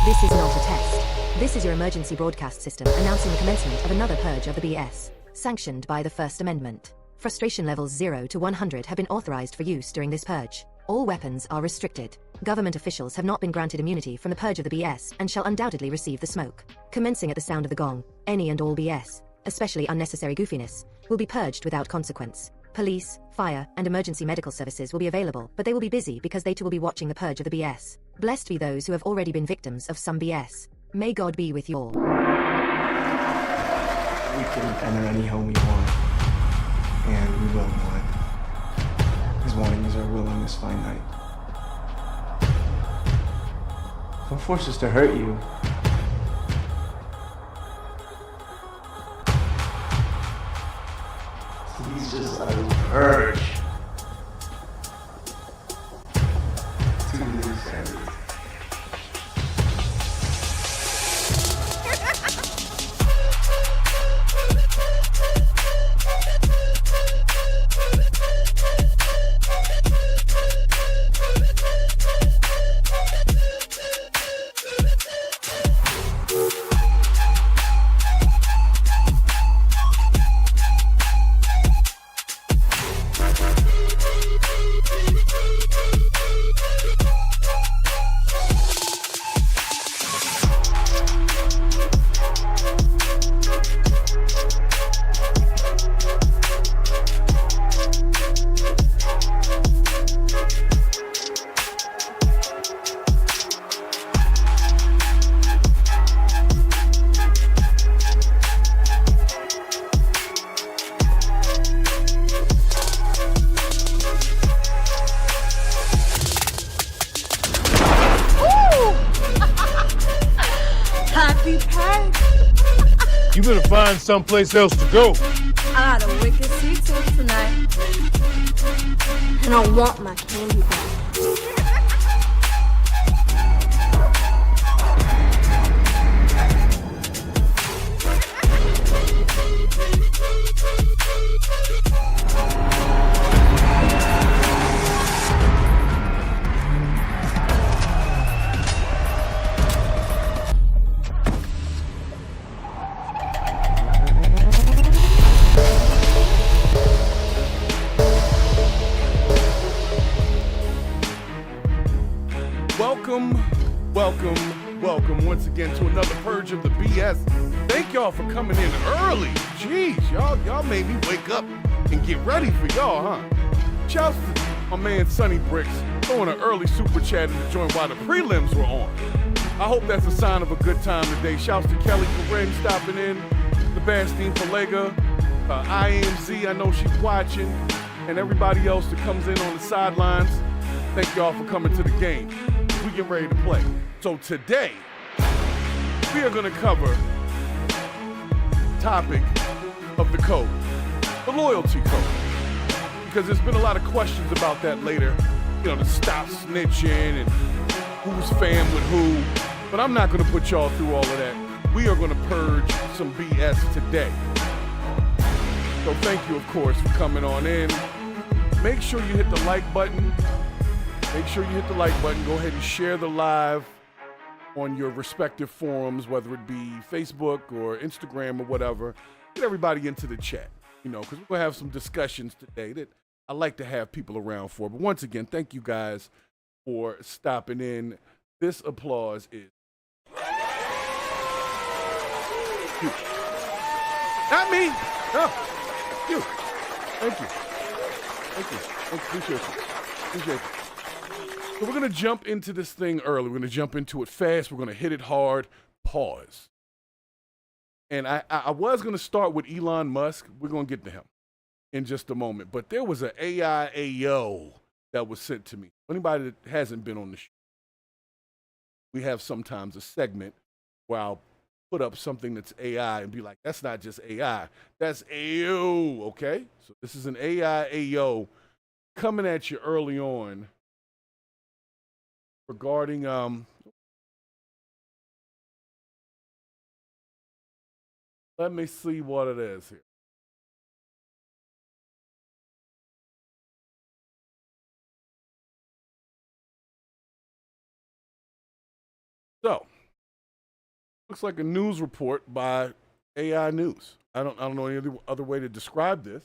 This is not a test. This is your emergency broadcast system announcing the commencement of another purge of the BS, sanctioned by the First Amendment. Frustration levels 0 to 100 have been authorized for use during this purge. All weapons are restricted. Government officials have not been granted immunity from the purge of the BS and shall undoubtedly receive the smoke. Commencing at the sound of the gong, any and all BS, especially unnecessary goofiness, will be purged without consequence. Police, fire, and emergency medical services will be available, but they will be busy because they too will be watching the purge of the BS. Blessed be those who have already been victims of some BS. May God be with you all. We can enter any home we want, and we will want. As long as our willing is finite. Don't force us to hurt you. He's just a purge. Too insanity. Happy Purge! You better find someplace else to go. I got a wicked sweet tooth tonight. And I want my candy back. Welcome once again to another Purge of the BS. Thank y'all for coming in early. Jeez, y'all made me wake up and get ready for y'all, huh? Shouts to my man Sonny Bricks throwing an early super chat in the joint while the prelims were on. I hope that's a sign of a good time today. Shouts to Kelly Corinne stopping in, Sebastian Palega, IMZ, I know she's watching, and everybody else that comes in on the sidelines. Thank y'all for coming to the game. We get ready to play. So today, we are going to cover the topic of the code, the loyalty code, because there's been a lot of questions about that later, to stop snitching and who's fam with who, but I'm not going to put y'all through all of that. We are going to purge some BS today. So thank you, of course, for coming on in. Make sure you hit the like button. Go ahead and share the live on your respective forums, whether it be Facebook or Instagram or whatever. Get everybody into the chat, because we're going to have some discussions today that I like to have people around for. But once again, thank you guys for stopping in. This applause is you. Not me. No. You. Thank you. Appreciate you. So we're going to jump into this thing early. We're going to jump into it fast. We're going to hit it hard. Pause. And I was going to start with Elon Musk. We're going to get to him in just a moment. But there was an AI AO that was sent to me. Anybody that hasn't been on the show, we have sometimes a segment where I'll put up something that's AI and be like, that's not just AI. That's AO, okay? So this is an AI AO coming at you early on. Regarding let me see what it is here. So Looks like a news report by AI News. I don't know any other way to describe this,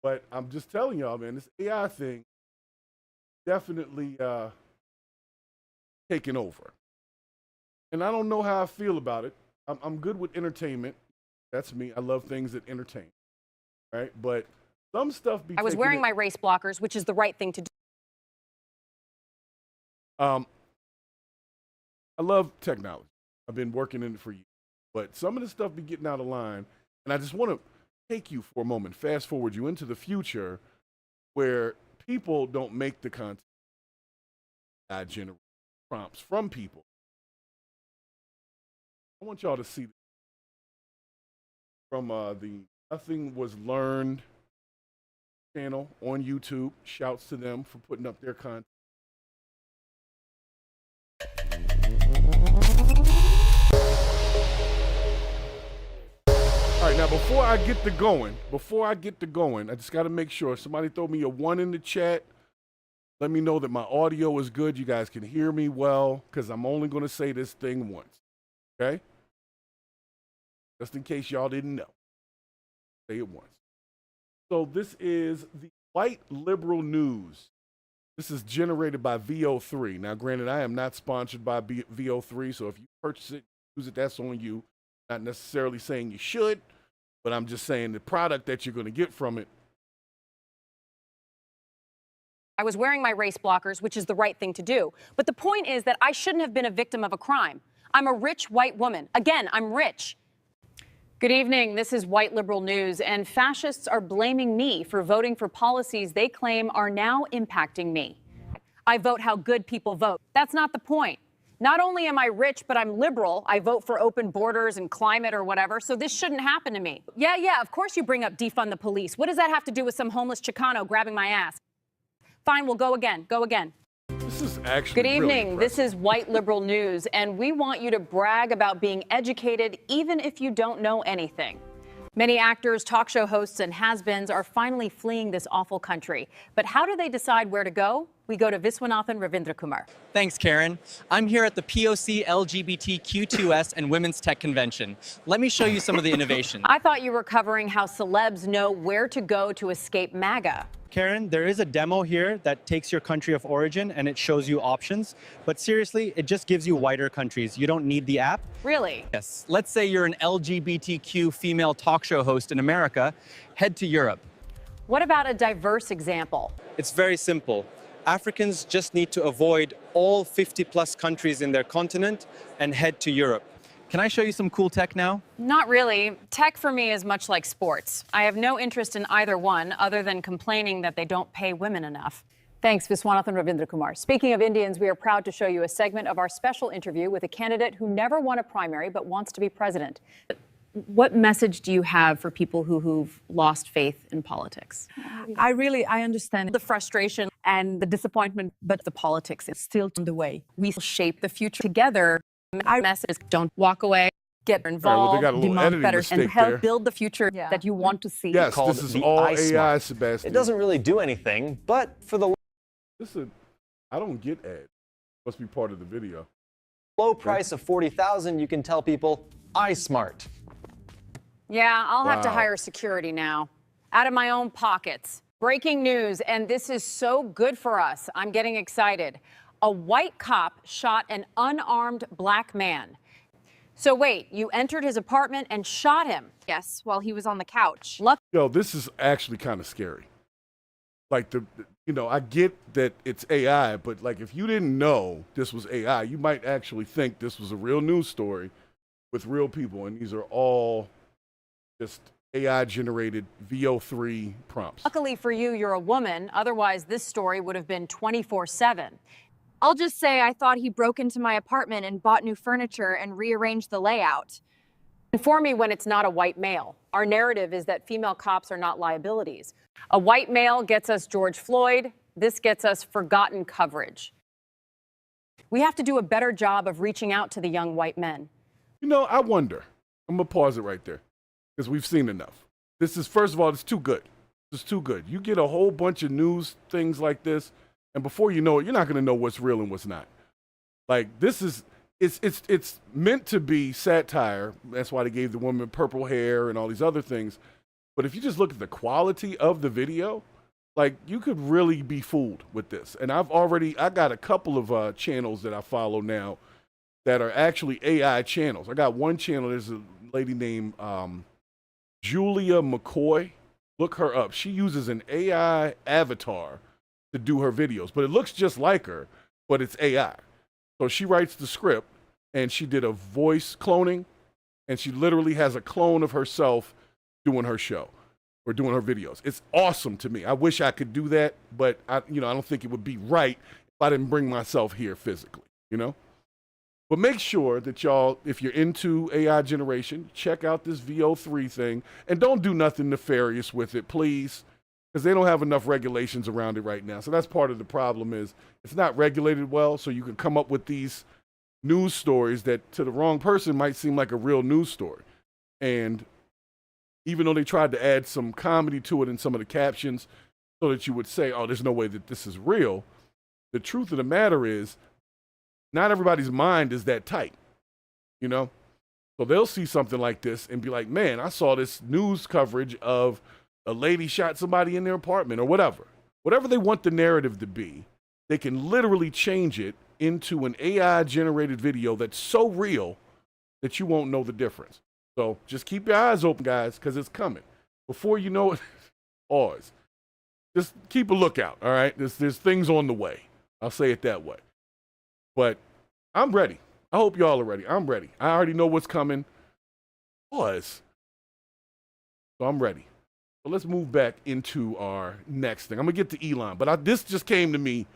but I'm just telling y'all, man, this AI thing definitely taking over. And I don't know how I feel about it. I'm good with entertainment. That's me. I love things that entertain, right? But some stuff be I was wearing my race blockers, which is the right thing to do. I love technology. I've been working in it for years. But some of the stuff be getting out of line. And I just want to take you for a moment, fast forward you into the future where people don't make the content. I generate prompts from people. I want y'all to see from the Nothing Was Learned channel on YouTube. Shouts to them for putting up their content. All right, now before I get to going, I just got to make sure somebody throw me a 1 in the chat. Let me know that my audio is good. You guys can hear me well, because I'm only going to say this thing once. Okay? Just in case y'all didn't know. Say it once. So this is the White Liberal News. This is generated by VO3. Now, granted, I am not sponsored by VO3, so if you purchase it, use it, that's on you. Not necessarily saying you should, but I'm just saying the product that you're going to get from it. I was wearing my race blockers, which is the right thing to do. But the point is that I shouldn't have been a victim of a crime. I'm a rich white woman. Again, I'm rich. Good evening. This is White Liberal News, and fascists are blaming me for voting for policies they claim are now impacting me. I vote how good people vote. That's not the point. Not only am I rich, but I'm liberal. I vote for open borders and climate or whatever, so this shouldn't happen to me. Yeah, of course you bring up defund the police. What does that have to do with some homeless Chicano grabbing my ass? Fine, we'll go again. This is actually Good evening. Really this is White Liberal News, and we want you to brag about being educated even if you don't know anything. Many actors, talk show hosts, and has-beens are finally fleeing this awful country. But how do they decide where to go? We go to Viswanathan Ravindrakumar. Thanks, Karen. I'm here at the POC LGBTQ2S and Women's Tech Convention. Let me show you some of the innovations. I thought you were covering how celebs know where to go to escape MAGA. Karen, there is a demo here that takes your country of origin and it shows you options. But seriously, it just gives you wider countries. You don't need the app. Really? Yes. Let's say you're an LGBTQ female talk show host in America. Head to Europe. What about a diverse example? It's very simple. Africans just need to avoid all 50+ countries in their continent and head to Europe. Can I show you some cool tech now? Not really. Tech for me is much like sports. I have no interest in either one other than complaining that they don't pay women enough. Thanks, Viswanathan Ravindrakumar. Speaking of Indians, we are proud to show you a segment of our special interview with a candidate who never won a primary but wants to be president. What message do you have for people who've lost faith in politics? I understand The frustration and the disappointment, but the politics it's still on the way. we shape the future together. Our message is don't walk away, get involved, they got a little demand editing better, mistake and help there. build the future that you want to see. Yes, called this is the all iSmart. AI, Sebastian. It doesn't really do anything, but for the I don't get ads. Must be part of the video. low price of $40,000, you can tell people iSmart. Yeah, I'll have to Wow. hire security now, out of my own pockets. Breaking news, and this is so good for us. I'm getting excited. A white cop shot an unarmed black man. So wait, you entered his apartment and shot him? Yes, while he was on the couch. Yo, this is actually kind of scary. Like I get that it's AI, but like if you didn't know this was AI, you might actually think this was a real news story with real people, and these are all just AI-generated VO3 prompts. Luckily for you, you're a woman. Otherwise, this story would have been 24/7. I'll just say I thought he broke into my apartment and bought new furniture and rearranged the layout. Inform me when it's not a white male. Our narrative is that female cops are not liabilities. A white male gets us George Floyd. This gets us forgotten coverage. We have to do a better job of reaching out to the young white men. I wonder. I'm going to pause it right there because we've seen enough. This is, first of all, it's too good. It's too good. You get a whole bunch of news things like this, and before you know it, you're not going to know what's real and what's not. Like, it's meant to be satire. That's why they gave the woman purple hair and all these other things. But if you just look at the quality of the video, like, you could really be fooled with this. And I got a couple of channels that I follow now that are actually AI channels. I got one channel, there's a lady named Julia McCoy. Look her up. She uses an AI avatar to do her videos, but it looks just like her, but it's AI. So she writes the script, and she did a voice cloning, and she literally has a clone of herself doing her show or doing her videos. It's awesome to me. I wish I could do that, but I don't think it would be right if I didn't bring myself here physically, But make sure that y'all, if you're into AI generation, check out this VO3 thing, and don't do nothing nefarious with it, please, because they don't have enough regulations around it right now. So that's part of the problem, is it's not regulated well, so you can come up with these news stories that to the wrong person might seem like a real news story. And even though they tried to add some comedy to it in some of the captions so that you would say, oh, there's no way that this is real, the truth of the matter is not everybody's mind is that tight, So they'll see something like this and be like, man, I saw this news coverage of a lady shot somebody in their apartment or whatever. Whatever they want the narrative to be, they can literally change it into an AI-generated video that's so real that you won't know the difference. So just keep your eyes open, guys, because it's coming. Before you know it, pause. Just keep a lookout, all right? There's things on the way. I'll say it that way. But I'm ready. I hope y'all are ready. I'm ready. I already know what's coming. Pause. So I'm ready. So let's move back into our next thing. I'm going to get to Elon, but this just came to me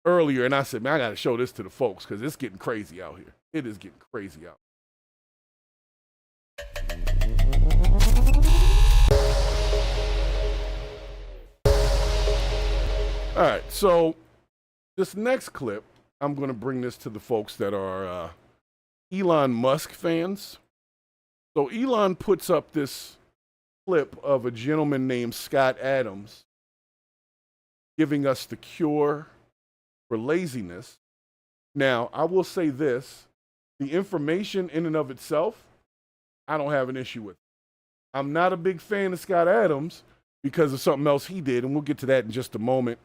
earlier, and I said, man, I got to show this to the folks because it's getting crazy out here. It is getting crazy out. All right, so this next clip, I'm going to bring this to the folks that are Elon Musk fans. So Elon puts up this clip of a gentleman named Scott Adams giving us the cure for laziness. Now, I will say this, the information in and of itself, I don't have an issue with. I'm not a big fan of Scott Adams because of something else he did, and we'll get to that in just a moment.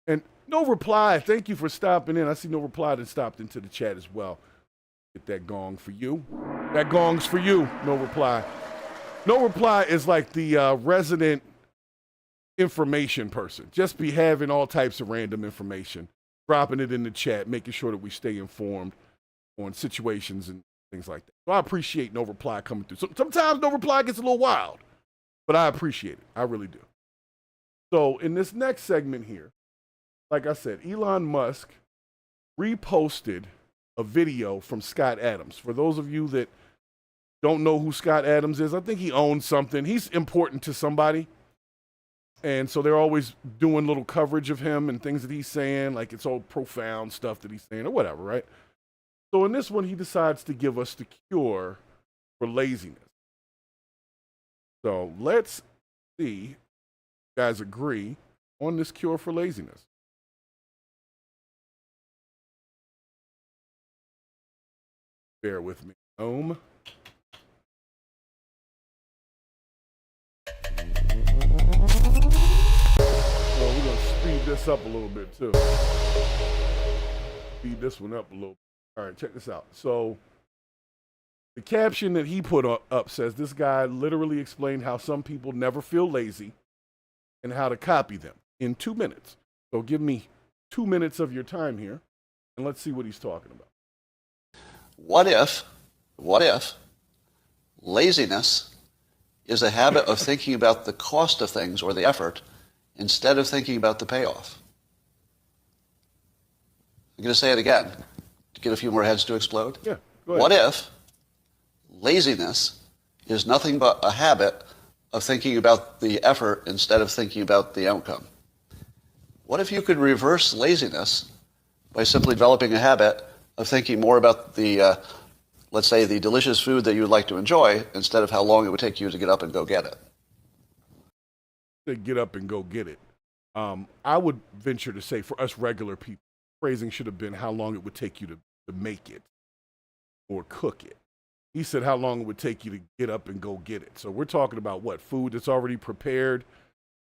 And no reply. Thank you for stopping in. I see no reply that stopped into the chat as well. Get that gong for you. That gong's for you. No reply. No reply is like the resident information person. Just be having all types of random information, dropping it in the chat, making sure that we stay informed on situations and things like that. So I appreciate no reply coming through. Sometimes no reply gets a little wild, but I appreciate it. I really do. So in this next segment here, like I said, Elon Musk reposted a video from Scott Adams. For those of you that don't know who Scott Adams is, I think he owns something. He's important to somebody. And so they're always doing little coverage of him and things that he's saying, like it's all profound stuff that he's saying or whatever, right? So in this one, he decides to give us the cure for laziness. So let's see if you guys agree on this cure for laziness. Bear with me. So we're going to speed this up a little bit too. Speed this one up a little bit. All right, check this out. So the caption that he put up says, this guy literally explained how some people never feel lazy and how to copy them in 2 minutes. So give me 2 minutes of your time here, and let's see what he's talking about. What if laziness is a habit of thinking about the cost of things or the effort instead of thinking about the payoff? I'm going to say it again to get a few more heads to explode. Yeah, go ahead. What if laziness is nothing but a habit of thinking about the effort instead of thinking about the outcome? What if you could reverse laziness by simply developing a habit of thinking more about the, let's say, the delicious food that you would like to enjoy instead of how long it would take you to get up and go get it? To get up and go get it. I would venture to say for us regular people, phrasing should have been how long it would take you to make it or cook it. He said how long it would take you to get up and go get it. So we're talking about what? Food that's already prepared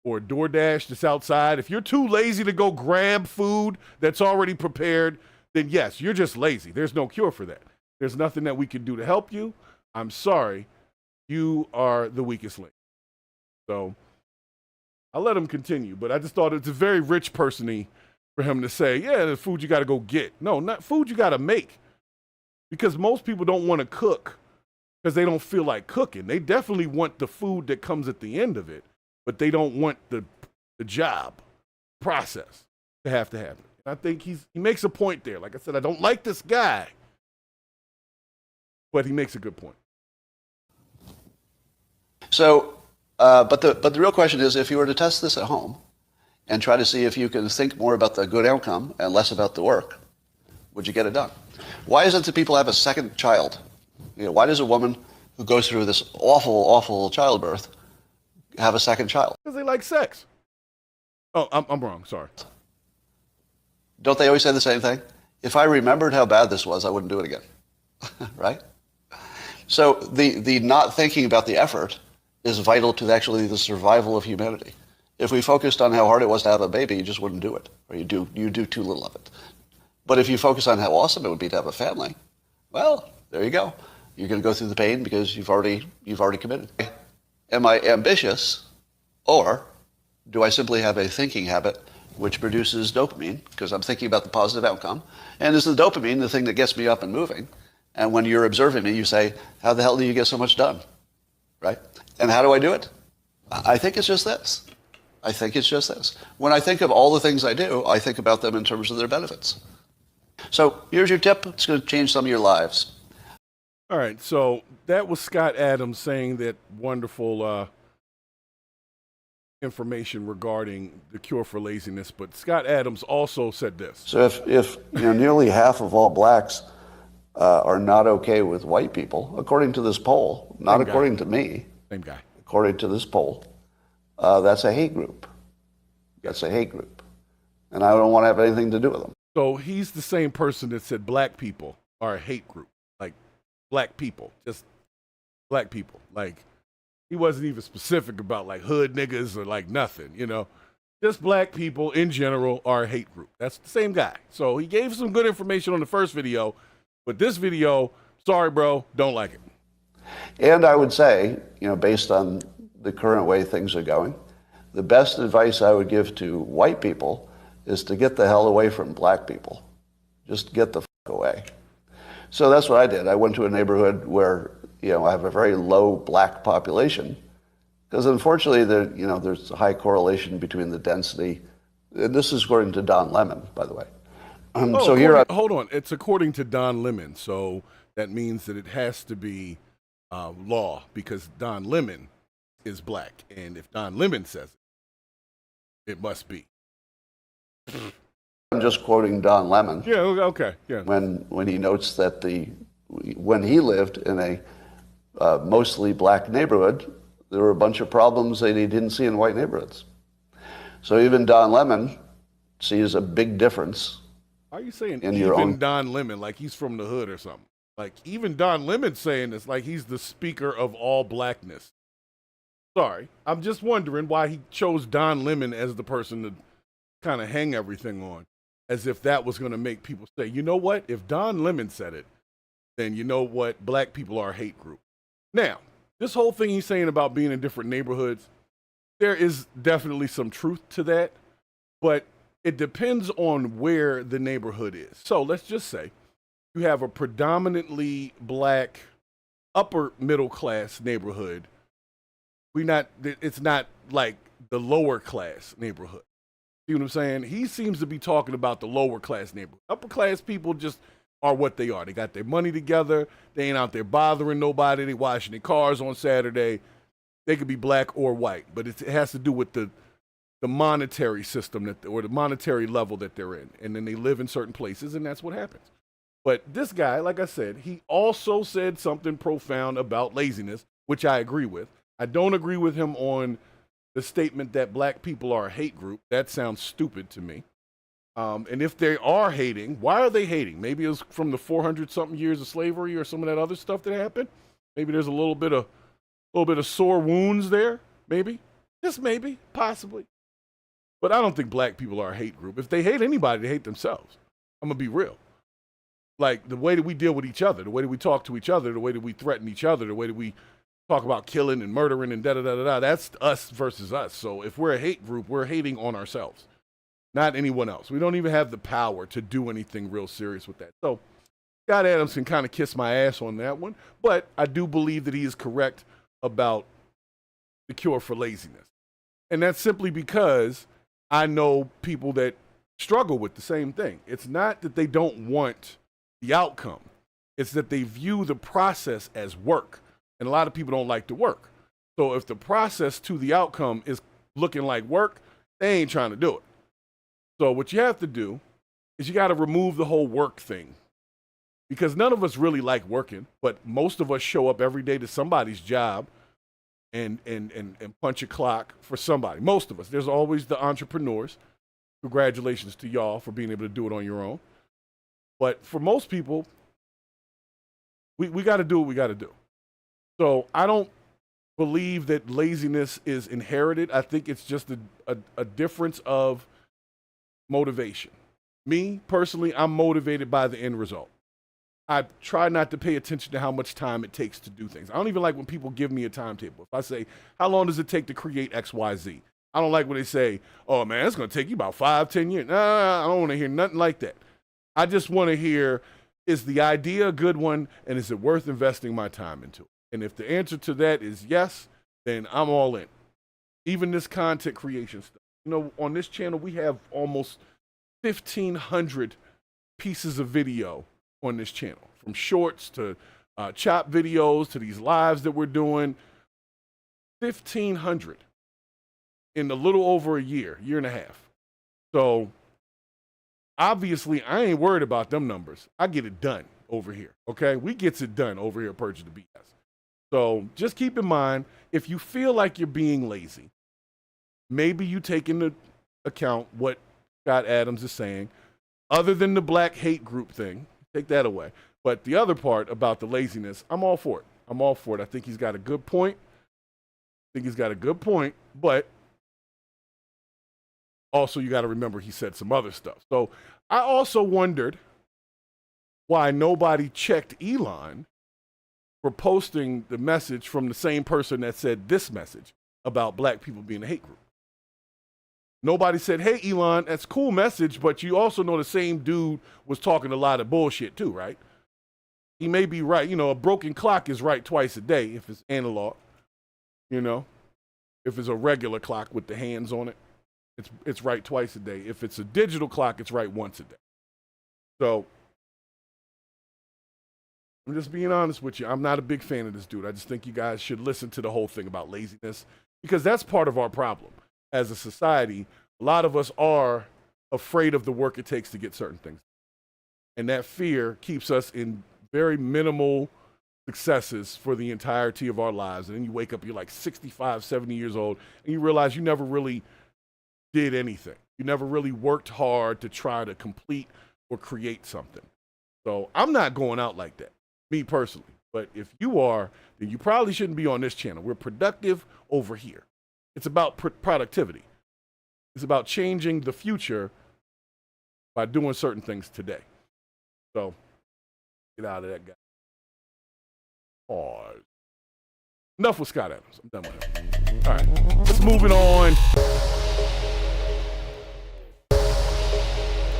or DoorDash that's outside. If you're too lazy to go grab food that's already prepared, then yes, you're just lazy. There's no cure for that. There's nothing that we can do to help you. I'm sorry. You are the weakest link. So I'll let him continue, but I just thought it's a very rich person-y for him to say, yeah, the food you got to go get. No, not food you got to make. Because most people don't want to cook because they don't feel like cooking. They definitely want the food that comes at the end of it, but they don't want the job process to happen. And I think he makes a point there. Like I said, I don't like this guy, but he makes a good point. So, but the real question is, if you were to test this at home and try to see if you can think more about the good outcome and less about the work, would you get it done? Why is it that people have a second child? Why does a woman who goes through this awful, awful childbirth have a second child? Because they like sex. Oh, I'm wrong. Sorry. Don't they always say the same thing? If I remembered how bad this was, I wouldn't do it again. Right? So the not thinking about the effort is vital to actually the survival of humanity. If we focused on how hard it was to have a baby, you just wouldn't do it, or you do too little of it. But if you focus on how awesome it would be to have a family, well, there you go. You're going to go through the pain because you've already committed. Am I ambitious, or do I simply have a thinking habit which produces dopamine because I'm thinking about the positive outcome? And is the dopamine the thing that gets me up and moving? And when you're observing me, you say, how the hell do you get so much done? Right? And how do I do it? I think it's just this. When I think of all the things I do, I think about them in terms of their benefits. So here's your tip. It's going to change some of your lives. All right. So that was Scott Adams saying that wonderful information regarding the cure for laziness. But Scott Adams also said this. So if nearly half of all blacks are not okay with white people, according to this poll, not according to me. Same guy. According to this poll, that's a hate group. And I don't want to have anything to do with them. So he's the same person that said black people are a hate group. Like black people, just black people. Like he wasn't even specific about like hood niggas or like nothing, Just black people in general are a hate group. That's the same guy. So he gave some good information on the first video, but this video, sorry, bro, don't like it. And I would say, based on the current way things are going, the best advice I would give to white people is to get the hell away from black people. Just get the fuck away. So that's what I did. I went to a neighborhood where, I have a very low black population, because unfortunately there's a high correlation between the density. And this is according to Don Lemon, by the way. Hold on. It's according to Don Lemon. So that means that it has to be law, because Don Lemon is black. And if Don Lemon says it must be. I'm just quoting Don Lemon. Yeah, okay. Yeah. When he notes that when he lived in a mostly black neighborhood, there were a bunch of problems that he didn't see in white neighborhoods. So even Don Lemon sees a big difference. Why are you saying in even Don Lemon, like he's from the hood or something? Like even Don Lemon saying this, like he's the speaker of all blackness. Sorry, I'm just wondering why he chose Don Lemon as the person to kind of hang everything on, as if that was going to make people say, you know what? If Don Lemon said it, then you know what? Black people are a hate group. Now, this whole thing he's saying about being in different neighborhoods, there is definitely some truth to that, but it depends on where the neighborhood is. So let's just say you have a predominantly black, upper middle class neighborhood. It's not like the lower class neighborhood. See what I'm saying? He seems to be talking about the lower class neighborhood. Upper class people just are what they are. They got their money together. They ain't out there bothering nobody. They washing their cars on Saturday. They could be black or white, but it has to do with the monetary system or the monetary level that they're in. And then they live in certain places, and that's what happens. But this guy, like I said, he also said something profound about laziness, which I agree with. I don't agree with him on the statement that black people are a hate group. That sounds stupid to me. And if they are hating, why are they hating? Maybe it was from the 400-something years of slavery or some of that other stuff that happened. Maybe there's a little bit of sore wounds there. Maybe, just maybe, possibly. But I don't think black people are a hate group. If they hate anybody, they hate themselves. I'm gonna be real. Like the way that we deal with each other, the way that we talk to each other, the way that we threaten each other, the way that we talk about killing and murdering and da-da-da-da-da, that's us versus us. So if we're a hate group, we're hating on ourselves, not anyone else. We don't even have the power to do anything real serious with that. So Scott Adams can kind of kiss my ass on that one, but I do believe that he is correct about the cure for laziness. And that's simply because I know people that struggle with the same thing. It's not that they don't want the outcome. It's that they view the process as work. And a lot of people don't like to work. So if the process to the outcome is looking like work, they ain't trying to do it. So what you have to do is you got to remove the whole work thing. Because none of us really like working, but most of us show up every day to somebody's job and punch a clock for somebody. Most of us. There's always the entrepreneurs. Congratulations to y'all for being able to do it on your own. But for most people, we got to do what we got to do. So I don't believe that laziness is inherited. I think it's just a difference of motivation. Me, personally, I'm motivated by the end result. I try not to pay attention to how much time it takes to do things. I don't even like when people give me a timetable. If I say, how long does it take to create X, Y, Z? I don't like when they say, oh, man, it's going to take you about 5-10 years. Nah, I don't want to hear nothing like that. I just want to hear, is the idea a good one, and is it worth investing my time into it? And if the answer to that is yes, then I'm all in. Even this content creation stuff. You know, on this channel, we have almost 1,500 pieces of video on this channel, from shorts to chop videos to these lives that we're doing. 1,500 in a little over a year and a half. So obviously, I ain't worried about them numbers. I get it done over here, okay? We gets it done over here at Purge the BS. So just keep in mind, if you feel like you're being lazy, maybe you take into account what Scott Adams is saying, other than the black hate group thing. Take that away. But the other part about the laziness, I'm all for it. I'm all for it. I think he's got a good point. But also you got to remember he said some other stuff. So I also wondered why nobody checked Elon for posting the message from the same person that said this message about black people being a hate group. Nobody said, hey, Elon, that's a cool message, but you also know the same dude was talking a lot of bullshit too, right? He may be right. You know, a broken clock is right twice a day if it's analog, you know. If it's a regular clock with the hands on it, it's right twice a day. If it's a digital clock, it's right once a day. So I'm just being honest with you. I'm not a big fan of this dude. I just think you guys should listen to the whole thing about laziness, because that's part of our problem. As a society, a lot of us are afraid of the work it takes to get certain things. And that fear keeps us in very minimal successes for the entirety of our lives. And then you wake up, you're like 65, 70 years old, and you realize you never really did anything. You never really worked hard to try to complete or create something. So I'm not going out like that, me personally. But if you are, then you probably shouldn't be on this channel. We're productive over here. It's about productivity. It's about changing the future by doing certain things today. So get out of that guy. Pause. Enough with Scott Adams. I'm done with him. All right, let's move it on.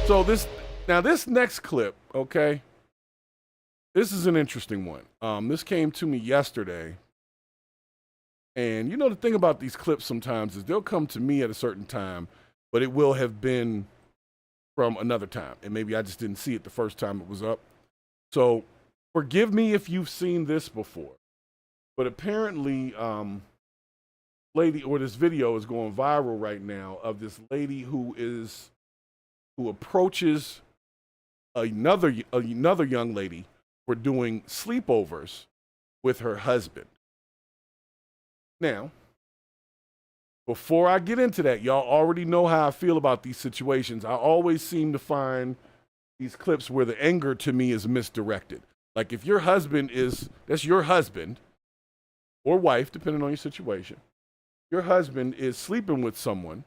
So this next clip, okay, this is an interesting one. This came to me yesterday. And you know, the thing about these clips sometimes is they'll come to me at a certain time, but it will have been from another time. And maybe I just didn't see it the first time it was up. So forgive me if you've seen this before. But apparently, this video is going viral right now of this lady who approaches another young lady for doing sleepovers with her husband. Now, Before I get into that, y'all already know how I feel about these situations. I always seem to find these clips where the anger to me is misdirected. Like if your husband that's your husband or wife, depending on your situation, your husband is sleeping with someone,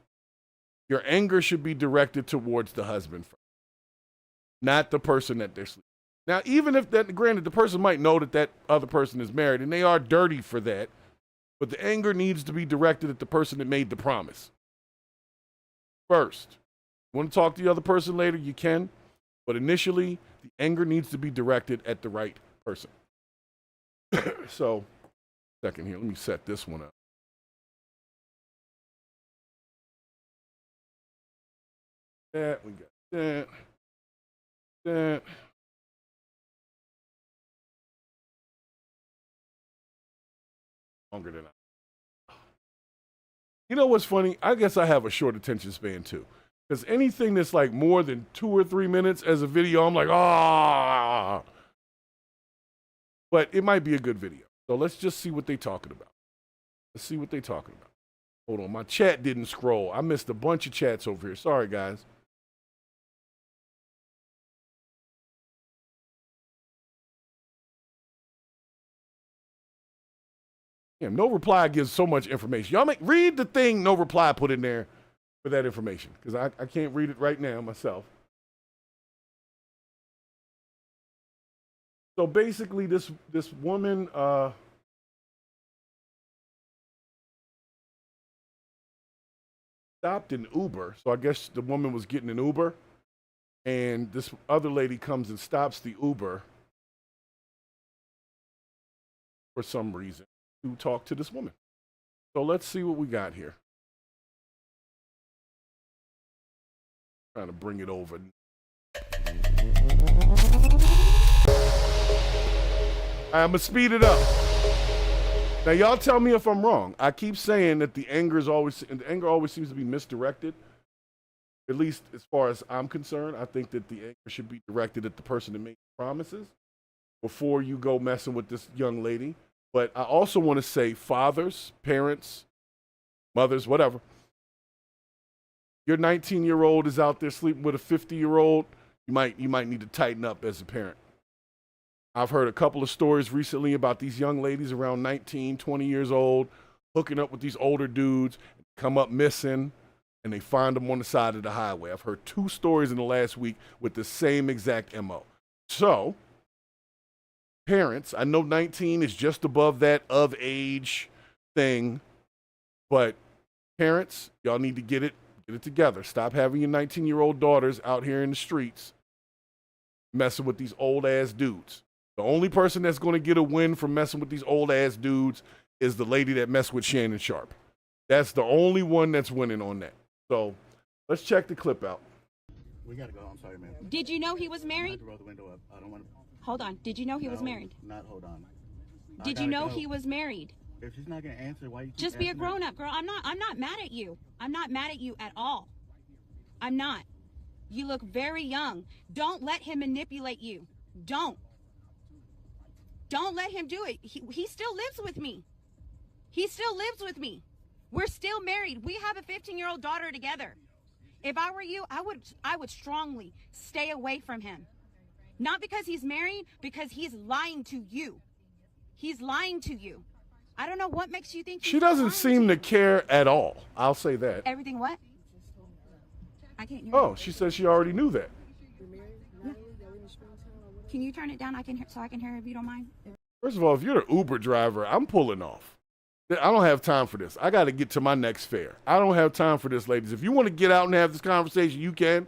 your anger should be directed towards the husband first, not the person that they're sleeping with. Now, even if that, granted, the person might know that that other person is married and they are dirty for that, but the anger needs to be directed at the person that made the promise first. You want to talk to the other person later, you can, but initially, the anger needs to be directed at the right person. So, second here, let me set this one up. That, we got that. Longer than I. You know what's funny? I guess I have a short attention span too. Because anything that's like more than 2 or 3 minutes as a video, I'm like, ah. But it might be a good video. So let's just see what they're talking about. Let's see what they're talking about. Hold on, my chat didn't scroll. I missed a bunch of chats over here. Sorry, guys. Damn, no reply gives so much information. Y'all read the thing no reply put in there for that information, because I can't read it right now myself. So basically, this woman stopped an Uber. So I guess the woman was getting an Uber, and this other lady comes and stops the Uber for some reason to talk to this woman. So let's see what we got here. Trying to bring it over. I'm gonna speed it up. Now y'all tell me if I'm wrong. I keep saying that the anger always seems to be misdirected. At least as far as I'm concerned, I think that the anger should be directed at the person that makes promises before you go messing with this young lady. But I also want to say, fathers, parents, mothers, whatever. Your 19-year-old is out there sleeping with a 50-year-old. You might need to tighten up as a parent. I've heard a couple of stories recently about these young ladies around 19, 20 years old, hooking up with these older dudes, come up missing, and they find them on the side of the highway. I've heard 2 stories in the last week with the same exact MO. So, parents, I know 19 is just above that of age thing, but parents, y'all need to get it together. Stop having your 19-year-old daughters out here in the streets messing with these old-ass dudes. The only person that's going to get a win from messing with these old-ass dudes is the lady that messed with Shannon Sharp. That's the only one that's winning on that. So let's check the clip out. We got to go. I'm sorry, man. Did you know he was married? I have to roll the window up. I don't want to. Hold on. Did you know he was married? Not hold on. Did you know he was married? If she's not going to answer, why you keep Just be a asking her? grown-up, girl. I'm not mad at you. I'm not mad at you at all. I'm not. You look very young. Don't let him manipulate you. Don't let him do it. He still lives with me. He still lives with me. We're still married. We have a 15-year-old daughter together. If I were you, I would strongly stay away from him. Not because he's married, because he's lying to you. He's lying to you. I don't know what makes you think she doesn't seem to care at all. I'll say that. Everything what? I can't hear. Oh, she said she already knew that. Yeah. Can you turn it down? I can hear if you don't mind. First of all, if you're the Uber driver, I'm pulling off. I don't have time for this. I got to get to my next fare. I don't have time for this, ladies. If you want to get out and have this conversation, you can.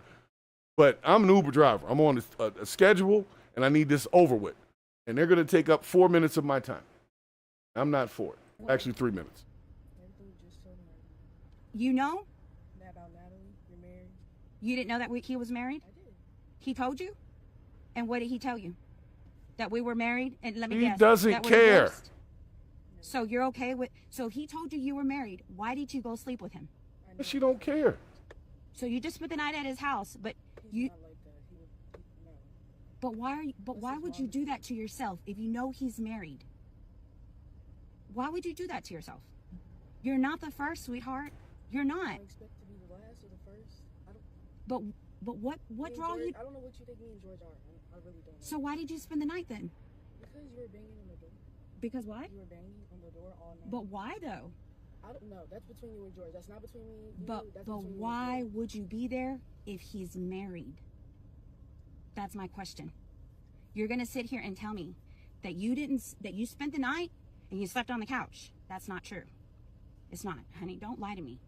But I'm an Uber driver. I'm on a schedule, and I need this over with. And they're going to take up 4 minutes of my time. I'm not for it. Actually, 3 minutes. You know? About Natalie, you're married. You didn't know that he was married? I did. He told you? And what did he tell you? That we were married? And let me guess. He doesn't that we're care. divorced? So you're okay with, so he told you were married. Why did you go sleep with him? She don't care. So you just spent the night at his house, but you, but why would you do that to yourself if you know he's married? Why would you do that to yourself? You're not the first, sweetheart. You're not. I expect to be the last or the first. I don't. But what draw you? I don't know what you think me and George are. I really don't. So why did you spend the night then? Because you were banging on the door. Because what? You were banging on the door all night. But why though? I don't know. That's between you and George. That's not between me. And But you. That's but between you why and George. would you be there if he's married? That's my question. You're gonna sit here and tell me that you spent the night and you slept on the couch. That's not true. It's not, honey. Don't lie to me.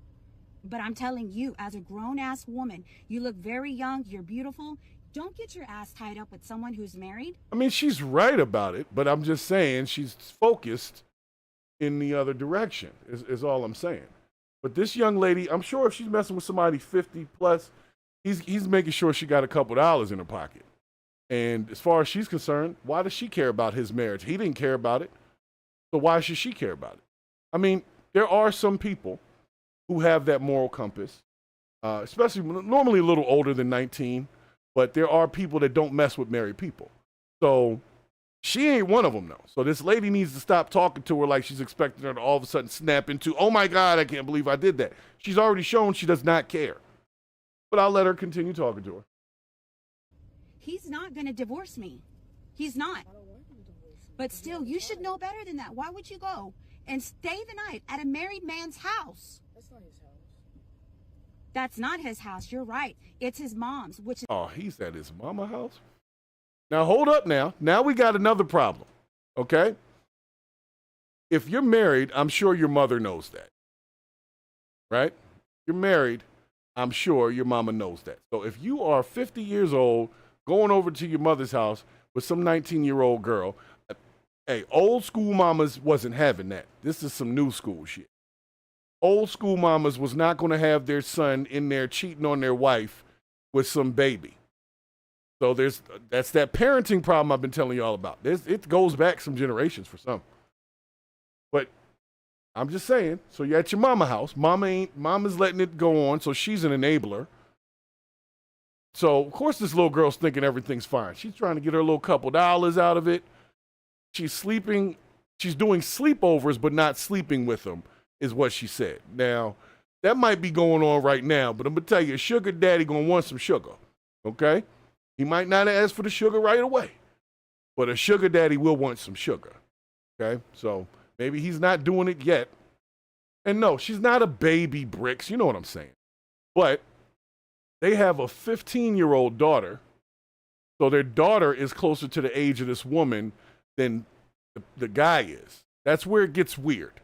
But I'm telling you, as a grown-ass woman, you look very young, you're beautiful. Don't get your ass tied up with someone who's married. I mean, she's right about it, but I'm just saying she's focused in the other direction, is all I'm saying. But this young lady, I'm sure if she's messing with somebody 50 plus, he's making sure she got a couple dollars in her pocket. And as far as she's concerned, why does she care about his marriage? He didn't care about it. So why should she care about it? I mean, there are some people who have that moral compass, especially normally a little older than 19, but there are people that don't mess with married people. So she ain't one of them, though. So this lady needs to stop talking to her like she's expecting her to all of a sudden snap into, oh my God, I can't believe I did that. She's already shown she does not care. But I'll let her continue talking to her. He's not gonna divorce me. He's not. I don't want you to divorce me. But still, you should know better than that. Why would you go and stay the night at a married man's house? That's not his house. That's not his house. You're right. It's his mom's, which is. Oh, he's at his mama house? Now, hold up now. Now we got another problem, okay? If you're married, I'm sure your mother knows that, right? You're married, I'm sure your mama knows that. So if you are 50 years old, going over to your mother's house with some 19-year-old girl, hey, old school mamas wasn't having that. This is some new school shit. Old school mamas was not going to have their son in there cheating on their wife with some baby. So that's that parenting problem I've been telling you all about. It goes back some generations for some. But I'm just saying, so you're at your mama house. Mama's letting it go on, so she's an enabler. So, of course, this little girl's thinking everything's fine. She's trying to get her little couple dollars out of it. She's sleeping. She's doing sleepovers, but not sleeping with them, is what she said. Now, that might be going on right now, but I'm going to tell you, a sugar daddy going to want some sugar, okay? He might not ask for the sugar right away, but a sugar daddy will want some sugar, okay? So maybe he's not doing it yet. And no, she's not a baby Bricks. You know what I'm saying. But they have a 15-year-old daughter. So their daughter is closer to the age of this woman than the guy is. That's where it gets weird.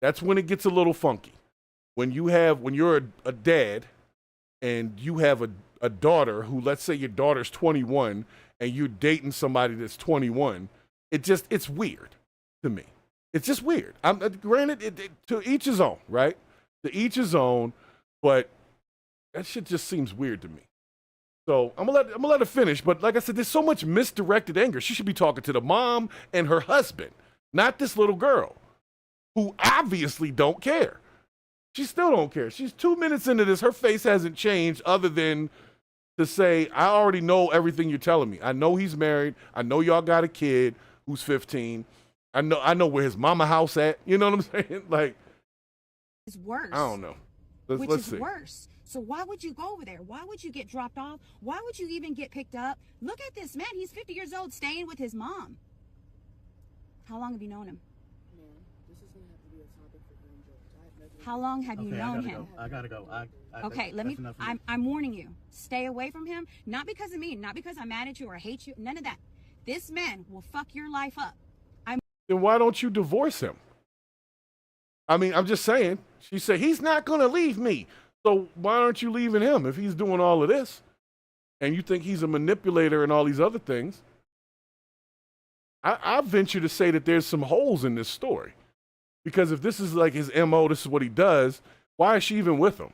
That's when it gets a little funky. When you're a dad and you have a daughter who, let's say your daughter's 21 and you're dating somebody that's 21, it's weird to me. It's just weird. Granted, to each his own, right? To each his own, but that shit just seems weird to me. So I'm gonna let her finish. But like I said, there's so much misdirected anger. She should be talking to the mom and her husband, not this little girl, who obviously don't care. She still don't care. She's 2 minutes into this. Her face hasn't changed other than to say, I already know everything you're telling me. I know he's married. I know y'all got a kid who's 15. I know where his mama house at. You know what I'm saying? Like, It's worse. I don't know. Let's see. Worse. So why would you go over there? Why would you get dropped off? Why would you even get picked up? Look at this man. He's 50 years old, staying with his mom. How long have you known him? Man, this is going to have to be a topic for you and George. I have nothing. How long have you known him? I gotta go. Okay, I'm warning you. Stay away from him. Not because of me, not because I'm mad at you or hate you. None of that. This man will fuck your life up. Then why don't you divorce him? I mean, I'm just saying. She said, he's not going to leave me. So why aren't you leaving him if he's doing all of this? And you think he's a manipulator and all these other things? I venture to say that there's some holes in this story. Because if this is like his MO, this is what he does, why is she even with him?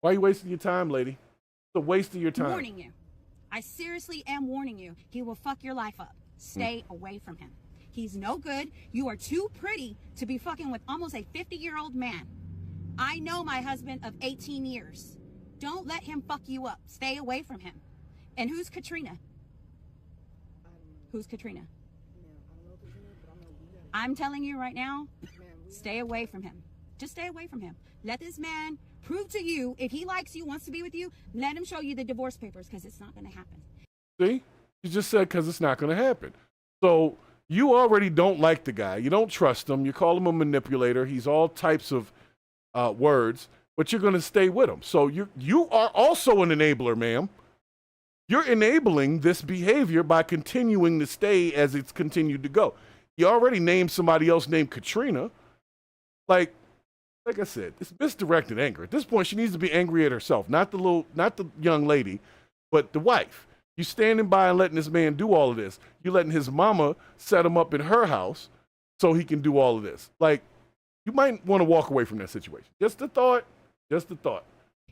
Why are you wasting your time, lady? It's a waste of your time. Warning you. I seriously am warning you. He will fuck your life up. Stay away from him. He's no good. You are too pretty to be fucking with almost a 50-year-old man. I know my husband of 18 years. Don't let him fuck you up. Stay away from him. And who's Katrina? Who's Katrina? Man, I don't know Katrina, but I know we got I'm telling you right now, stay away from him. Just stay away from him. Let this man prove to you, if he likes you, wants to be with you, let him show you the divorce papers, because it's not going to happen. See? You just said because it's not going to happen. So you already don't like the guy. You don't trust him. You call him a manipulator. He's all types of words, but you're going to stay with him. So you are also an enabler, ma'am. You're enabling this behavior by continuing to stay as it's continued to go. You already named somebody else named Katrina. Like I said, it's misdirected anger. At this point, she needs to be angry at herself, not the young lady, but the wife. You standing by and letting this man do all of this. You letting his mama set him up in her house so he can do all of this. Like, you might want to walk away from that situation. Just a thought. Just a thought.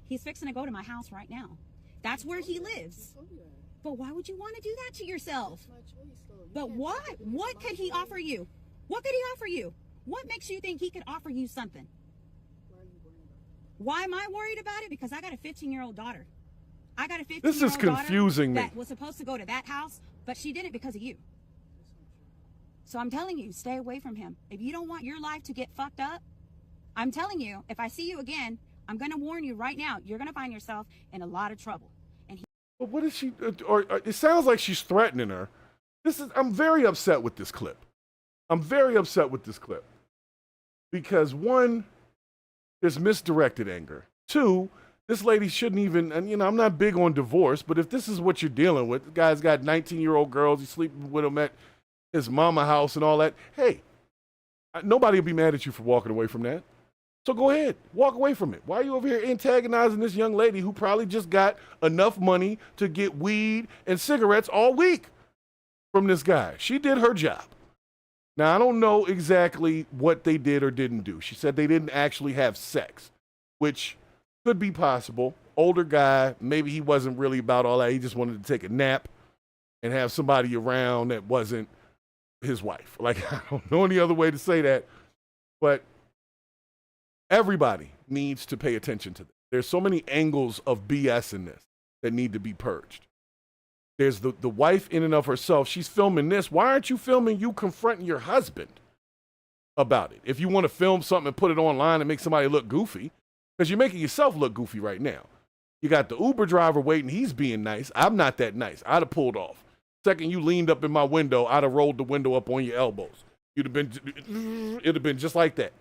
He's fixing to go to my house right now. That's where he lives. But why would you want to do that to yourself? But why? What could he offer you? What could he offer you? What makes you think he could offer you something? Why am I worried about it? Because I got a 15-year-old daughter. I got a 15-year-old daughter. This is confusing me. That was supposed to go to that house, but she didn't because of you. So I'm telling you, stay away from him. If you don't want your life to get fucked up, I'm telling you, if I see you again, I'm going to warn you right now, you're going to find yourself in a lot of trouble. But what is she, or it sounds like she's threatening her. I'm very upset with this clip. I'm very upset with this clip. Because one, there's misdirected anger. Two, this lady shouldn't even, and I'm not big on divorce, but if this is what you're dealing with, the guy's got 19-year-old girls, he's sleeping with them at his mama house and all that. Hey, nobody will be mad at you for walking away from that. So go ahead, walk away from it. Why are you over here antagonizing this young lady who probably just got enough money to get weed and cigarettes all week from this guy? She did her job. Now, I don't know exactly what they did or didn't do. She said they didn't actually have sex, which could be possible. Older guy, maybe he wasn't really about all that. He just wanted to take a nap and have somebody around that wasn't his wife. Like, I don't know any other way to say that, but everybody needs to pay attention to this. There's so many angles of BS in this that need to be purged. There's the wife in and of herself. She's filming this. Why aren't you filming you confronting your husband about it? If you want to film something and put it online and make somebody look goofy, because you're making yourself look goofy right now. You got the Uber driver waiting. He's being nice. I'm not that nice. I'd have pulled off. Second, you leaned up in my window, I'd have rolled the window up on your elbows. It'd have been just like that.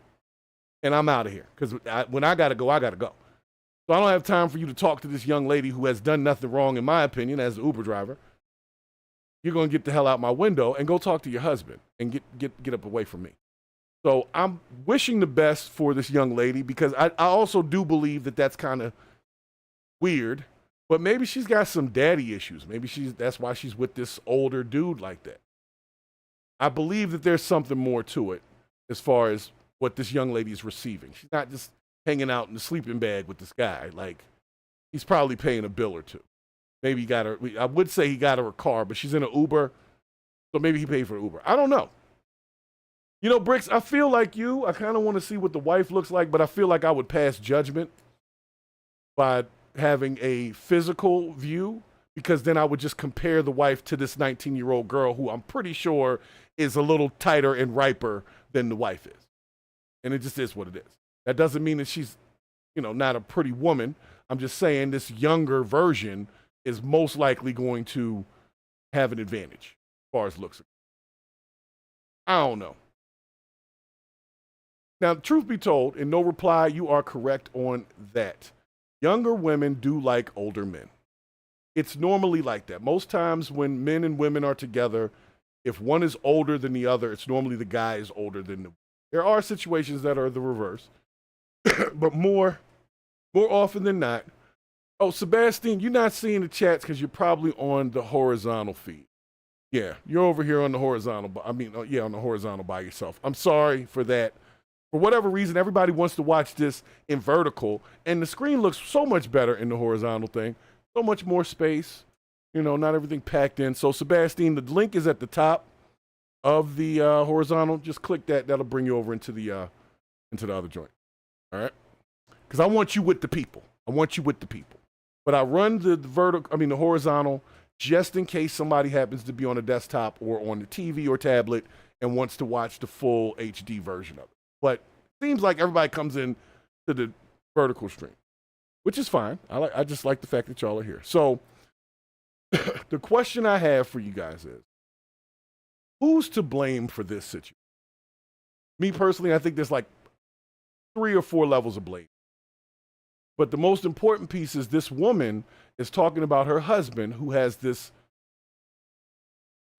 And I'm out of here. Because when I got to go, I got to go. So I don't have time for you to talk to this young lady who has done nothing wrong, in my opinion, as an Uber driver. You're going to get the hell out my window and go talk to your husband and get up away from me. So I'm wishing the best for this young lady, because I also do believe that that's kind of weird. But maybe she's got some daddy issues. Maybe that's why she's with this older dude like that. I believe that there's something more to it as far as what this young lady is receiving. She's not just hanging out in the sleeping bag with this guy. Like, he's probably paying a bill or two. Maybe he got her, I would say he got her a car, but she's in an Uber, so maybe he paid for an Uber. I don't know. You know, Bricks, I feel like you. I kind of want to see what the wife looks like, but I feel like I would pass judgment by having a physical view, because then I would just compare the wife to this 19-year-old girl who I'm pretty sure is a little tighter and riper than the wife is. And it just is what it is. That doesn't mean that she's, not a pretty woman. I'm just saying this younger version is most likely going to have an advantage as far as looks. I don't know. Now, truth be told, in no reply, you are correct on that. Younger women do like older men. It's normally like that. Most times when men and women are together, if one is older than the other, it's normally the guy is older than the woman. There are situations that are the reverse, but more often than not. Oh, Sebastian, you're not seeing the chats because you're probably on the horizontal feed. Yeah, you're over here on the horizontal. On the horizontal by yourself. I'm sorry for that. For whatever reason, everybody wants to watch this in vertical, and the screen looks so much better in the horizontal thing. So much more space, not everything packed in. So, Sebastian, the link is at the top of the horizontal. Just click that. That'll bring you over into the other joint. All right? Because I want you with the people. But I run the horizontal, just in case somebody happens to be on a desktop or on the TV or tablet and wants to watch the full HD version of it. But seems like everybody comes in to the vertical stream, which is fine. I just like the fact that y'all are here. So the question I have for you guys is, who's to blame for this situation? Me personally, I think there's like 3 or 4 levels of blame. But the most important piece is this woman is talking about her husband who has this,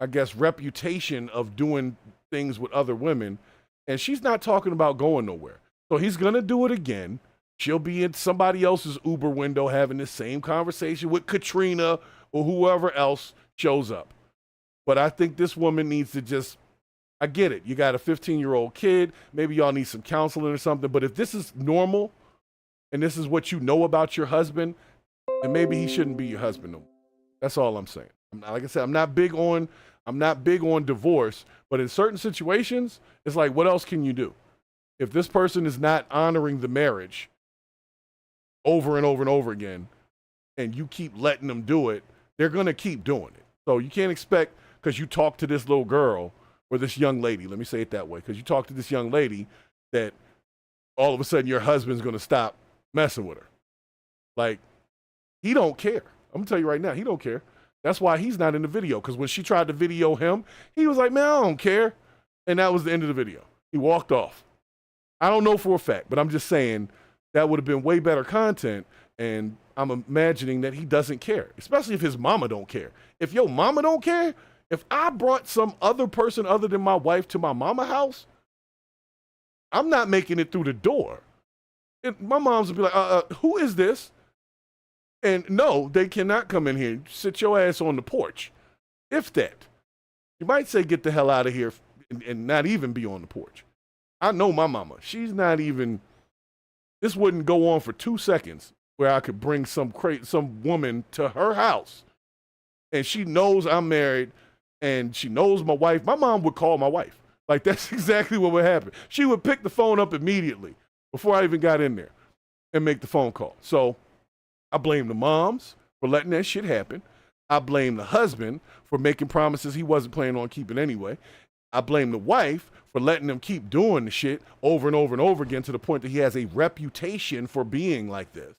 I guess, reputation of doing things with other women. And she's not talking about going nowhere. So he's going to do it again. She'll be in somebody else's Uber window having the same conversation with Katrina or whoever else shows up. But I think this woman needs to just, I get it. You got a 15-year-old kid. Maybe y'all need some counseling or something. But if this is normal and this is what you know about your husband, then maybe he shouldn't be your husband no more. That's all I'm saying. Like I said, I'm not big on divorce, but in certain situations, it's like, what else can you do? If this person is not honoring the marriage over and over and over again, and you keep letting them do it, they're going to keep doing it. So you can't expect, because you talk to this little girl or this young lady, let me say it that way, because you talk to this young lady, that all of a sudden your husband's going to stop messing with her. Like, he don't care. I'm going to tell you right now, he don't care. That's why he's not in the video, because when she tried to video him, he was like, man, I don't care. And that was the end of the video. He walked off. I don't know for a fact, but I'm just saying that would have been way better content, and I'm imagining that he doesn't care, especially if his mama don't care. If your mama don't care, if I brought some other person other than my wife to my mama house, I'm not making it through the door. My mom's would be like, who is this? And no, they cannot come in here. Sit your ass on the porch. If that. You might say, get the hell out of here and not even be on the porch. I know my mama. She's not even, this wouldn't go on for 2 seconds where I could bring some woman to her house. And she knows I'm married and she knows my wife. My mom would call my wife. Like, that's exactly what would happen. She would pick the phone up immediately before I even got in there and make the phone call. So I blame the moms for letting that shit happen. I blame the husband for making promises he wasn't planning on keeping anyway. I blame the wife for letting him keep doing the shit over and over and over again to the point that he has a reputation for being like this.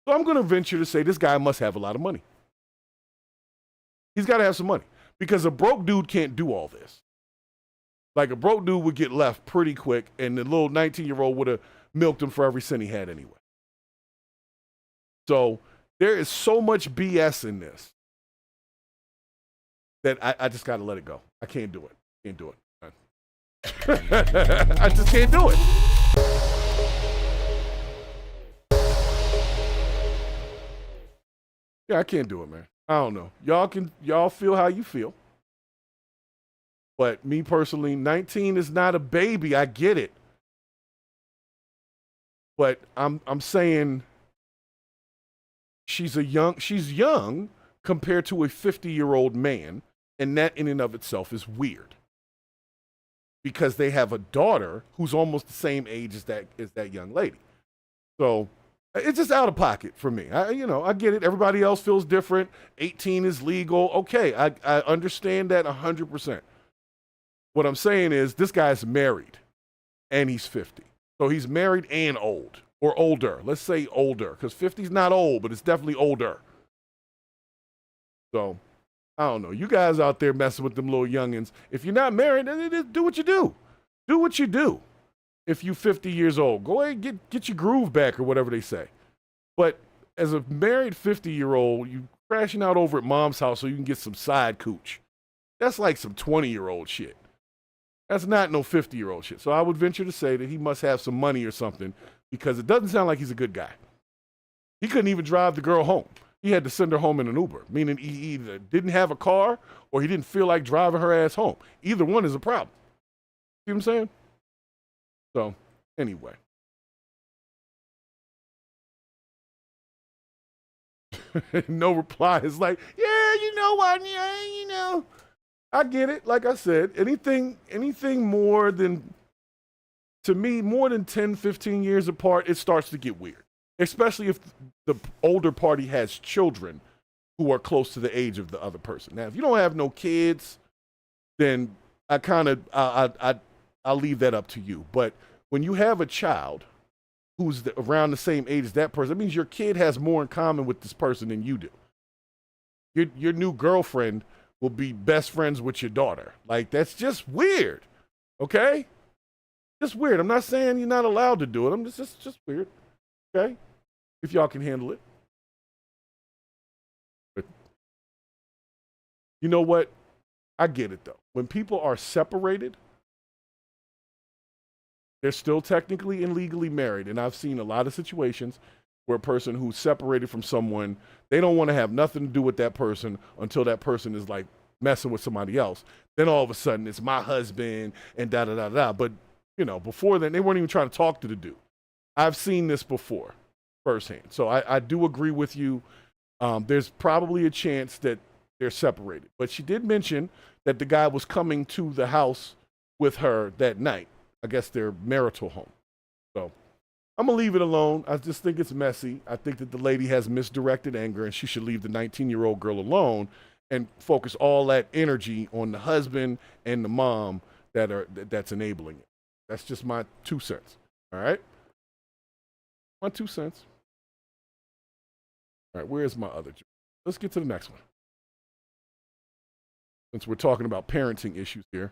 So I'm going to venture to say this guy must have a lot of money. He's got to have some money, because a broke dude can't do all this. Like, a broke dude would get left pretty quick, and the little 19-year-old would have milked him for every cent he had anyway. So there is so much BS in this that I just got to let it go. I can't do it. Can't do it. I just can't do it. Yeah, I can't do it, man. I don't know. Y'all feel how you feel. But me personally, 19 is not a baby. I get it. But I'm saying she's young compared to a 50-year-old man, and that in and of itself is weird. Because they have a daughter who's almost the same age as that young lady. So it's just out of pocket for me. I get it. Everybody else feels different. 18 is legal. Okay, I understand that 100%. What I'm saying is this guy's married and he's 50. So he's married and old, or older. Let's say older, because 50 is not old, but it's definitely older. So I don't know. You guys out there messing with them little youngins. If you're not married, then do what you do. Do what you do. If you're 50 years old, go ahead and get your groove back, or whatever they say. But as a married 50-year-old, you crashing out over at mom's house so you can get some side cooch. That's like some 20-year-old shit. That's not no 50-year-old shit. So I would venture to say that he must have some money or something, because it doesn't sound like he's a good guy. He couldn't even drive the girl home. He had to send her home in an Uber, meaning he either didn't have a car or he didn't feel like driving her ass home. Either one is a problem. See what I'm saying? So, anyway. No reply. It's like, yeah, you know what? Yeah, you know. I get it. Like I said, anything more than, to me, more than 10, 15 years apart, it starts to get weird. Especially if the older party has children who are close to the age of the other person. Now, if you don't have no kids, then I'll leave that up to you. But when you have a child who's around the same age as that person, that means your kid has more in common with this person than you do. Your new girlfriend will be best friends with your daughter. Like, that's just weird, okay? Just weird. I'm not saying you're not allowed to do it. I'm just weird, okay? If y'all can handle it. But you know what? I get it, though. When people are separated, they're still technically and legally married. And I've seen a lot of situations where a person who's separated from someone, they don't want to have nothing to do with that person until that person is like messing with somebody else. Then all of a sudden it's my husband and da-da-da-da. But, you know, before then, they weren't even trying to talk to the dude. I've seen this before firsthand. So I do agree with you. There's probably a chance that they're separated. But she did mention that the guy was coming to the house with her that night. I guess their marital home. So I'm going to leave it alone. I just think it's messy. I think that the lady has misdirected anger and she should leave the 19-year-old girl alone and focus all that energy on the husband and the mom that's enabling it. That's just my 2 cents. All right? My 2 cents. All right, where's my other joke? Let's get to the next one. Since we're talking about parenting issues here.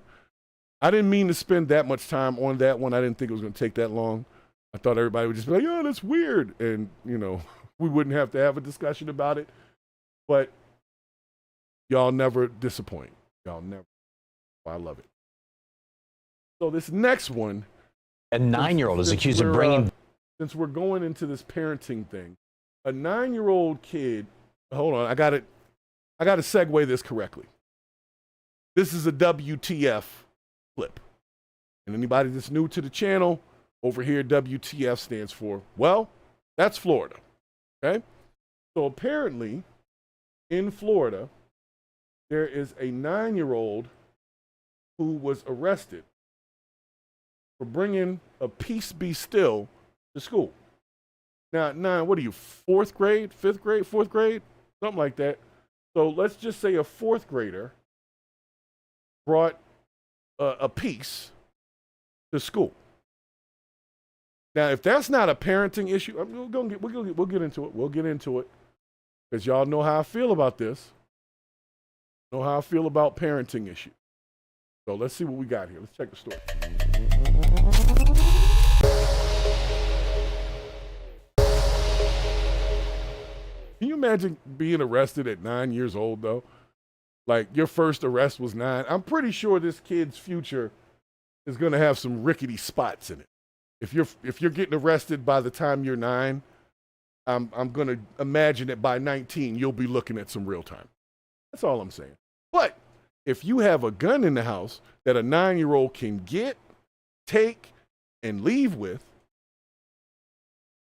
I didn't mean to spend that much time on that one. I didn't think it was going to take that long. I thought everybody would just be like, oh, that's weird. And, you know, we wouldn't have to have a discussion about it. But y'all never disappoint. Y'all never. I love it. So this next one. A 9-year-old is accused of bringing. Since we're going into this parenting thing, a 9-year-old kid. Hold on. I got to segue this correctly. This is a WTF clip. And anybody that's new to the channel, over here, WTF stands for, well, that's Florida, okay? So apparently, in Florida, there is a 9-year-old who was arrested for bringing a peace be still to school. Now, what are you, 4th grade, 5th grade, 4th grade? Something like that. So let's just say a 4th grader brought a piece to school. Now, if that's not a parenting issue, we'll get into it. We'll get into it because y'all know how I feel about this. Know how I feel about parenting issues. So let's see what we got here. Let's check the story. Can you imagine being arrested at 9 years old, though? Like, your first arrest was 9. I'm pretty sure this kid's future is going to have some rickety spots in it. If you're getting arrested by the time you're 9, I'm going to imagine that by 19, you'll be looking at some real time. That's all I'm saying. But if you have a gun in the house that a 9-year-old can get, take, and leave with,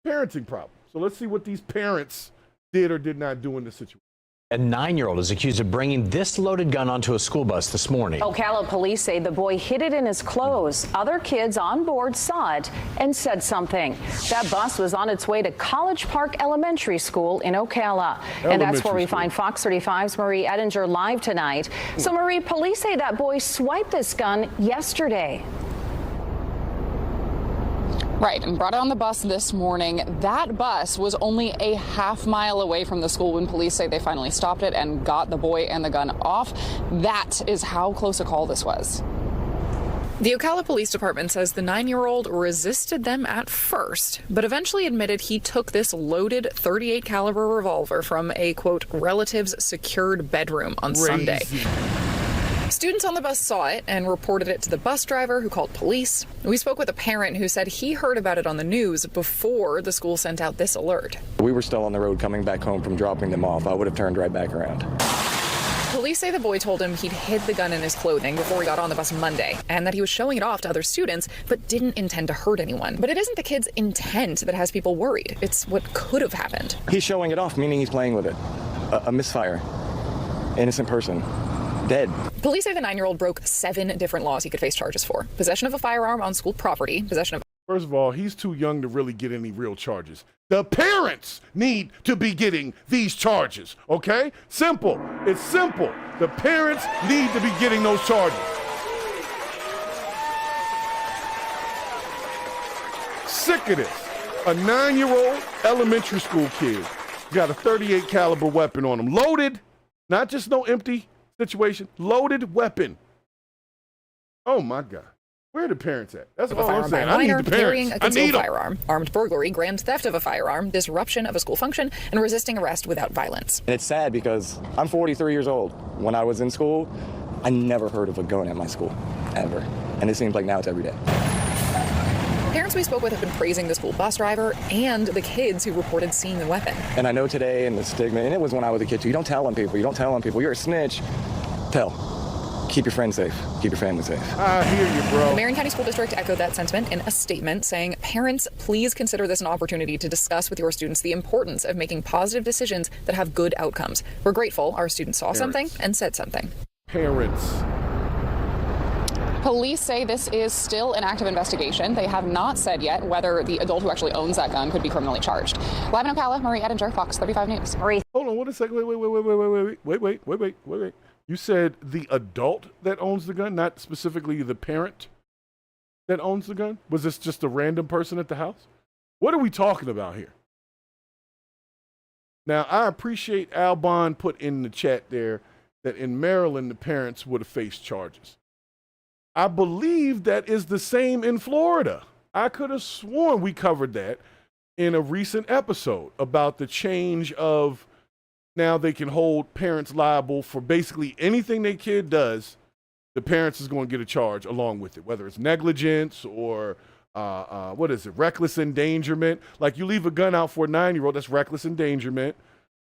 parenting problem. So let's see what these parents did or did not do in this situation. A 9-year-old is accused of bringing this loaded gun onto a school bus this morning. Ocala police say the boy hid it in his clothes. Other kids on board saw it and said something. That bus was on its way to College Park Elementary School in Ocala. And that's where we find Fox 35's Marie Ettinger live tonight. So, Marie, police say that boy swiped this gun yesterday. Right, and brought it on the bus this morning. That bus was only a half-mile away from the school when police say they finally stopped it and got the boy and the gun off. That is how close a call this was. The Ocala Police Department says the 9-year-old resisted them at first, but eventually admitted he took this loaded .38 caliber revolver from a, quote, relative's secured bedroom on Sunday. Students on the bus saw it and reported it to the bus driver, who called police. We spoke with a parent who said he heard about it on the news before the school sent out this alert. We were still on the road coming back home from dropping them off. I would have turned right back around. Police say the boy told him he'd hid the gun in his clothing before he got on the bus Monday, and that he was showing it off to other students, but didn't intend to hurt anyone. But it isn't the kid's intent that has people worried. It's what could have happened. He's showing it off, meaning he's playing with it. A misfire. Innocent person. Dead. Police say the 9-year-old broke 7 different laws he could face charges for. Possession of a firearm on school property, possession of... First of all, he's too young to really get any real charges. The parents need to be getting these charges, okay? Simple. It's simple. The parents need to be getting those charges. sick of this. A 9-year-old elementary school kid got a 38 caliber weapon on him. Loaded, not just no empty situation, loaded weapon. Oh my God. Where are the parents at? That's all I'm saying. I need the carrying parents. a I need concealed them. firearm, armed burglary, grand theft of a firearm, disruption of a school function, and resisting arrest without violence. And it's sad because I'm 43 years old. When I was in school, I never heard of a gun at my school, ever. And it seems like now it's every day. Parents we spoke with have been praising the school bus driver and the kids who reported seeing the weapon. And I know today and the stigma, and it was when I was a kid too, you don't tell on people, you're a snitch. Tell. Keep your friends safe. Keep your family safe. I hear you, bro. The Marion County School District echoed that sentiment in a statement saying, parents, please consider this an opportunity to discuss with your students the importance of making positive decisions that have good outcomes. We're grateful our students saw something and said something. Parents. Police say this is still an active investigation. They have not said yet whether the adult who actually owns that gun could be criminally charged. Live in Ocala, Marie Edinger, Fox 35 News. Hold on, wait a second. Wait. You said the adult that owns the gun, not specifically the parent that owns the gun? Was this just a random person at the house? What are we talking about here? Now, I appreciate Albon put in the chat there that in Maryland, the parents would have faced charges. I believe that is the same in Florida. I could have sworn we covered that in a recent episode about the change of now they can hold parents liable for basically anything their kid does. The parents is going to get a charge along with it, whether it's negligence or reckless endangerment. Like you leave a gun out for a 9-year-old, that's reckless endangerment.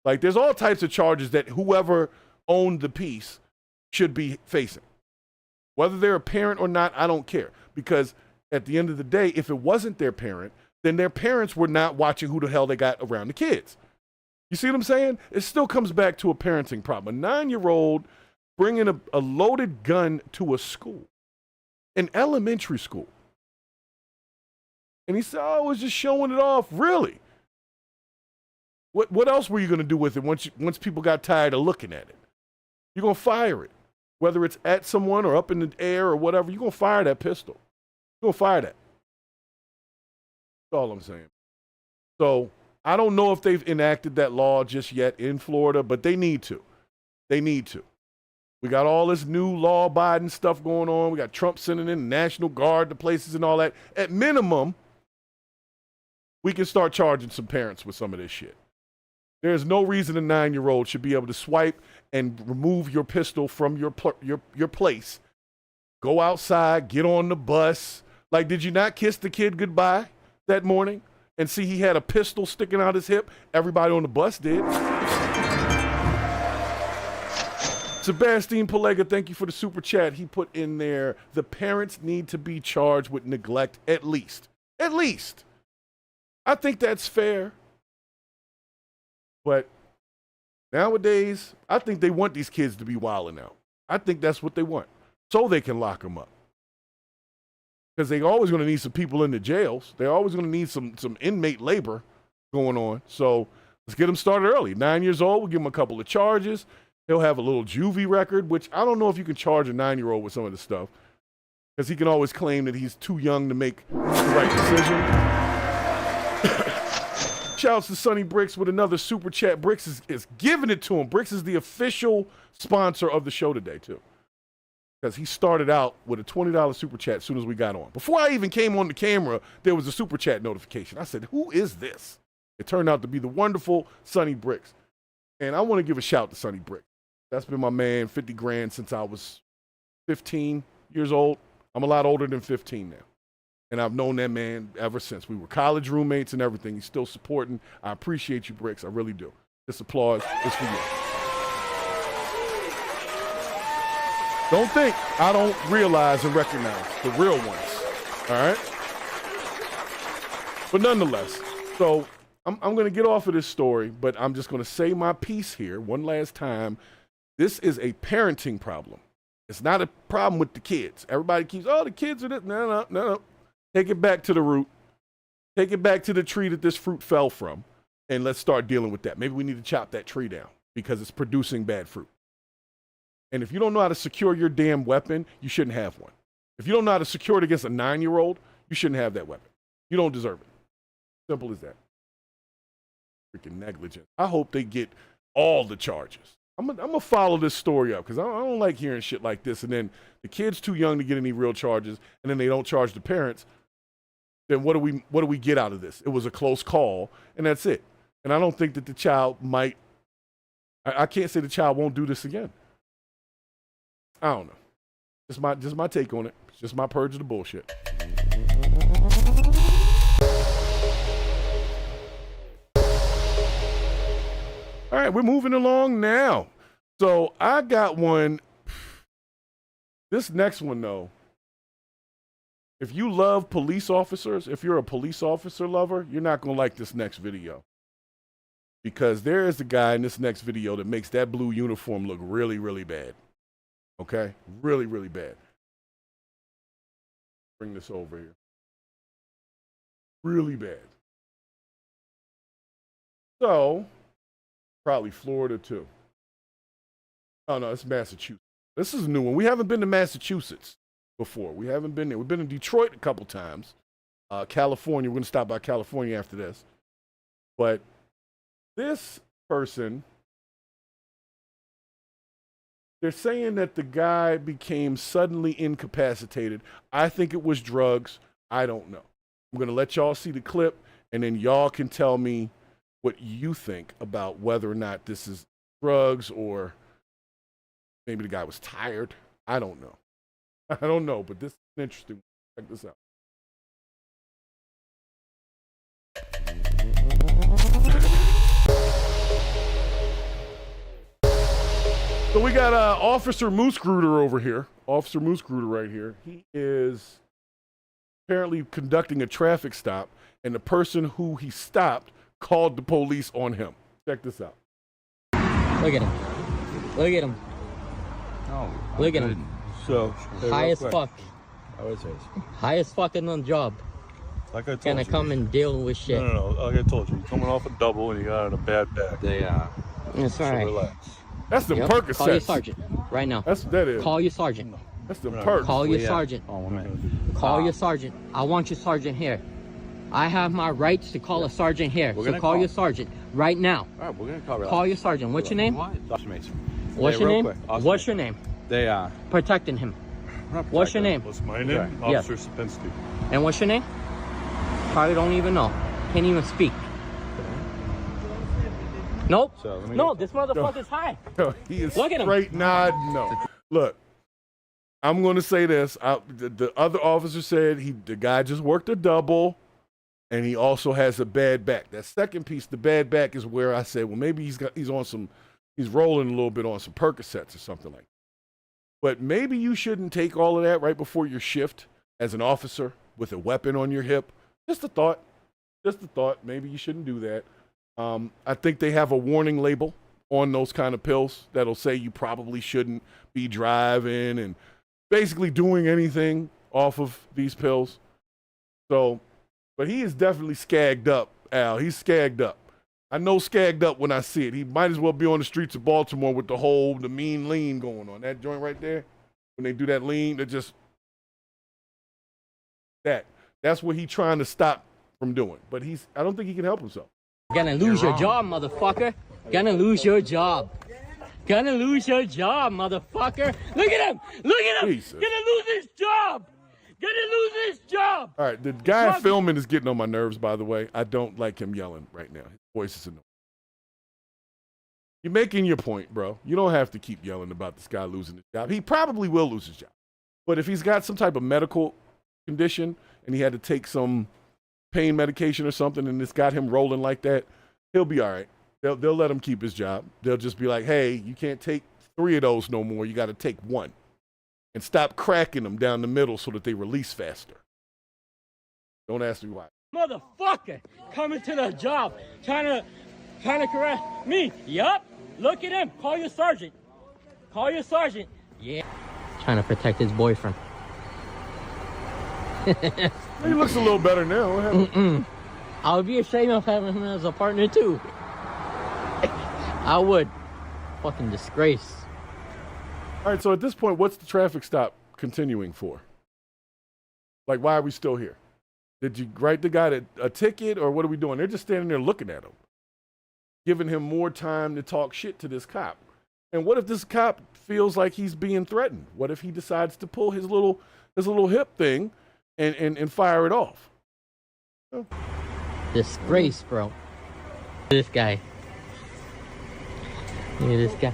Like there's all types of charges that whoever owned the piece should be facing. Whether they're a parent or not, I don't care. Because at the end of the day, if it wasn't their parent, then their parents were not watching who the hell they got around the kids. You see what I'm saying? It still comes back to a parenting problem. A 9-year-old bringing a loaded gun to a school, an elementary school. And he said, oh, I was just showing it off. Really? What else were you going to do with it once people got tired of looking at it? You're going to fire it. Whether it's at someone or up in the air or whatever, you're going to fire that pistol. You're going to fire that. That's all I'm saying. So I don't know if they've enacted that law just yet in Florida, but they need to. They need to. We got all this new law-abiding stuff going on. We got Trump sending in the National Guard to places and all that. At minimum, we can start charging some parents with some of this shit. There's no reason a 9-year-old should be able to swipe and remove your pistol from your place. Go outside, get on the bus. Like, did you not kiss the kid goodbye that morning and see he had a pistol sticking out his hip? Everybody on the bus did. Sebastian Palega, thank you for the super chat. He put in there, the parents need to be charged with neglect at least. At least. I think that's fair. But nowadays, I think they want these kids to be wilding out. I think that's what they want, so they can lock them up. Because they're always going to need some people in the jails. They're always going to need some inmate labor going on. So let's get them started early. 9 years old, we'll give him a couple of charges. He'll have a little juvie record, which I don't know if you can charge a 9-year-old with some of this stuff. Because he can always claim that he's too young to make the right decision. Shouts to Sonny Bricks with another super chat. Bricks is giving it to him. Bricks is the official sponsor of the show today, too. Because he started out with a $20 super chat as soon as we got on. Before I even came on the camera, there was a super chat notification. I said, who is this? It turned out to be the wonderful Sonny Bricks. And I want to give a shout to Sonny Bricks. That's been my man, 50 grand since I was 15 years old. I'm a lot older than 15 now. And I've known that man ever since. We were college roommates and everything. He's still supporting. I appreciate you, Bricks. I really do. This applause is for you. Don't think I don't realize and recognize the real ones. All right? But nonetheless, so I'm going to get off of this story, but I'm just going to say my piece here one last time. This is a parenting problem. It's not a problem with the kids. Everybody keeps, the kids are this. No. Take it back to the root. Take it back to the tree that this fruit fell from, and let's start dealing with that. Maybe we need to chop that tree down because it's producing bad fruit. And if you don't know how to secure your damn weapon, you shouldn't have one. If you don't know how to secure it against a 9-year-old, you shouldn't have that weapon. You don't deserve it. Simple as that. Freaking negligent. I hope they get all the charges. I'm gonna follow this story up because I don't like hearing shit like this. And then the kid's too young to get any real charges, and then they don't charge the parents. Then what do we get out of this? It was a close call, and that's it. And I don't think that the child might. I can't say the child won't do this again. I don't know. Just my take on it. It's just my purge of the bullshit. All right, we're moving along now. So I got one. This next one, though, if you love police officers, if you're a police officer lover, you're not going to like this next video. Because there is a guy in this next video that makes that blue uniform look really, really bad. Okay? Really, really bad. Bring this over here. Really bad. So, probably Florida too. Oh no, it's Massachusetts. This is a new one. We haven't been to Massachusetts before. We haven't been there. We've been in Detroit a couple times. California, we're going to stop by California after this. But this person, they're saying that the guy became suddenly incapacitated. I think it was drugs. I don't know. I'm going to let y'all see the clip, and then y'all can tell me what you think about whether or not this is drugs or maybe the guy was tired. I don't know. I don't know, but this is interesting. Check this out. So we got Officer Moosegruder over here. Officer Moosegruder right here. He is apparently conducting a traffic stop, and the person who he stopped called the police on him. Check this out. Look at him. Look at him. Oh, look at him. So, high as fuck. How is it? High as fuck and on the job. Like I told Gonna you. come and deal with shit. No. Like I told you, you're coming off a double and you got in a bad back. That's all right. Relax. That's the Percocets. Call your sergeant right now. That's what that is. Call your sergeant. That's the perk. Call your sergeant. Oh, man. Call your sergeant. I want your sergeant here. I have my rights to call a sergeant here. So call your sergeant right now. All right, we're gonna call. Call your sergeant. What's your name? Officer Mason. What's your name? What's your name? They are protecting him. What's your name? What's my name? Okay. Officer Sapinski. And what's your name? Probably don't even know. Can't even speak. Nope. No, this motherfucker's high. Yo, he is Look at him. straight nod. No. Look, I'm going to say this. The other officer said the guy just worked a double, and he also has a bad back. That second piece, the bad back, is where I said, well, maybe he's rolling a little bit on some Percocets or something like that. But maybe you shouldn't take all of that right before your shift as an officer with a weapon on your hip. Just a thought. Just a thought. Maybe you shouldn't do that. I think they have a warning label on those kind of pills that'll say you probably shouldn't be driving and basically doing anything off of these pills. So, but he is definitely skagged up, Al. He's skagged up. I know skagged up when I see it. He might as well be on the streets of Baltimore with the mean lean going on. That joint right there, when they do that lean, that's what he's trying to stop from doing. But I don't think he can help himself. Gonna lose your job, motherfucker. Gonna lose your job. Gonna lose your job, motherfucker. Look at him. Look at him. Jesus. Gonna lose his job. Gonna lose his job. All right, the guy filming is getting on my nerves, by the way. I don't like him yelling right now. His voice is annoying. You're making your point, bro. You don't have to keep yelling about this guy losing his job. He probably will lose his job. But if he's got some type of medical condition and he had to take some pain medication or something and it's got him rolling like that, he'll be all right. They'll let him keep his job. They'll just be like, hey, you can't take 3 of those no more. You got to take 1. And stop cracking them down the middle so that they release faster. Don't ask me why. Motherfucker coming to the job, trying to correct me. Yup. Look at him. Call your sergeant. Call your sergeant. Yeah. Trying to protect his boyfriend. He looks a little better now. I would be ashamed of having him as a partner too. I would. Fucking disgrace. All right, so at this point, what's the traffic stop continuing for? Like, why are we still here? Did you write the guy a ticket, or what are we doing? They're just standing there looking at him, giving him more time to talk shit to this cop. And what if this cop feels like he's being threatened? What if he decides to pull his little hip thing and fire it off? Disgrace, bro. This guy. Look at this guy.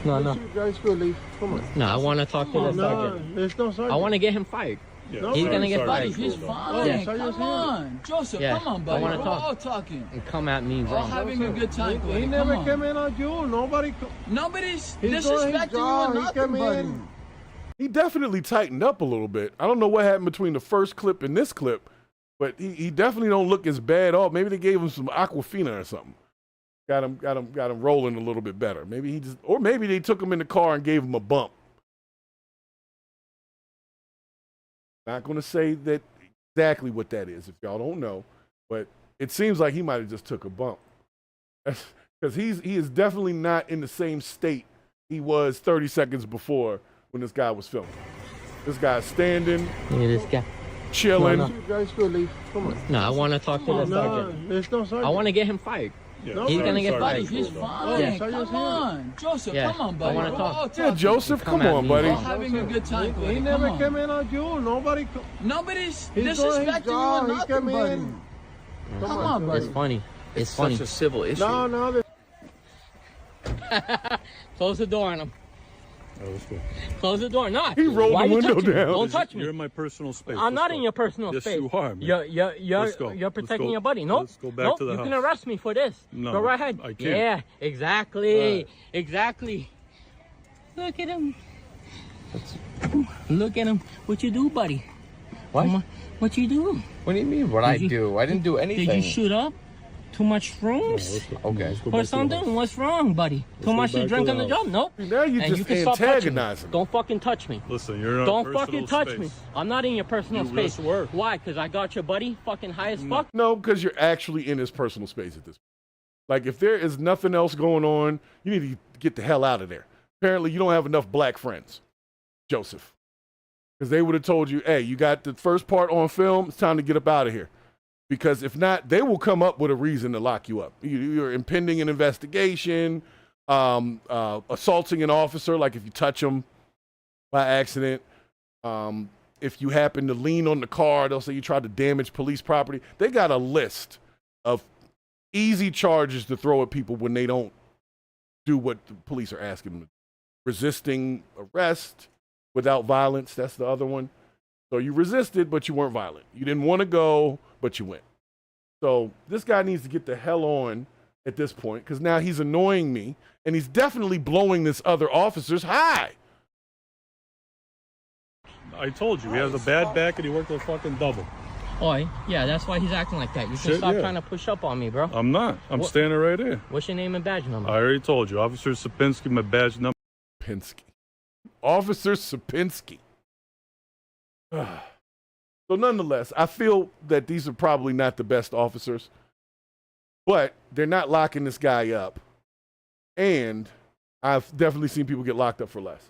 No. You guys will leave. Come on. No, I want to talk to the sergeant. There's no sergeant. I want to get him fired. Yeah. He's going to get Buddy, fired. he's fine. Yeah. Come on. Joseph, Yeah, come on, I buddy. wanna We're talk. all talking. And come at me We're all wrong. having a good time, buddy. He never came in on you. Nobody's disrespecting you or nothing, buddy. He definitely tightened up a little bit. I don't know what happened between the first clip and this clip, but he definitely don't look as bad off. Maybe they gave him some Aquafina or something. Got him rolling a little bit better. Maybe they took him in the car and gave him a bump. Not going to say that exactly what that is if y'all don't know, but it seems like he might have just took a bump. Because he is definitely not in the same state he was 30 seconds before when this guy was filming. This guy's standing. Look at this guy. Chilling. You guys will leave. Come on. No, I want to talk to the sergeant. There's no sergeant. I want to get him fired. Yeah. He's going to get Buddy, fired. he's fine. Yeah. Come on. Joseph, Yeah. come on, buddy. I wanna We're talk. all Yeah, talking. Joseph, come at on, me buddy. We're all having a good time, buddy. He Come never on. came in on you. Nobody's He's disrespecting you or he nothing, came buddy. in. Come on, buddy. It's funny. It's funny. Such a civil issue. No. Close the door on him. Oh, let's go. Close the door. No. He rolled Why the you window touching me? down. Don't touch me. You're in my personal space. I'm Let's not go. in your personal Yes, space. you are, man. You're Let's go. protecting Let's go. your buddy. Nope. Let's go back nope. to the You house. can arrest me for this. No, Go right ahead. I can't. Yeah, exactly. Right. Exactly. Look at him. Look at him. What you do, buddy? What? What you do? What do you mean? What I do? I didn't do anything. Did you shoot up? Too much shrooms? Okay. Or something? What's wrong, buddy? Too much to drink on the job? Nope. Now you And just you can stop touching me. antagonizing him. Don't fucking touch me. Listen, you're in Don't a fucking personal touch me. space. I'm not in your personal You space. just were. Why? Because I got your buddy fucking high as fuck? No, because you're actually in his personal space at this point. Like, if there is nothing else going on, you need to get the hell out of there. Apparently, you don't have enough black friends, Joseph. Because they would have told you, hey, you got the first part on film, it's time to get up out of here. Because if not, they will come up with a reason to lock you up. You're impending an investigation, assaulting an officer, like if you touch them by accident. If you happen to lean on the car, they'll say you tried to damage police property. They got a list of easy charges to throw at people when they don't do what the police are asking them to do. Resisting arrest without violence, that's the other one. So you resisted, but you weren't violent. You didn't want to go, but you went. So this guy needs to get the hell on at this point, because now he's annoying me, and he's definitely blowing this other officer's high. I told you, he has a bad back and he worked a fucking double. Oh, yeah, that's why he's acting like that. You can Shit, stop yeah. trying to push up on me, bro. I'm not. I'm standing right here. What's your name and badge number? I already told you. Officer Sapinski, my badge number. Sapinski. Officer Sapinski. So nonetheless, I feel that these are probably not the best officers, but they're not locking this guy up. And I've definitely seen people get locked up for less.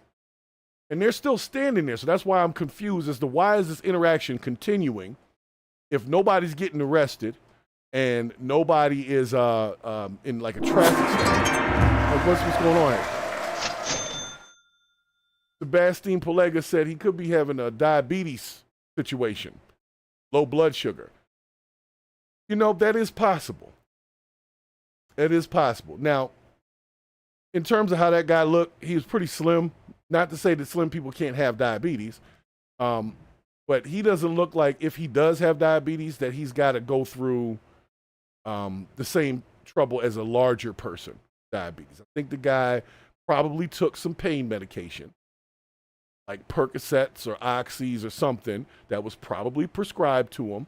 And they're still standing there. So that's why I'm confused as to why is this interaction continuing if nobody's getting arrested and nobody is in like a traffic stop. Like what's going on here? Sebastian Polega said he could be having a diabetes situation, low blood sugar. You know, that is possible. That is possible. Now, in terms of how that guy looked, he was pretty slim. Not to say that slim people can't have diabetes, but he doesn't look like, if he does have diabetes, that he's got to go through the same trouble as a larger person, diabetes. I think the guy probably took some pain medication, like Percocets or Oxys or something that was probably prescribed to him.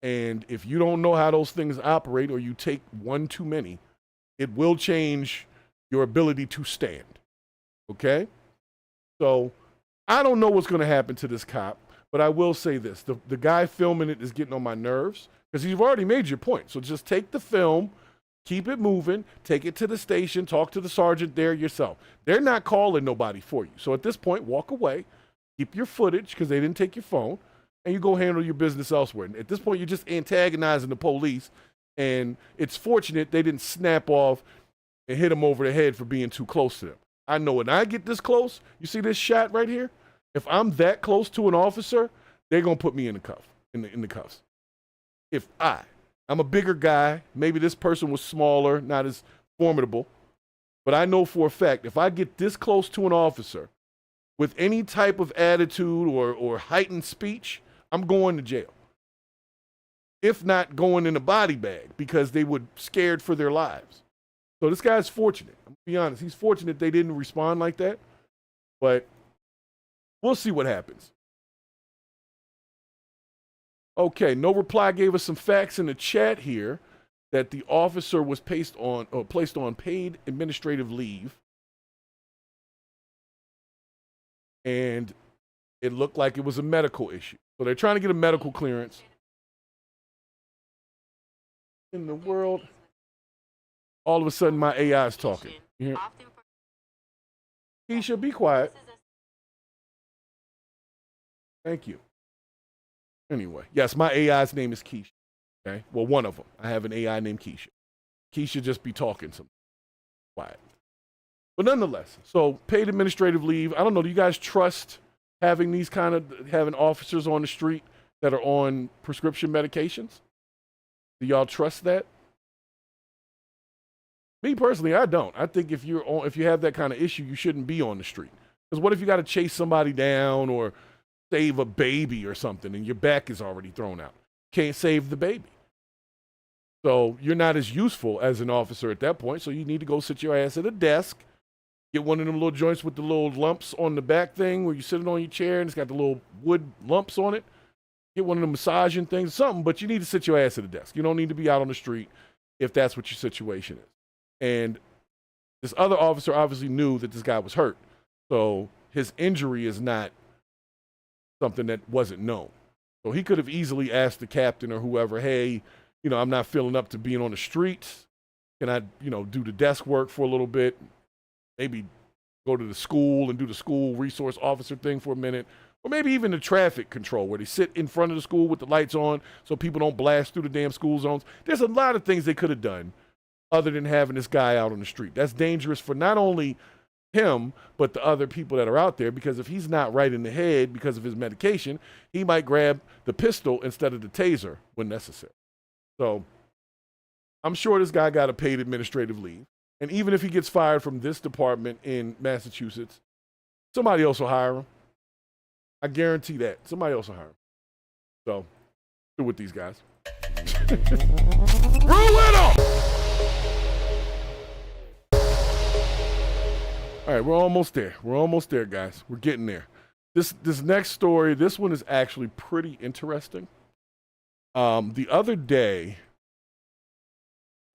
And if you don't know how those things operate, or you take one too many, it will change your ability to stand. Okay? So I don't know what's going to happen to this cop, but I will say this. The guy filming it is getting on my nerves because you've already made your point. So just take the film, keep it moving, take it to the station, talk to the sergeant there yourself. They're not calling nobody for you. So at this point, walk away, keep your footage because they didn't take your phone, and you go handle your business elsewhere. And at this point, you're just antagonizing the police, and it's fortunate they didn't snap off and hit him over the head for being too close to them. I know when I get this close, you see this shot right here? If I'm that close to an officer, they're going to put me in the cuffs. If I'm a bigger guy, maybe this person was smaller, not as formidable, but I know for a fact, if I get this close to an officer with any type of attitude or heightened speech, I'm going to jail. If not going in a body bag, because they were scared for their lives. So this guy's fortunate. I'm gonna be honest. He's fortunate they didn't respond like that. But we'll see what happens. Okay, No Reply gave us some facts in the chat here that the officer was placed on paid administrative leave. And it looked like it was a medical issue. So they're trying to get a medical clearance. In the world, all of a sudden my AI is talking. Keisha, be quiet. Thank you. Anyway, yes, my AI's name is Keisha. Okay, well, one of them. I have an AI named Keisha. Keisha just be talking some quiet. But nonetheless, so paid administrative leave. I don't know. Do you guys trust having having officers on the street that are on prescription medications? Do y'all trust that? Me personally, I don't. I think if you have that kind of issue, you shouldn't be on the street. Because what if you got to chase somebody down or save a baby or something and your back is already thrown out? Can't save the baby. So you're not as useful as an officer at that point. So you need to go sit your ass at a desk, get one of them little joints with the little lumps on the back thing where you're sitting on your chair and it's got the little wood lumps on it. Get one of the massaging things, something, but you need to sit your ass at a desk. You don't need to be out on the street if that's what your situation is. And this other officer obviously knew that this guy was hurt. So his injury is not something that wasn't known. So he could have easily asked the captain or whoever, hey, I'm not feeling up to being on the streets. Can I, do the desk work for a little bit? Maybe go to the school and do the school resource officer thing for a minute. Or maybe even the traffic control where they sit in front of the school with the lights on so people don't blast through the damn school zones. There's a lot of things they could have done other than having this guy out on the street. That's dangerous for not only him, but the other people that are out there, because if he's not right in the head because of his medication, he might grab the pistol instead of the taser when necessary. So I'm sure this guy got a paid administrative leave. And even if he gets fired from this department in Massachusetts, somebody else will hire him. I guarantee that. Somebody else will hire him. So, do with these guys. Roll it up! All right, we're almost there. We're almost there, guys. We're getting there. This next story, this one is actually pretty interesting. The other day,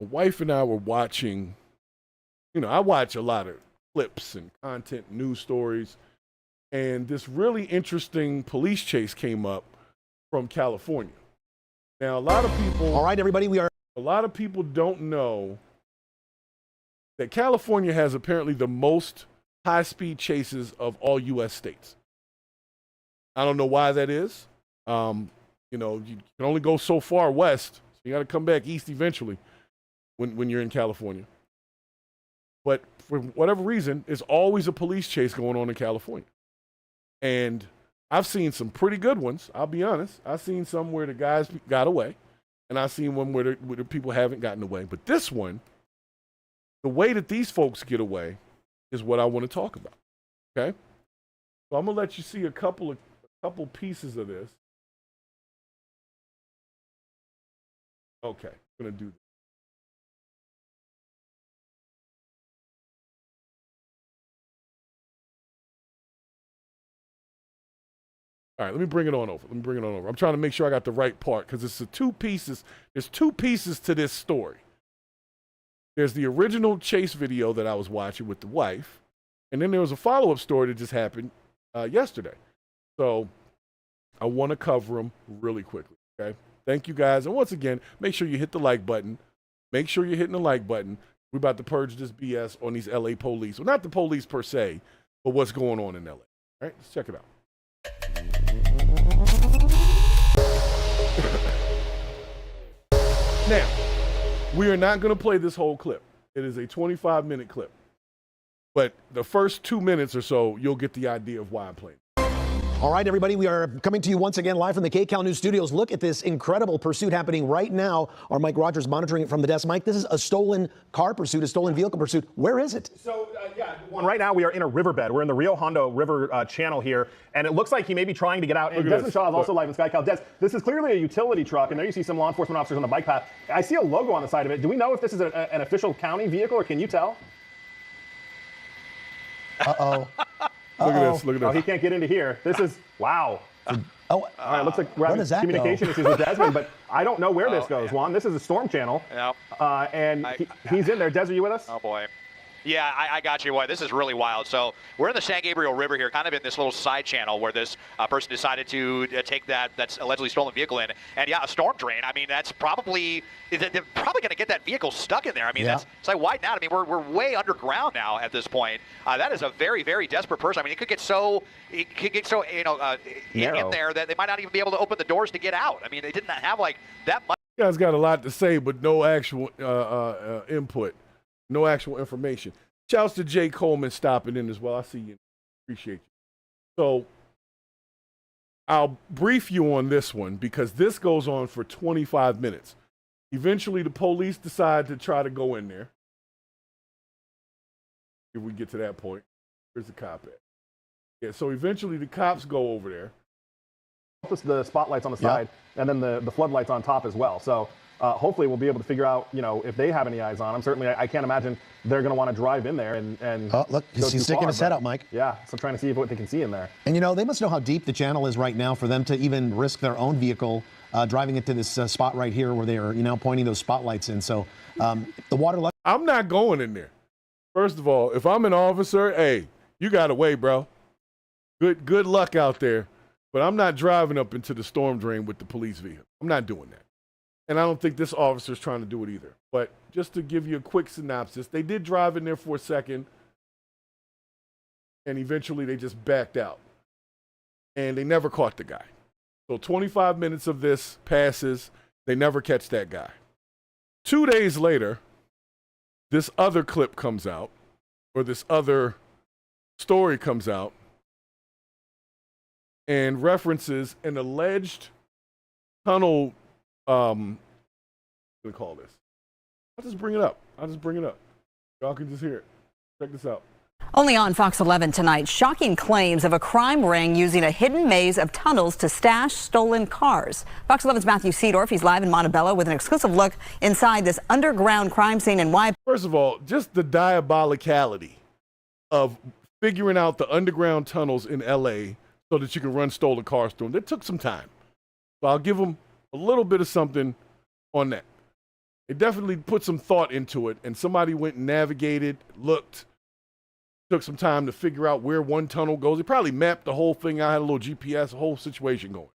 my wife and I were watching, I watch a lot of clips and content, news stories. And this really interesting police chase came up from California. Now, a lot of people... All right, everybody, a lot of people don't know that California has apparently the most high-speed chases of all U.S. states. I don't know why that is. You can only go so far west. So you got to come back east eventually when you're in California. But for whatever reason, there's always a police chase going on in California. And I've seen some pretty good ones, I'll be honest. I've seen some where the guys got away, and I've seen one where the people haven't gotten away. But this one, the way that these folks get away is what I want to talk about, okay? So I'm going to let you see a couple pieces of this. Okay, I'm going to do this. All right, let me bring it on over. I'm trying to make sure I got the right part because it's two pieces. There's two pieces to this story. There's the original chase video that I was watching with the wife, and then there was a follow-up story that just happened yesterday. So I want to cover them really quickly, okay? Thank you, guys. And once again, make sure you hit the like button. Make sure you're hitting the like button. We're about to purge this BS on these LA police. Well, not the police per se, but what's going on in LA. All right, let's check it out. Now, we are not going to play this whole clip. It is a 25-minute clip. But the first 2 minutes or so, you'll get the idea of why I'm playing. All right, everybody, we are coming to you once again live from the KCAL News Studios. Look at this incredible pursuit happening right now. Our Mike Rogers monitoring it from the desk. Mike, this is a stolen car pursuit, a stolen vehicle pursuit. Where is it? So, right now we are in a riverbed. We're in the Rio Hondo River channel here, and it looks like he may be trying to get out. And Desmond Shaw is also live in SkyCal. Des, this is clearly a utility truck, and there you see some law enforcement officers on the bike path. I see a logo on the side of it. Do we know if this is an official county vehicle, or can you tell? Uh-oh. Look at this. Look at this. Oh, he can't get into here. This is, wow. All right, looks like we're having communication issues with Desmond, but I don't know where this goes, Juan. This is a storm channel. Yep. And he's in there. Des, are you with us? Oh, boy. Yeah, I got you. Boy, this is really wild. So we're in the San Gabriel River here, kind of in this little side channel where this person decided to take that's allegedly stolen vehicle in. And yeah, a storm drain. I mean, they're probably going to get that vehicle stuck in there. I mean, it's like widen out. I mean, we're way underground now at this point. That is a very, very desperate person. I mean, it could get so in there that they might not even be able to open the doors to get out. I mean, they didn't have like that much. You guys got a lot to say, but no actual input. No actual information. Shouts to Jay Coleman stopping in as well. I see you. Appreciate you. So I'll brief you on this one because this goes on for 25 minutes. Eventually, the police decide to try to go in there. If we get to that point, where's the cop at? Yeah, so eventually the cops go over there. The spotlights on the side, and then the floodlights on top as well. So hopefully we'll be able to figure out, if they have any eyes on them. Certainly, I can't imagine they're going to want to drive in there and oh, look, he's sticking his head out, Mike. Yeah, so trying to see what they can see in there. And, they must know how deep the channel is right now for them to even risk their own vehicle driving into this spot right here where they are, pointing those spotlights in. So the water level. I'm not going in there. First of all, if I'm an officer, hey, you got away, bro. Good luck out there. But I'm not driving up into the storm drain with the police vehicle. I'm not doing that. And I don't think this officer's trying to do it either. But just to give you a quick synopsis, they did drive in there for a second, and eventually they just backed out. And they never caught the guy. So 25 minutes of this passes. They never catch that guy. 2 days later, this other clip comes out, or this other story comes out, and references an alleged tunnel. I'm gonna call this. I'll just bring it up. Y'all can just hear it. Check this out. Only on Fox 11 tonight, shocking claims of a crime ring using a hidden maze of tunnels to stash stolen cars. Fox 11's Matthew Seedorf, he's live in Montebello with an exclusive look inside this underground crime scene and why. First of all, just the diabolicality of figuring out the underground tunnels in LA so that you can run stolen cars through them. It took some time. So I'll give them a little bit of something on that. It definitely put some thought into it, and somebody went and navigated, looked, took some time to figure out where one tunnel goes. They probably mapped the whole thing out, had a little GPS, the whole situation going.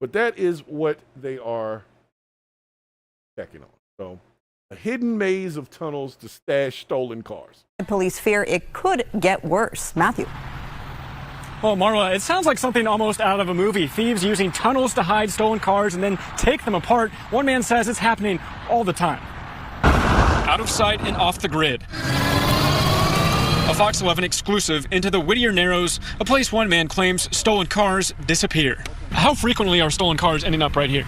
But that is what they are checking on. So a hidden maze of tunnels to stash stolen cars. Police fear it could get worse. Matthew. Well, Marla, it sounds like something almost out of a movie. Thieves using tunnels to hide stolen cars and then take them apart. One man says it's happening all the time. Out of sight and off the grid. A Fox 11 exclusive into the Whittier Narrows, a place one man claims stolen cars disappear. How frequently are stolen cars ending up right here?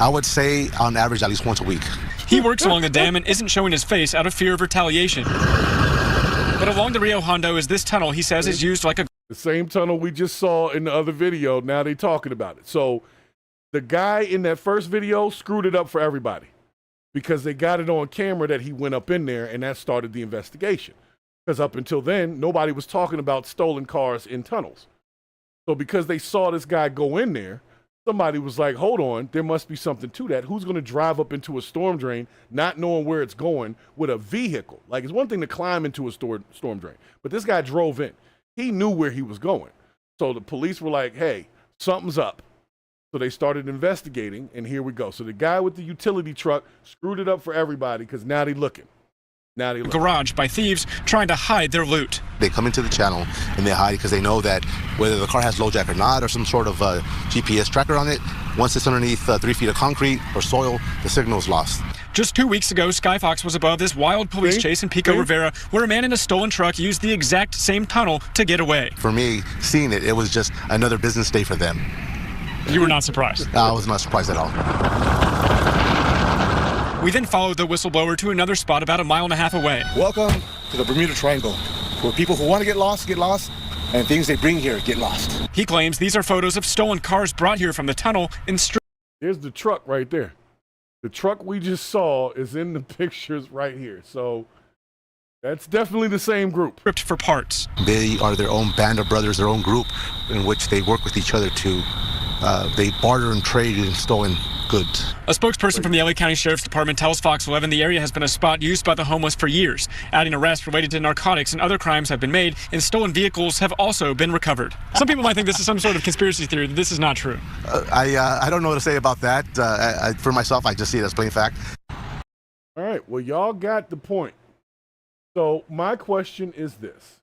I would say on average at least once a week. He works along the dam and isn't showing his face out of fear of retaliation. But along the Rio Hondo is this tunnel he says is used like a... The same tunnel we just saw in the other video, now they talking about it. So the guy in that first video screwed it up for everybody because they got it on camera that he went up in there, and that started the investigation. Because up until then, nobody was talking about stolen cars in tunnels. So because they saw this guy go in there, somebody was like, hold on, there must be something to that. Who's going to drive up into a storm drain not knowing where it's going with a vehicle? Like, it's one thing to climb into a storm drain, but this guy drove in. He knew where he was going. So the police were like, hey, something's up. So they started investigating, and here we go. So the guy with the utility truck screwed it up for everybody because now they're looking. Now they look. Garage by thieves trying to hide their loot. They come into the channel and they hide because they know that whether the car has low jack or not, or some sort of GPS tracker on it, once it's underneath 3 feet of concrete or soil, the signal is lost. Just 2 weeks ago, Skyfox was above this wild police chase in Pico Rivera, where a man in a stolen truck used the exact same tunnel to get away. For me, seeing it, it was just another business day for them. You were not surprised? I was not surprised at all. We then followed the whistleblower to another spot about 1.5 miles away. Welcome to the Bermuda Triangle, where people who want to get lost, and things they bring here get lost. He claims these are photos of stolen cars brought here from the tunnel in There's the truck right there. The truck we just saw is in the pictures right here. So that's definitely the same group. Ripped for parts. They are their own band of brothers, their own group in which they work with each other to, they barter and trade in stolen goods. A spokesperson from the LA County Sheriff's Department tells Fox 11 the area has been a spot used by the homeless for years. Adding arrests related to narcotics and other crimes have been made, and stolen vehicles have also been recovered. Some people might think this is some sort of conspiracy theory. This is not true. I don't know what to say about that. For myself, I just see it as plain fact. All right, well, y'all got the point. So my question is this.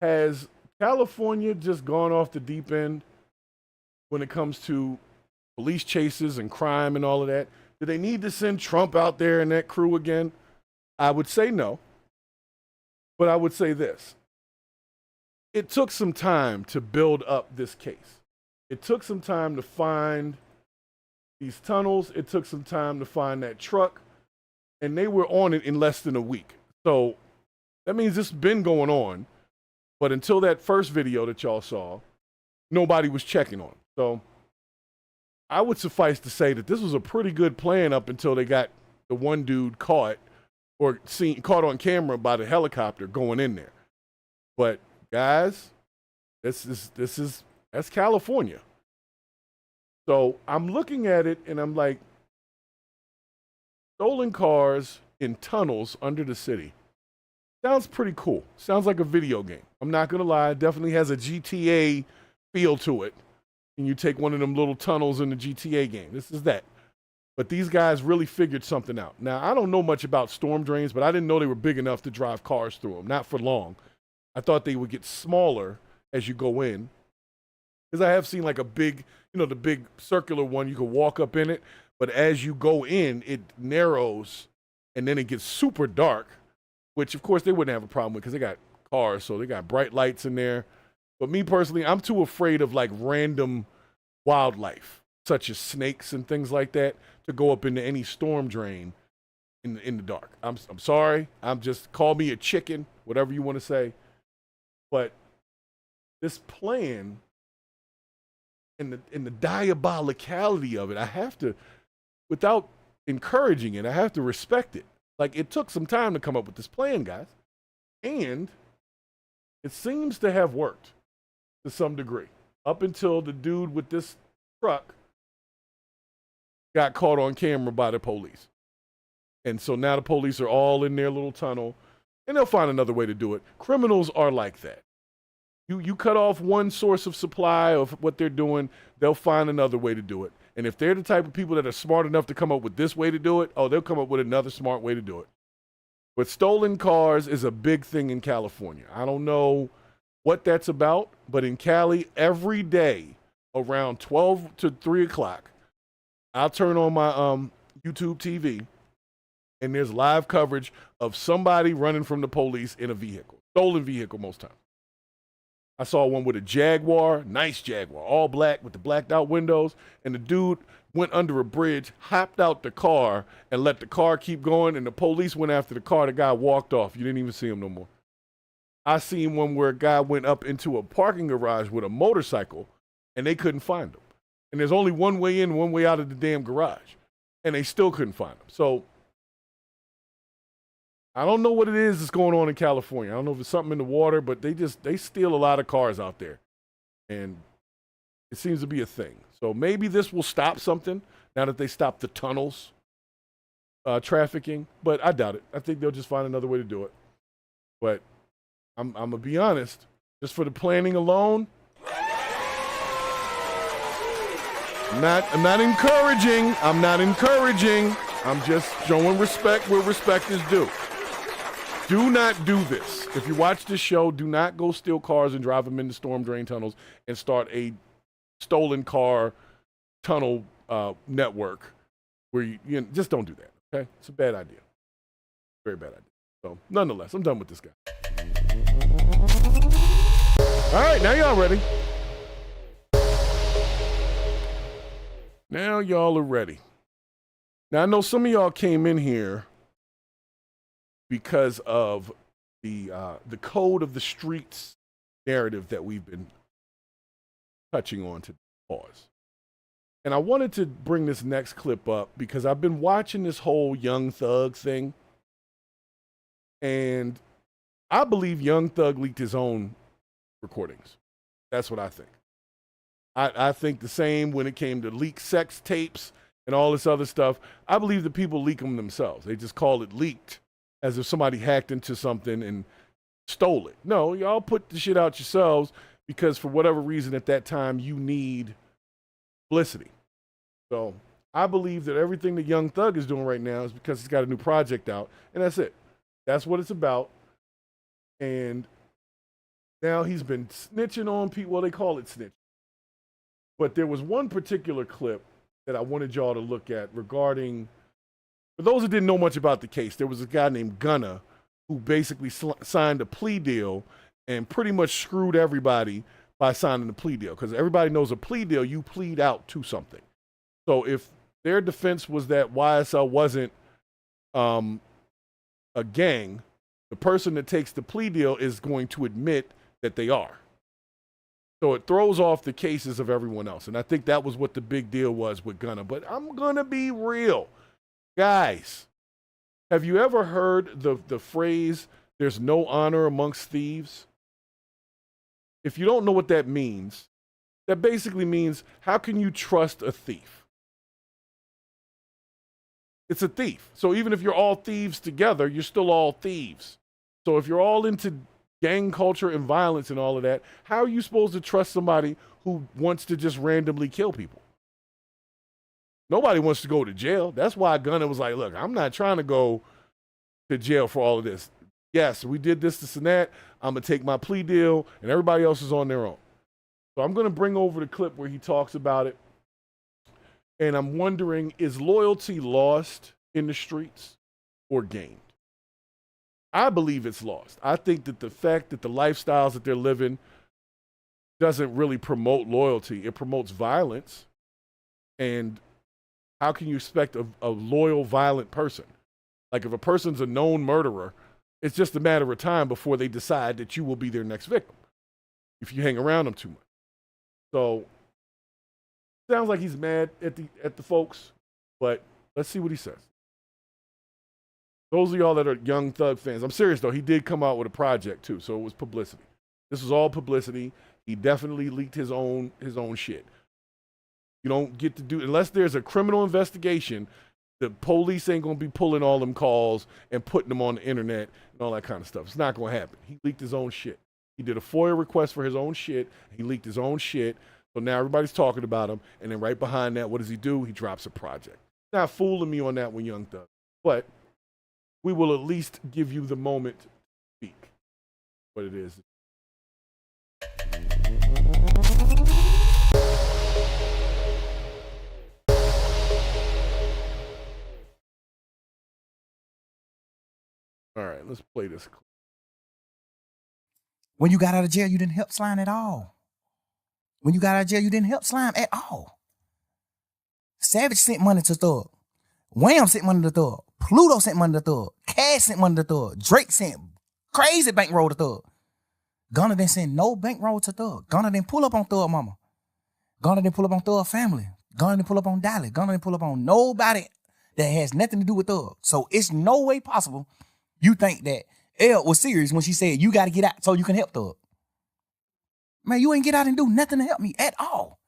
Has California just gone off the deep end when it comes to police chases and crime and all of that? Do they need to send Trump out there and that crew again? I would say no. But I would say this. It took some time to build up this case. It took some time to find these tunnels. It took some time to find that truck. And they were on it in less than a week. So that means this has been going on. But until that first video that y'all saw, nobody was checking on it. So I would suffice to say that this was a pretty good plan up until they got the one dude caught caught on camera by the helicopter going in there. But guys, that's California. So I'm looking at it and I'm like, stolen cars in tunnels under the city. Sounds pretty cool. Sounds like a video game. I'm not going to lie. It definitely has a GTA feel to it. And you take one of them little tunnels in the GTA game. This is that. But these guys really figured something out. Now, I don't know much about storm drains, but I didn't know they were big enough to drive cars through them. Not for long. I thought they would get smaller as you go in. Because I have seen like a big, the big circular one. You can walk up in it. But as you go in, it narrows. And then it gets super dark. Which, of course, they wouldn't have a problem with because they got cars. So they got bright lights in there. But me personally, I'm too afraid of like random wildlife, such as snakes and things like that, to go up into any storm drain in the dark. I'm sorry. Call me a chicken, whatever you want to say. But this plan and the diabolicality of it, I have to, without encouraging it, I have to respect it. Like, it took some time to come up with this plan, guys. And it seems to have worked to some degree. Up until the dude with this truck got caught on camera by the police. And so now the police are all in their little tunnel, and they'll find another way to do it. Criminals are like that. You cut off one source of supply of what they're doing, they'll find another way to do it. And if they're the type of people that are smart enough to come up with this way to do it, they'll come up with another smart way to do it. But stolen cars is a big thing in California. I don't know what that's about, but in Cali, every day around 12 to 3 o'clock, I'll turn on my YouTube TV, and there's live coverage of somebody running from the police in a vehicle, stolen vehicle most times. I saw one with a Jaguar, nice Jaguar, all black with the blacked out windows, and the dude went under a bridge, hopped out the car, and let the car keep going, and the police went after the car. The guy walked off. You didn't even see him no more. I seen one where a guy went up into a parking garage with a motorcycle, and they couldn't find him. And there's only one way in, one way out of the damn garage, and they still couldn't find him. So I don't know what it is that's going on in California. I don't know if it's something in the water, but they steal a lot of cars out there. And it seems to be a thing. So maybe this will stop something now that they stop the tunnels trafficking. But I doubt it. I think they'll just find another way to do it. But I'm going to be honest. Just for the planning alone, I'm not encouraging. I'm just showing respect where respect is due. Do not do this. If you watch this show, do not go steal cars and drive them into storm drain tunnels and start a stolen car tunnel network where you just don't do that, okay? It's a bad idea. Very bad idea. So, nonetheless, I'm done with this guy. All right, now y'all ready. Now y'all are ready. Now, I know some of y'all came in here because of the code of the streets narrative that we've been touching on to pause. And I wanted to bring this next clip up because I've been watching this whole Young Thug thing. And I believe Young Thug leaked his own recordings. That's what I think. I think the same when it came to leaked sex tapes and all this other stuff. I believe that people leak them themselves. They just call it leaked as if somebody hacked into something and stole it. No, y'all put the shit out yourselves because for whatever reason at that time you need publicity. So I believe that everything that Young Thug is doing right now is because he's got a new project out, and that's it. That's what it's about. And now he's been snitching on people. Well, they call it snitching. But there was one particular clip that I wanted y'all to look at regarding, for those who didn't know much about the case, there was a guy named Gunna who basically signed a plea deal and pretty much screwed everybody by signing the plea deal. Because everybody knows a plea deal, you plead out to something. So if their defense was that YSL wasn't a gang, the person that takes the plea deal is going to admit that they are. So it throws off the cases of everyone else. And I think that was what the big deal was with Gunna. But I'm going to be real. Guys, have you ever heard the phrase, there's no honor amongst thieves? If you don't know what that means, that basically means, how can you trust a thief? It's a thief. So even if you're all thieves together, you're still all thieves. So if you're all into gang culture and violence and all of that, how are you supposed to trust somebody who wants to just randomly kill people? Nobody wants to go to jail. That's why Gunna was like, look, I'm not trying to go to jail for all of this. Yes, we did this to Cenat. I'm going to take my plea deal, and everybody else is on their own. So I'm going to bring over the clip where he talks about it. And I'm wondering, is loyalty lost in the streets or gained? I believe it's lost. I think that the fact that the lifestyles that they're living doesn't really promote loyalty. It promotes violence. And how can you expect a loyal, violent person? Like if a person's a known murderer, it's just a matter of time before they decide that you will be their next victim if you hang around them too much. So sounds like he's mad at the folks, but let's see what he says. Those of y'all that are Young Thug fans, I'm serious though, he did come out with a project too, so it was publicity. This was all publicity. He definitely leaked his own shit. You don't get to do, unless there's a criminal investigation, the police ain't gonna be pulling all them calls and putting them on the internet and all that kind of stuff. It's not gonna happen. He leaked his own shit. He did a FOIA request for his own shit. He leaked his own shit. So now everybody's talking about him. And then right behind that, what does he do? He drops a project. Not fooling me on that one, Young Thug. But we will at least give you the moment to speak what it is. All right, let's play this clip. When you got out of jail, you didn't help Slime at all. When you got out of jail, you didn't help Slime at all. Savage sent money to Thug. Wham sent money to Thug. Pluto sent money to Thug. Cash sent money to Thug. Drake sent crazy bankroll to Thug. Gunna didn't send no bankroll to Thug. Gunna didn't pull up on Thug mama. Gunna didn't pull up on Thug family. Gunna didn't pull up on Dolly. Gunna didn't pull up on nobody that has nothing to do with Thug. So it's no way possible you think that Elle was serious when she said you got to get out so you can help Thug. Man, you ain't get out and do nothing to help me at all.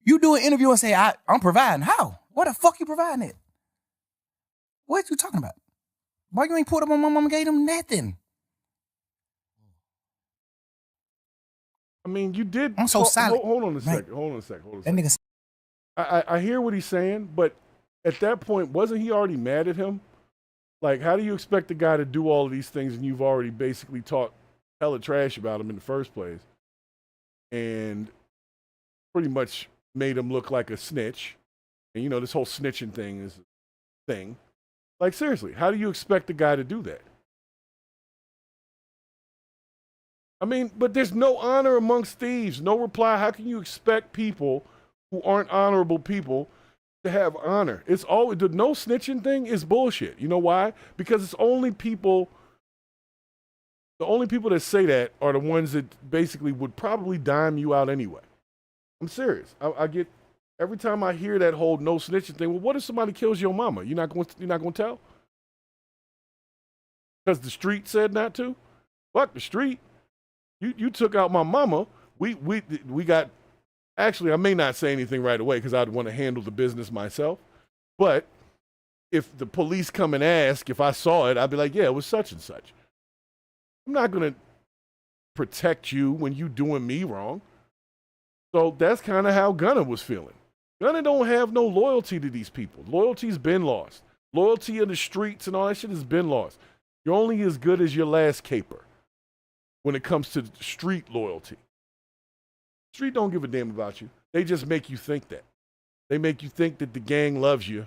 You do an interview and say, I'm providing. How? What the fuck you providing it? What you talking about? Why you ain't put up on my mama gave them nothing? I mean, you did. I'm so silent. Hold on a second. Right. Hold on a second. That nigga. I hear what he's saying, but at that point, wasn't he already mad at him? Like, how do you expect the guy to do all of these things and you've already basically talked hella trash about him in the first place and pretty much made him look like a snitch? And, you know, this whole snitching thing is a thing. Like, seriously, how do you expect the guy to do that? I mean, but there's no honor amongst thieves, no reply. How can you expect people who aren't honorable people to have honor? It's always, the no snitching thing is bullshit. You know why? Because it's only people, the only people that say that are the ones that basically would probably dime you out anyway. I'm serious. I get, every time I hear that whole no snitching thing, well, what if somebody kills your mama? You're not going to tell? Because the street said not to? Fuck the street. You took out my mama. We got, actually, I may not say anything right away because I'd want to handle the business myself. But if the police come and ask if I saw it, I'd be like, yeah, it was such and such. I'm not going to protect you when you doing me wrong. So that's kind of how Gunna was feeling. Gunna don't have no loyalty to these people. Loyalty's been lost. Loyalty in the streets and all that shit has been lost. You're only as good as your last caper when it comes to street loyalty. Street don't give a damn about you. They just make you think that. They make you think that the gang loves you,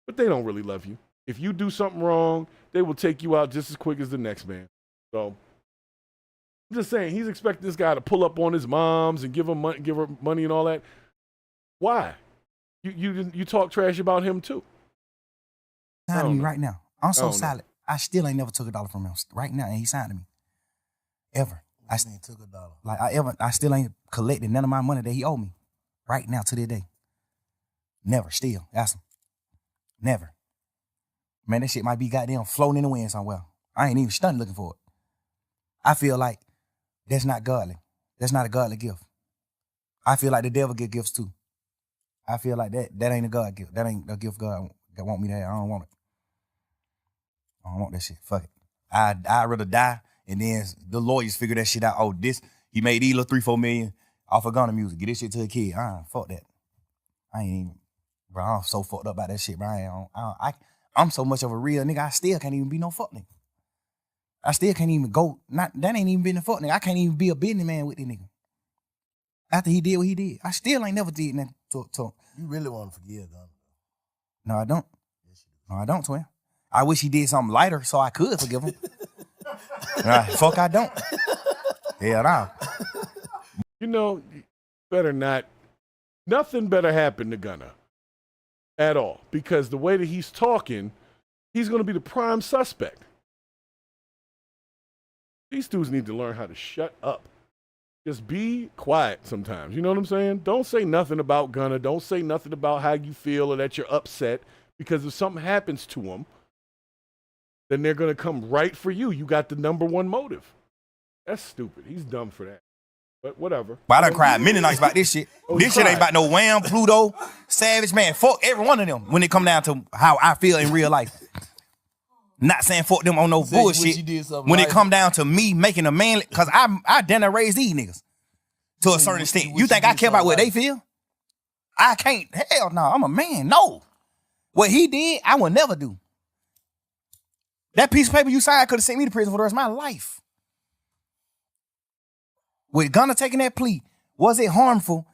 but they don't really love you. If you do something wrong, they will take you out just as quick as the next man. So I'm just saying, he's expecting this guy to pull up on his moms and give her money and all that. Why? You talk trash about him too. Signed to me right now. I'm so silent. I still ain't never took $1 from him right now, and he signed to me. Ever. I still took $1. Like I still ain't collected none of my money that he owed me. Right now to this day. Never. Still. Ask him. Never. Man, that shit might be goddamn floating in the wind somewhere. I ain't even stunned looking for it. I feel like that's not godly. That's not a godly gift. I feel like the devil get gifts too. I feel like that ain't a God gift. That ain't a gift God want me to have. I don't want it. I don't want that shit. Fuck it. I'd rather die. And then the lawyers figure that shit out. Oh, he made these little $3-4 million off of Gunna music. Get this shit to a kid. Fuck that. I ain't even, bro, I'm so fucked up about that shit, bro. I'm so much of a real nigga, I still can't even be no fuck nigga. I still can't even go, that ain't even been a fuck nigga. I can't even be a businessman with this nigga. After he did what he did. I still ain't never did nothing to You really want to forgive Gunna? No, I don't. No, I don't, twin. I wish he did something lighter so I could forgive him. Fuck, I don't. Hell no. You know, better not. Nothing better happen to Gunna at all, because the way that he's talking, he's going to be the prime suspect. These dudes need to learn how to shut up. Just be quiet sometimes. You know what I'm saying? Don't say nothing about Gunna. Don't say nothing about how you feel or that you're upset, because if something happens to him, then they're going to come right for you. You got the number one motive. That's stupid. He's dumb for that. But whatever. But I done cried many nights about this shit. This shit ain't about no Wham, Pluto, Savage, man. Fuck every one of them when it come down to how I feel in real life. Not saying fuck them on no bullshit. When it come down to me making a man, because I done raise these niggas to a certain extent. You think I care about what they feel? I can't. Hell no, I'm a man. No. What he did, I would never do. That piece of paper you signed could have sent me to prison for the rest of my life. With Gunna taking that plea, was it harmful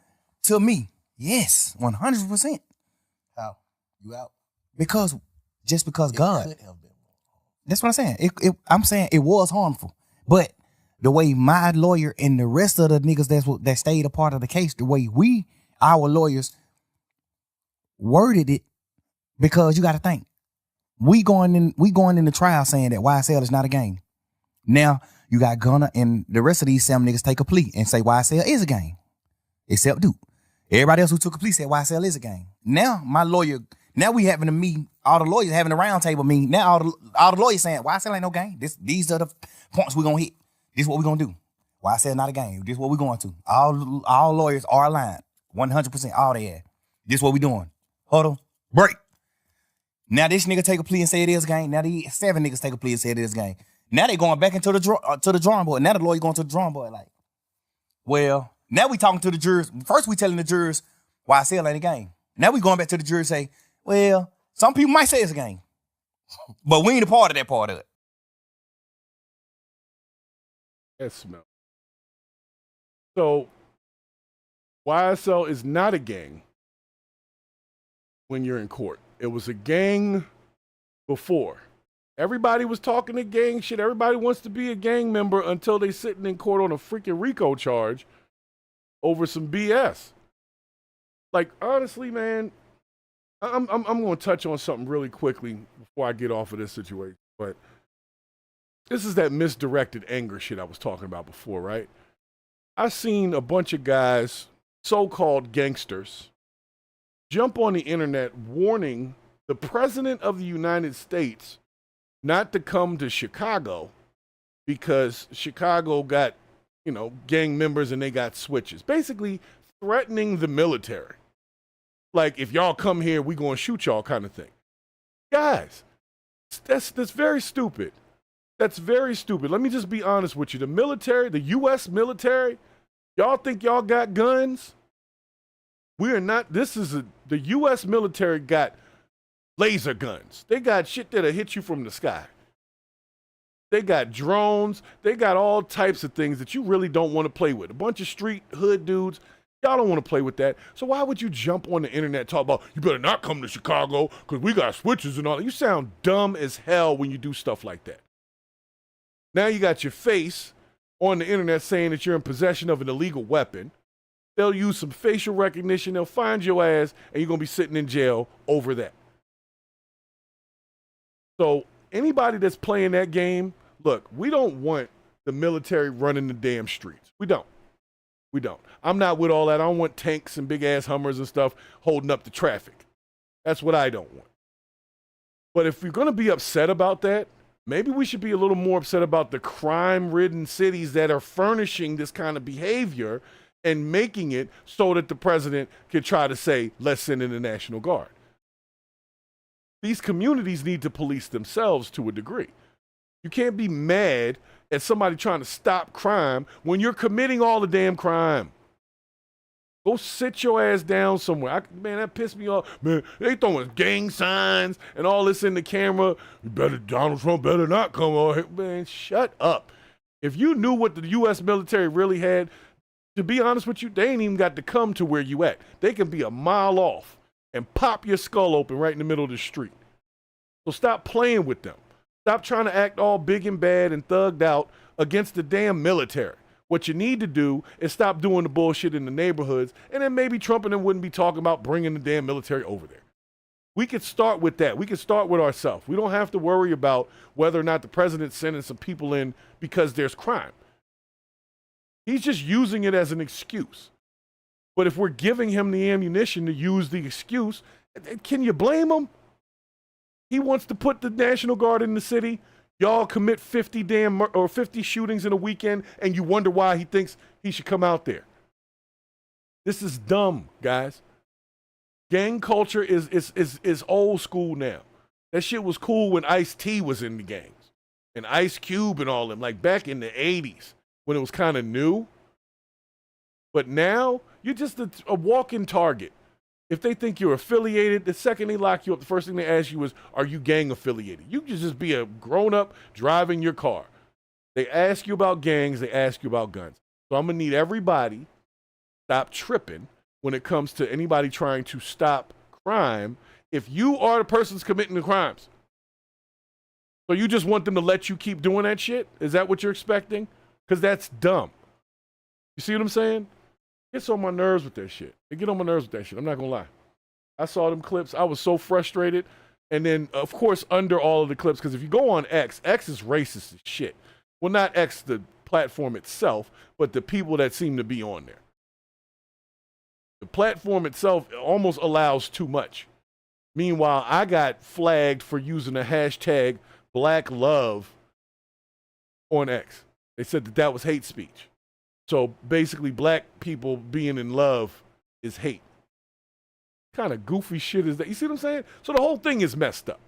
to me? Yes, 100%. How? You out? Because God. Could have been. That's what I'm saying. I'm saying it was harmful. But the way my lawyer and the rest of the niggas that stayed a part of the case, the way our lawyers worded it, because you got to think. We going in the trial saying that YSL is not a gang. Now you got Gunna and the rest of these 7 niggas take a plea and say YSL is a gang. Except Duke. Everybody else who took a plea said YSL is a gang. Now my lawyer, we having a meeting, all the lawyers having a round table meeting. Now all the lawyers saying YSL ain't no gang. These are the points we're gonna hit. This is what we're gonna do. YSL not a gang. This is what we're going to. All lawyers are aligned. 100%. All they have. This is what we doing. Huddle. Break. Now this nigga take a plea and say it is gang. Now these 7 niggas take a plea and say it is gang. Now they going back into the drawing board. Now the lawyer going to the drawing board like, well, now we talking to the jurors. First we telling the jurors YSL ain't a gang. Now we going back to the jurors say, well, Some people might say it's a gang, but we ain't a part of that part of it. That smell. So YSL is not a gang when you're in court. It was a gang before. Everybody was talking to gang shit. Everybody wants to be a gang member until they sitting in court on a freaking RICO charge over some BS. Like, honestly, man, I'm going to touch on something really quickly before I get off of this situation. But this is that misdirected anger shit I was talking about before, right? I seen a bunch of guys, so-called gangsters, jump on the internet warning the president of the United States not to come to Chicago because Chicago got, gang members and they got switches. Basically threatening the military. Like, if y'all come here, we gonna shoot y'all kind of thing. Guys, that's very stupid. That's very stupid. Let me just be honest with you. The military, the U.S. military, y'all think y'all got guns? We are not. The U.S. military got laser guns. They got shit that'll hit you from the sky. They got drones. They got all types of things that you really don't want to play with. A bunch of street hood dudes. Y'all don't want to play with that. So why would you jump on the internet and talk about, you better not come to Chicago because we got switches and all that? You sound dumb as hell when you do stuff like that. Now you got your face on the internet saying that you're in possession of an illegal weapon. They'll use some facial recognition. They'll find your ass, and you're going to be sitting in jail over that. So anybody that's playing that game, look, we don't want the military running the damn streets. We don't. We don't. I'm not with all that. I don't want tanks and big-ass Hummers and stuff holding up the traffic. That's what I don't want. But if you're going to be upset about that, maybe we should be a little more upset about the crime-ridden cities that are furnishing this kind of behavior and making it so that the president can try to say, let's send in the National Guard. These communities need to police themselves to a degree. You can't be mad at somebody trying to stop crime when you're committing all the damn crime. Go sit your ass down somewhere. Man, that pissed me off. Man, they throwing gang signs and all this in the camera. Donald Trump better not come on here. Man, shut up. If you knew what the U.S. military really had, to be honest with you, they ain't even got to come to where you at. They can be a mile off and pop your skull open right in the middle of the street. So stop playing with them. Stop trying to act all big and bad and thugged out against the damn military. What you need to do is stop doing the bullshit in the neighborhoods, and then maybe Trump and them wouldn't be talking about bringing the damn military over there. We could start with that. We could start with ourselves. We don't have to worry about whether or not the president's sending some people in because there's crime. He's just using it as an excuse. But if we're giving him the ammunition to use the excuse, can you blame him? He wants to put the National Guard in the city. Y'all commit 50 shootings in a weekend, and you wonder why he thinks he should come out there. This is dumb, guys. Gang culture is old school now. That shit was cool when Ice-T was in the gangs, and Ice Cube and all them, like back in the 80s when it was kind of new. But now, you're just a walking target. If they think you're affiliated, the second they lock you up, the first thing they ask you is, are you gang affiliated? You can just be a grown-up driving your car. They ask you about gangs, they ask you about guns. So I'm going to need everybody stop tripping when it comes to anybody trying to stop crime if you are the person committing the crimes. So you just want them to let you keep doing that shit? Is that what you're expecting? Because that's dumb. You see what I'm saying? Gets on my nerves with that shit. They get on my nerves with that shit. I'm not going to lie. I saw them clips. I was so frustrated. And then, of course, under all of the clips, because if you go on X is racist as shit. Well, not X, the platform itself, but the people that seem to be on there. The platform itself almost allows too much. Meanwhile, I got flagged for using the hashtag Black Love on X. They said that was hate speech. So basically, black people being in love is hate. What kind of goofy shit is that? You see what I'm saying? So the whole thing is messed up.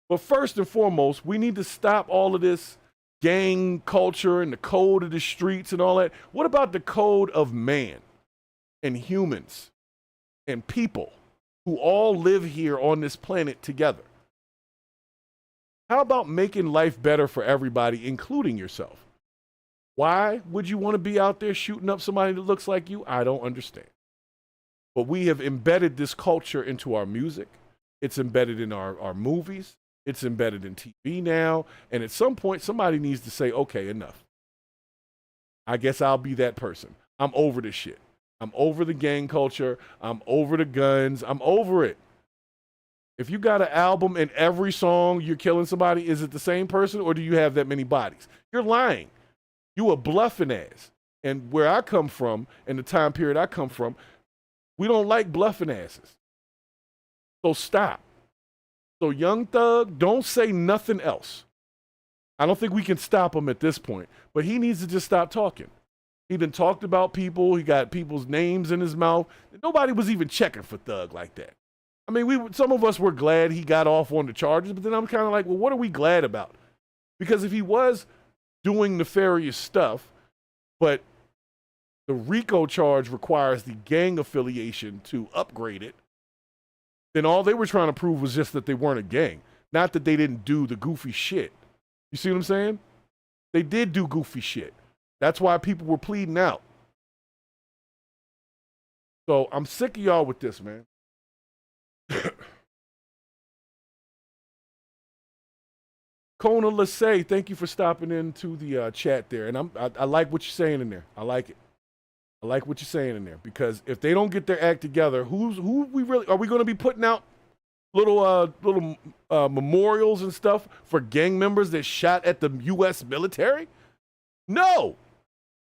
But first and foremost, we need to stop all of this gang culture and the code of the streets and all that. What about the code of man and humans and people who all live here on this planet together. How about making life better for everybody, including yourself? Why would you want to be out there shooting up somebody that looks like you? I don't understand. But we have embedded this culture into our music. It's embedded in our movies. It's embedded in TV now. And at some point, somebody needs to say, okay, enough. I guess I'll be that person. I'm over this shit. I'm over the gang culture. I'm over the guns. I'm over it. If you got an album and every song you're killing somebody, is it the same person or do you have that many bodies? You're lying. You a bluffing ass. And where I come from, and the time period I come from, we don't like bluffing asses. So stop. So Young Thug, don't say nothing else. I don't think we can stop him at this point, but he needs to just stop talking. He done talked about people. He got people's names in his mouth. Nobody was even checking for Thug like that. I mean, some of us were glad he got off on the charges, but then I'm kind of like, well, what are we glad about? Because if he was doing nefarious stuff, but the RICO charge requires the gang affiliation to upgrade it, then all they were trying to prove was just that they weren't a gang, not that they didn't do the goofy shit. You see what I'm saying? They did do goofy shit. That's why people were pleading out. So I'm sick of y'all with this, man. Kona Lasay, thank you for stopping into the chat there. And I like what you're saying in there. I like it. I like what you're saying in there. Because if they don't get their act together, who we really are we going to be putting out little memorials and stuff for gang members that shot at the U.S. military? No.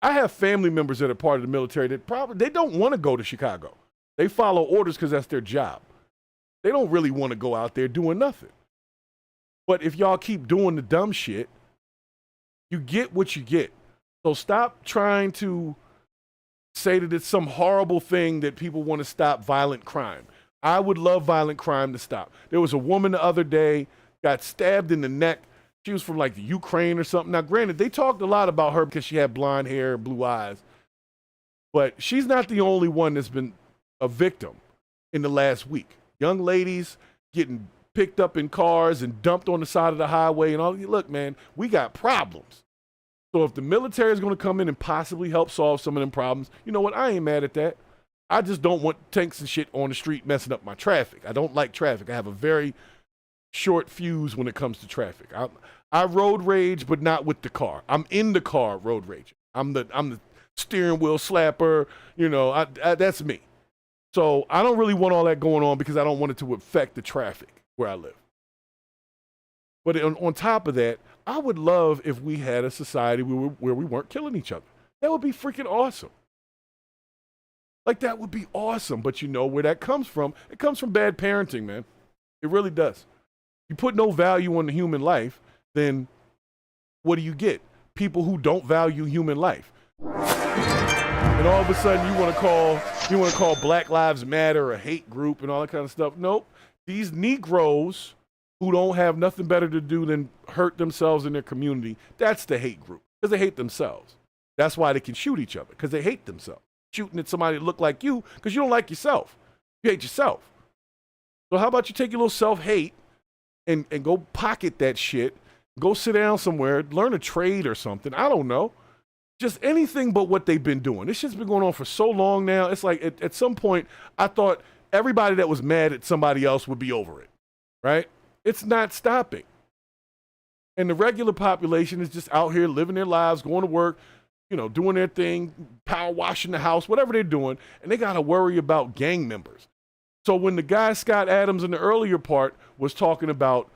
I have family members that are part of the military that probably they don't want to go to Chicago. They follow orders because that's their job. They don't really want to go out there doing nothing. But if y'all keep doing the dumb shit, you get what you get. So stop trying to say that it's some horrible thing that people want to stop violent crime. I would love violent crime to stop. There was a woman the other day, got stabbed in the neck. She was from like the Ukraine or something. Now, granted, they talked a lot about her because she had blonde hair and blue eyes. But she's not the only one that's been a victim in the last week. Young ladies getting picked up in cars and dumped on the side of the highway and all. Look, man, we got problems. So if the military is going to come in and possibly help solve some of them problems, you know what? I ain't mad at that. I just don't want tanks and shit on the street messing up my traffic. I don't like traffic. I have a very short fuse when it comes to traffic. I road rage, but not with the car. I'm in the car road raging. I'm the steering wheel slapper. You know, that's me. So I don't really want all that going on because I don't want it to affect the traffic where I live. But on top of that, I would love if we had a society where we weren't killing each other. That would be freaking awesome. Like, that would be awesome. But you know where that comes from? It comes from bad parenting, man. It really does. You put no value on the human life, then what do you get? People who don't value human life. And all of a sudden you want to call Black Lives Matter a hate group and all that kind of stuff. Nope. These Negroes who don't have nothing better to do than hurt themselves in their community, that's the hate group. Because they hate themselves. That's why they can shoot each other, because they hate themselves. Shooting at somebody that look like you because you don't like yourself. You hate yourself. So how about you take your little self-hate and go pocket that shit, go sit down somewhere, learn a trade or something. I don't know. Just anything but what they've been doing. This shit's been going on for so long now. It's like at some point I thought everybody that was mad at somebody else would be over it, right? It's not stopping. And the regular population is just out here living their lives, going to work, you know, doing their thing, power washing the house, whatever they're doing, and they got to worry about gang members. So when the guy Scott Adams in the earlier part was talking about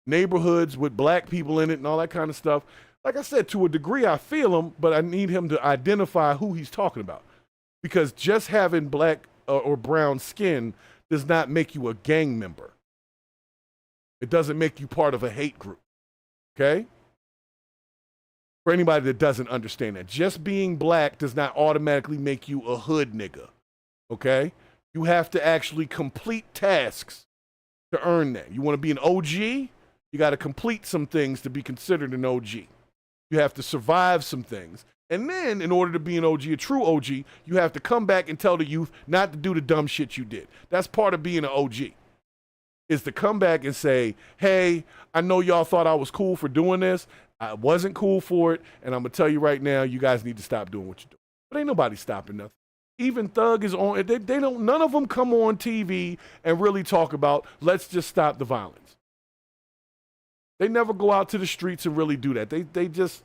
neighborhoods with black people in it and all that kind of stuff, like I said, to a degree I feel him, but I need him to identify who he's talking about. Because just having black or brown skin does not make you a gang member. It doesn't make you part of a hate group, okay? For anybody that doesn't understand that, just being black does not automatically make you a hood nigga, okay? You have to actually complete tasks to earn that. You want to be an OG, you got to complete some things to be considered an OG. You have to survive some things. And then, in order to be an OG, a true OG, you have to come back and tell the youth not to do the dumb shit you did. That's part of being an OG, is to come back and say, hey, I know y'all thought I was cool for doing this. I wasn't cool for it, and I'm going to tell you right now, you guys need to stop doing what you're doing. But ain't nobody stopping nothing. Even Thug is on, they don't, none of them come on TV and really talk about, let's just stop the violence. They never go out to the streets and really do that. They just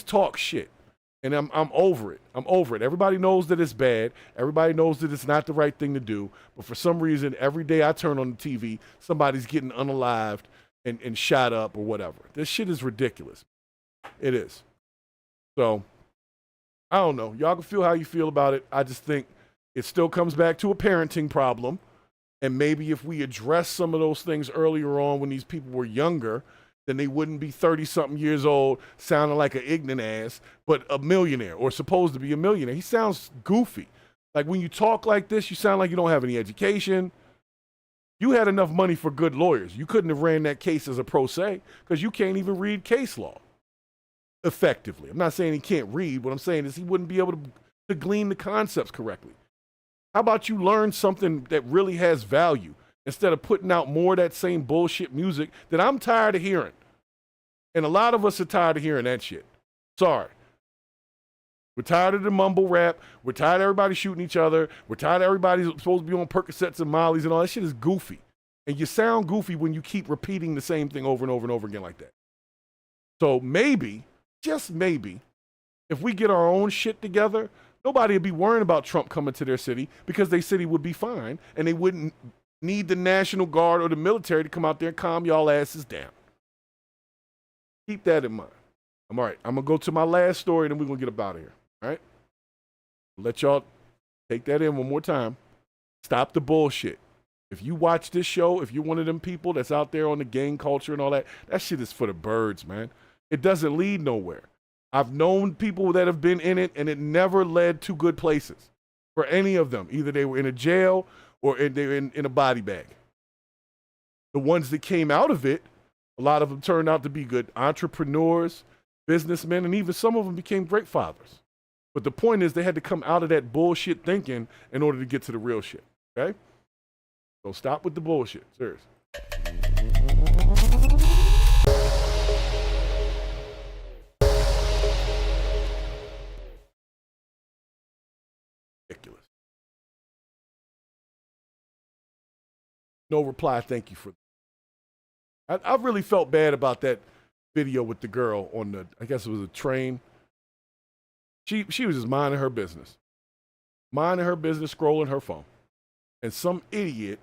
talk shit. And I'm over it. I'm over it. Everybody knows that it's bad. Everybody knows that it's not the right thing to do. But for some reason, every day I turn on the TV, somebody's getting unalived and shot up or whatever. This shit is ridiculous. It is. So, I don't know. Y'all can feel how you feel about it. I just think it still comes back to a parenting problem. And maybe if we address some of those things earlier on when these people were younger, then they wouldn't be 30-something years old sounding like an ignorant ass, but a millionaire or supposed to be a millionaire. He sounds goofy. Like when you talk like this, you sound like you don't have any education. You had enough money for good lawyers. You couldn't have ran that case as a pro se because you can't even read case law effectively. I'm not saying he can't read. What I'm saying is he wouldn't be able to glean the concepts correctly. How about you learn something that really has value instead of putting out more of that same bullshit music that I'm tired of hearing? And a lot of us are tired of hearing that shit. Sorry. We're tired of the mumble rap. We're tired of everybody shooting each other. We're tired of everybody supposed to be on Percocets and Mollies and all that shit is goofy. And you sound goofy when you keep repeating the same thing over and over and over again like that. So maybe, just maybe, if we get our own shit together, nobody would be worrying about Trump coming to their city because their city would be fine and they wouldn't need the National Guard or the military to come out there and calm y'all asses down. Keep that in mind. I'm all right. I'm going to go to my last story and then we're going to get up out of here. All right? Let y'all take that in one more time. Stop the bullshit. If you watch this show, if you're one of them people that's out there on the gang culture and all that, that shit is for the birds, man. It doesn't lead nowhere. I've known people that have been in it and it never led to good places for any of them. Either they were in a jail or they were in a body bag. The ones that came out of it, a lot of them turned out to be good entrepreneurs, businessmen, and even some of them became great fathers. But the point is they had to come out of that bullshit thinking in order to get to the real shit, okay? So stop with the bullshit, seriously. Ridiculous. No reply, thank you for that. I really felt bad about that video with the girl on the, I guess it was a train. She was just minding her business, scrolling her phone. And some idiot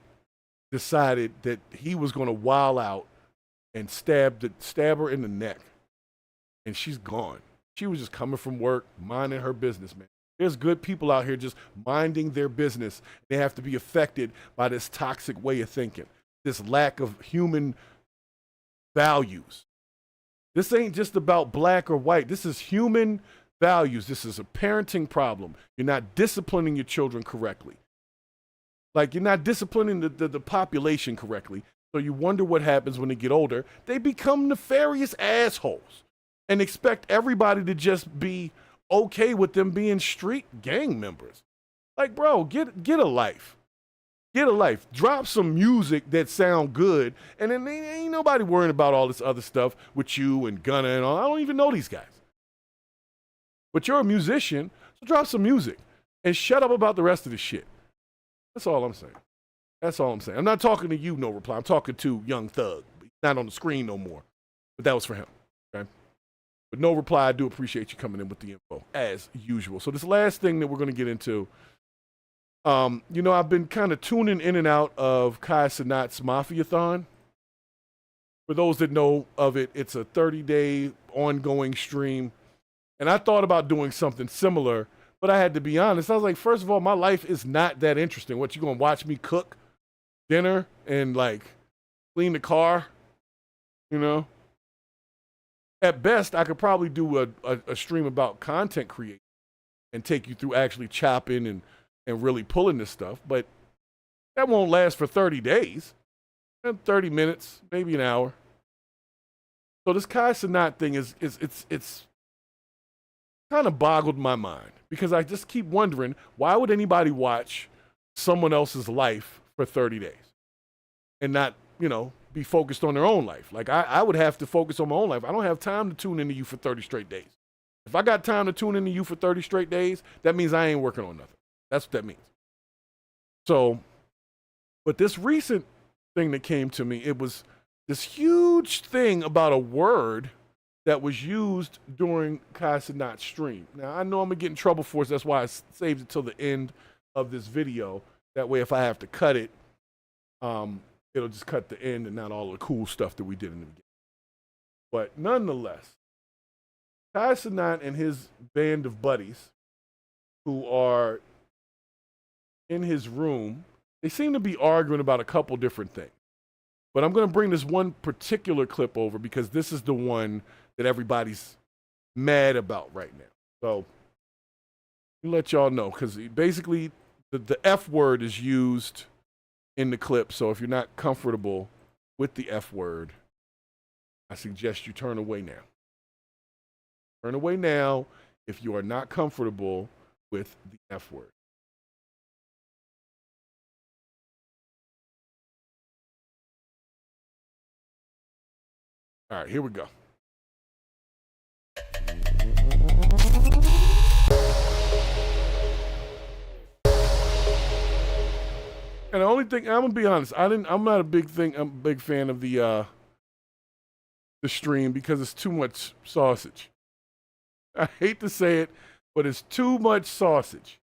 decided that he was going to wild out and stab her in the neck. And she's gone. She was just coming from work, minding her business, man. There's good people out here just minding their business. They have to be affected by this toxic way of thinking, this lack of human values. This ain't just about black or white. This is human values. This is a parenting problem. You're not disciplining your children correctly. Like, you're not disciplining the population correctly. So you wonder what happens when they get older. They become nefarious assholes and expect everybody to just be okay with them being street gang members. Like, bro, get a life. Get a life. Drop some music that sound good, and then ain't nobody worrying about all this other stuff with you and Gunna and all. I don't even know these guys. But you're a musician, so drop some music and shut up about the rest of the shit. That's all I'm saying. That's all I'm saying. I'm not talking to you, no reply. I'm talking to Young Thug. He's not on the screen no more. But that was for him. Okay? But no reply. I do appreciate you coming in with the info, as usual. So this last thing that we're going to get into, you know, I've been kind of tuning in and out of Kai Cenat's Mafia-thon. For those that know of it, it's a 30-day ongoing stream. And I thought about doing something similar, but I had to be honest. I was like, first of all, my life is not that interesting. What, you going to watch me cook dinner and, like, clean the car? You know? At best, I could probably do a stream about content creation and take you through actually chopping and really pulling this stuff, but that won't last for 30 days. 30 minutes, maybe an hour. So this Kai Cenat thing it's kind of boggled my mind because I just keep wondering, why would anybody watch someone else's life for 30 days and not, you know, be focused on their own life? Like I would have to focus on my own life. I don't have time to tune into you for 30 straight days. If I got time to tune into you for 30 straight days, that means I ain't working on nothing. That's what that means. So, but this recent thing that came to me, it was this huge thing about a word that was used during Kai Cenat's stream. Now, I know I'm going to get in trouble for it. That's why I saved it till the end of this video. That way, if I have to cut it, it'll just cut the end and not all the cool stuff that we did in the beginning. But nonetheless, Kai Cenat and his band of buddies who are in his room, they seem to be arguing about a couple different things. But I'm going to bring this one particular clip over because this is the one that everybody's mad about right now. So I'll let y'all know, because basically the F word is used in the clip. So if you're not comfortable with the F word, I suggest you turn away now. Turn away now if you are not comfortable with the F word. All right, here we go. And the only thing, I'm gonna be honest, I'm not a big fan of the stream because it's too much sausage. I hate to say it, but it's too much sausage.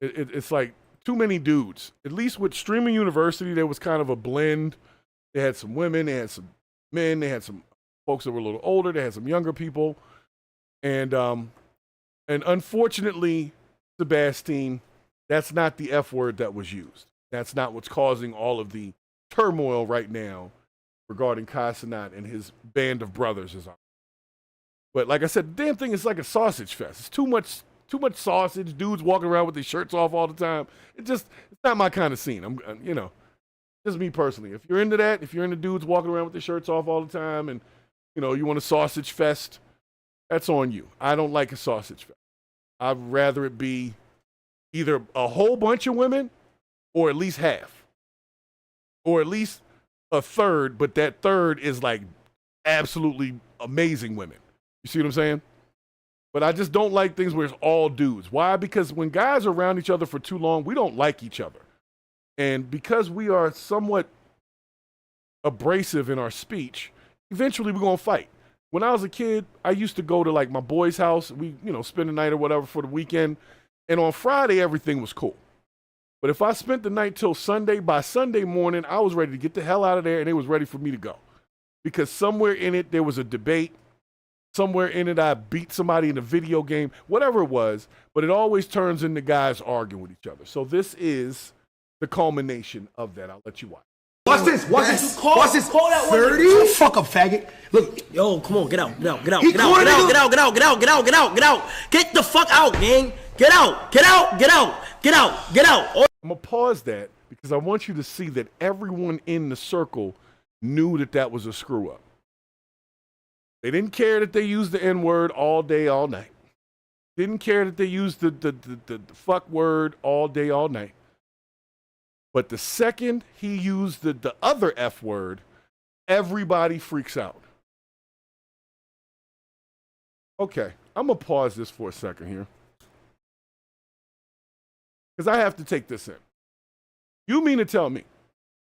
It's like too many dudes. At least with Streaming University, there was kind of a blend. They had some women, they had some men, they had some folks that were a little older, they had some younger people. And unfortunately, Sebastian, that's not the F word that was used. That's not what's causing all of the turmoil right now regarding Kai Cenat and his band of brothers. But like I said, the damn thing is like a sausage fest. It's too much sausage, dudes walking around with their shirts off all the time. It's not my kind of scene. Just me personally. If you're into that, if you're into dudes walking around with their shirts off all the time and, you know, you want a sausage fest, that's on you. I don't like a sausage fest. I'd rather it be either a whole bunch of women or at least half. Or at least a third, but that third is like absolutely amazing women. You see what I'm saying? But I just don't like things where it's all dudes. Why? Because when guys are around each other for too long, we don't like each other. And because we are somewhat abrasive in our speech, eventually we're going to fight. When I was a kid, I used to go to like my boy's house. We, spend the night or whatever for the weekend. And on Friday, everything was cool. But if I spent the night till Sunday, by Sunday morning, I was ready to get the hell out of there and they was ready for me to go. Because somewhere in it, there was a debate. Somewhere in it, I beat somebody in a video game, whatever it was. But it always turns into guys arguing with each other. So this is the culmination of that. I'll let you watch. Watch this. Watch this. Watch this. 30. Fuck up, faggot. Look. Yo, come on. Get out. Get out. Get out. Get out. Get out. Get out. Get out. Get out. Get out. Get out. Get out. Get the fuck out, gang. Get out. Get out. Get out. Get out. Get out. I'm going to pause that because I want you to see that everyone in the circle knew that that was a screw up. They didn't care that they used the N-word all day, all night. Didn't care that they used the fuck word all day, all night. But the second he used the other F word, everybody freaks out. Okay, I'm going to pause this for a second here. Because I have to take this in. You mean to tell me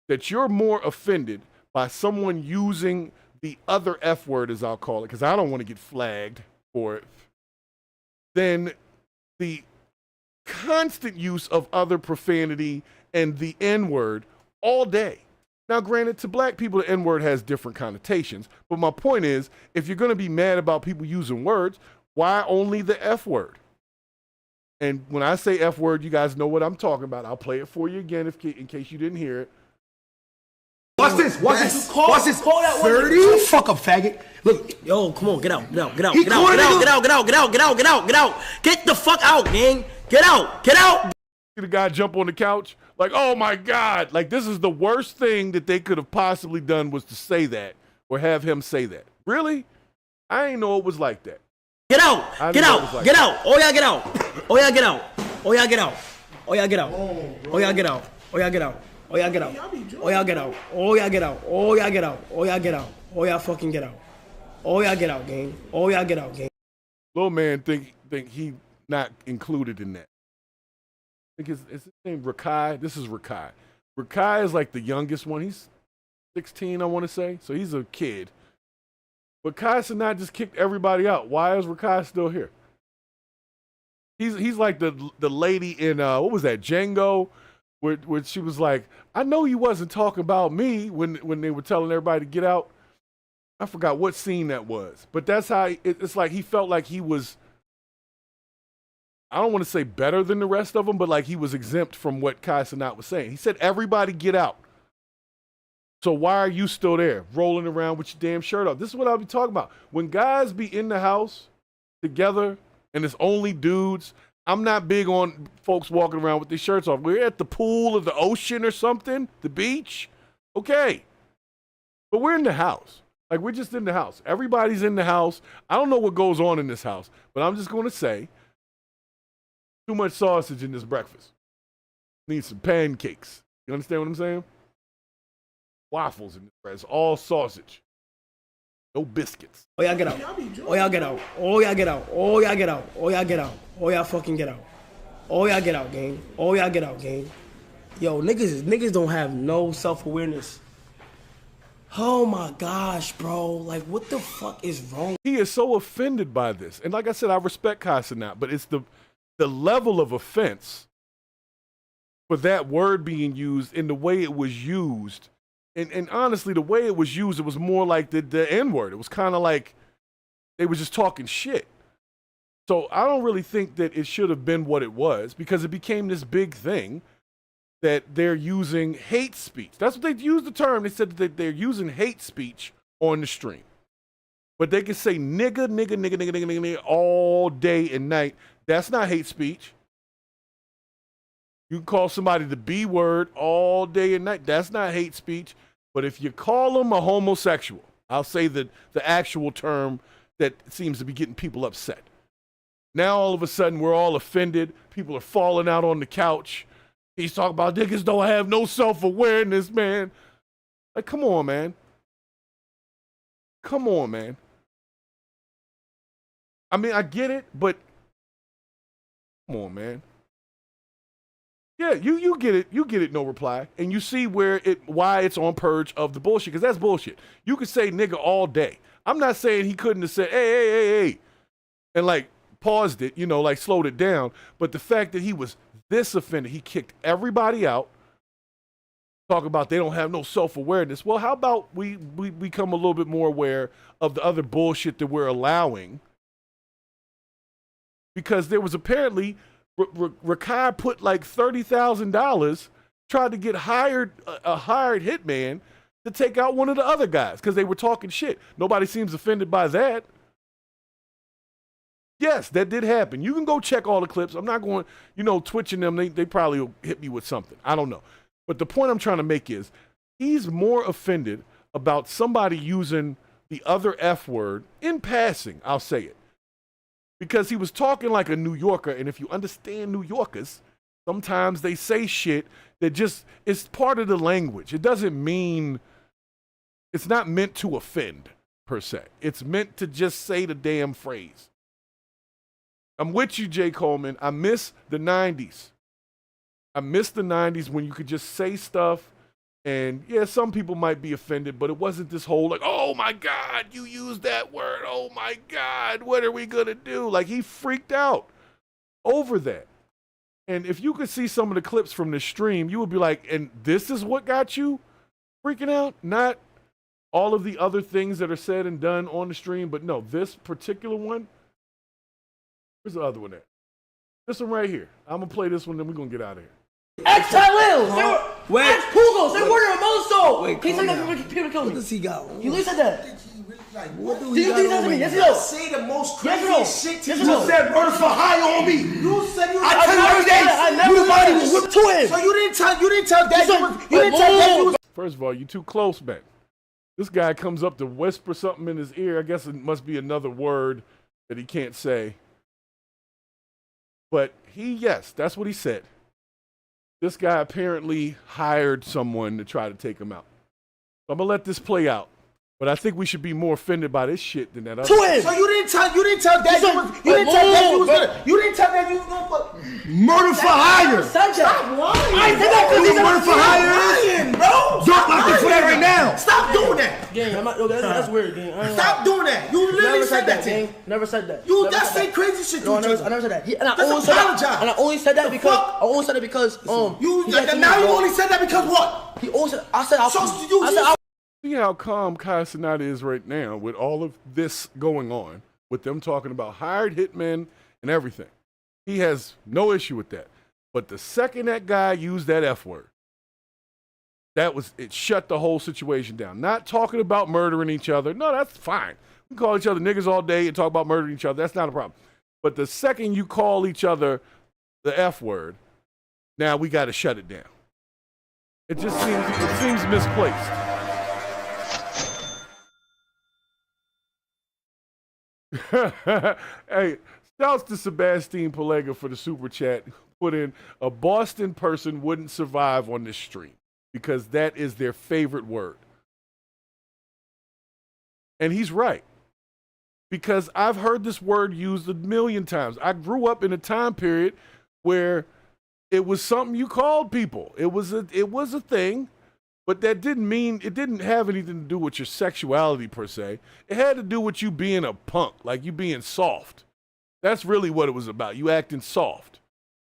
that you're more offended by someone using the other F word, as I'll call it, because I don't want to get flagged for it, than the constant use of other profanity and the N-word all day? Now, granted, to black people, the N-word has different connotations. But my point is, if you're going to be mad about people using words, why only the F word? And when I say F word, you guys know what I'm talking about. I'll play it for you again in case you didn't hear it. Watch this. Watch this. Watch this. 30. Fuck up, faggot. Look. Yo, come on. Get out. Get out. Get out. Get out. Get out. Get out. Get out. Get out. Get out. Get out. Get out. Get the fuck out, gang. Get out. Get out. The guy jump on the couch like, oh my God. Like, this is the worst thing that they could have possibly done was to say that or have him say that. Really? I ain't know it was like that. Get out. Get out. Get out. Oh, yeah, get out. Oh, yeah, get out. Oh, yeah, get out. Oh, yeah, get out. Oh, yeah, get out. Oh, yeah, get out. Oh, yeah, get out. Oh, yeah, get out. Oh, yeah, get out. Oh, yeah, get out. Oh, yeah, get out. Oh, yeah, fucking get out. Oh, yeah, get out, gang. Oh, yeah, get out, gang. Little man think he not included in that. I think his name Rakai. This is Rakai. Rakai is like the youngest one. He's 16, I want to say. So he's a kid. But Kai Cenat just kicked everybody out. Why is Rakai still here? He's like the lady in what was that, Django, where she was like, I know you wasn't talking about me when they were telling everybody to get out. I forgot what scene that was, but that's how it's like he felt like he was, I don't want to say better than the rest of them, but like he was exempt from what Kai Cenat was saying. He said, everybody get out. So why are you still there, rolling around with your damn shirt off? This is what I'll be talking about. When guys be in the house together and it's only dudes, I'm not big on folks walking around with their shirts off. We're at the pool or the ocean or something, the beach, okay. But we're in the house. Like, we're just in the house. Everybody's in the house. I don't know what goes on in this house, but I'm just going to say, too much sausage in this breakfast. Need some pancakes. You understand what I'm saying? Waffles in this breakfast. All sausage. No biscuits. Oh, yeah, get out. Oh, yeah, get out. Oh, yeah, get out. Oh, yeah, get out. Oh, yeah, get out. Oh, yeah, fucking get out. Oh, yeah, get out, gang. Oh, yeah, get out, gang. Yo, niggas don't have no self-awareness. Oh, my gosh, bro. Like, what the fuck is wrong? He is so offended by this. And like I said, I respect Kai Cenat, but it's the level of offense for that word being used in the way it was used. And honestly, the way it was used, it was more like the N-word. It was kind of like they were just talking shit. So I don't really think that it should have been what it was, because it became this big thing that they're using hate speech. That's what they used the term. They said that they're using hate speech on the stream. But they can say nigga, nigga, nigga, nigga, nigga, nigga, nigga all day and night. That's not hate speech. You can call somebody the B word all day and night. That's not hate speech. But if you call them a homosexual, I'll say the actual term that seems to be getting people upset. Now all of a sudden we're all offended. People are falling out on the couch. He's talking about niggas don't have no self-awareness, man. Like, come on, man. Come on, man. I mean, I get it, but come on, man. Yeah, you get it. You get it, no reply. And you see why it's on Purge of the bullshit, because that's bullshit. You could say nigga all day. I'm not saying he couldn't have said, hey, and like paused it, like slowed it down. But the fact that he was this offended, he kicked everybody out. Talk about they don't have no self-awareness. Well, how about we become a little bit more aware of the other bullshit that we're allowing? Because there was apparently Rakai put like $30,000, tried to get a hired hitman to take out one of the other guys because they were talking shit. Nobody seems offended by that. Yes, that did happen. You can go check all the clips. I'm not going, twitching them. They probably will hit me with something. I don't know. But the point I'm trying to make is he's more offended about somebody using the other F word in passing. I'll say it. Because he was talking like a New Yorker, and if you understand New Yorkers, sometimes they say shit that just, it's part of the language. It doesn't mean, it's not meant to offend, per se. It's meant to just say the damn phrase. I'm with you, J. Coleman. I miss the 90s. I miss the 90s when you could just say stuff, and yeah, some people might be offended, but it wasn't this whole like, oh my God, you used that word. Oh my God, what are we gonna do? Like, he freaked out over that. And if you could see some of the clips from the stream, you would be like, and this is what got you freaking out? Not all of the other things that are said and done on the stream, but no, this particular one. Where's the other one at? This one right here. I'm gonna play this one, then we're gonna get out of here. Ex-Tylil! Wait. Ex-Pugos! They were Moso! Wait, He's calm like down. people killing me. What does he got? You listen to that. What do Do you think that's me? Yes or no? Say the most Yes or crazy no? shit to Yes you. or no? You said murder for hire on me. You said you. I tell you every day. I never You the body said was that. whipped to him. So you didn't tell that. You didn't tell that. You was. First of all, you too close, man. This guy comes up to whisper something in his ear. I guess it must be another word that he can't say. But yes, that's what he said. This guy apparently hired someone to try to take him out. So I'm going to let this play out. But I think we should be more offended by this shit than that other. So you didn't tell Dad you didn't tell Dad you was gonna murder for hire. Stop lying. I said that because he's murder for hire, bro. Don't lock me for that right now. Stop doing that. Gang, that's weird, gang. Stop doing that. You literally said that, gang. Never said that. You just say crazy shit. No, I never said that. And I Just only said that. apologize. And I only said that because you now you only said that because what? He always said I See how calm Kai Cenat is right now with all of this going on, with them talking about hired hitmen and everything. He has no issue with that. But the second that guy used that F word, it shut the whole situation down. Not talking about murdering each other. No, that's fine. We call each other niggas all day and talk about murdering each other. That's not a problem. But the second you call each other the F word, now we got to shut it down. It seems misplaced. Hey, shouts to Sebastian Pelega for the super chat. Put in, a Boston person wouldn't survive on this stream because that is their favorite word. And he's right. Because I've heard this word used a million times. I grew up in a time period where it was something you called people. It was a thing. But that didn't mean, it didn't have anything to do with your sexuality per se. It had to do with you being a punk, like you being soft. That's really what it was about, you acting soft.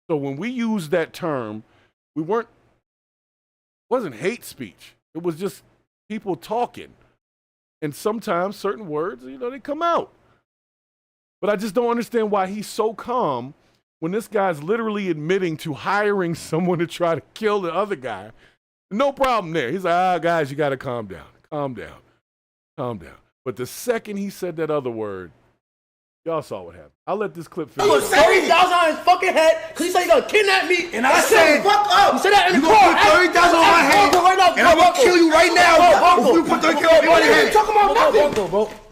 So when we used that term, it wasn't hate speech. It was just people talking. And sometimes certain words, they come out. But I just don't understand why he's so calm when this guy's literally admitting to hiring someone to try to kill the other guy. No problem there. He's like, guys, you got to calm down. Calm down. Calm down. But the second he said that other word, y'all saw what happened. I'll let this clip finish. You put 30,000 on his fucking head because he said he's going to kidnap me. And I said, fuck up. You said that in the car. You going to put 30,000 on my head, and I'm going to kill you right now. If you put 30,000 on my head. Talking about nothing.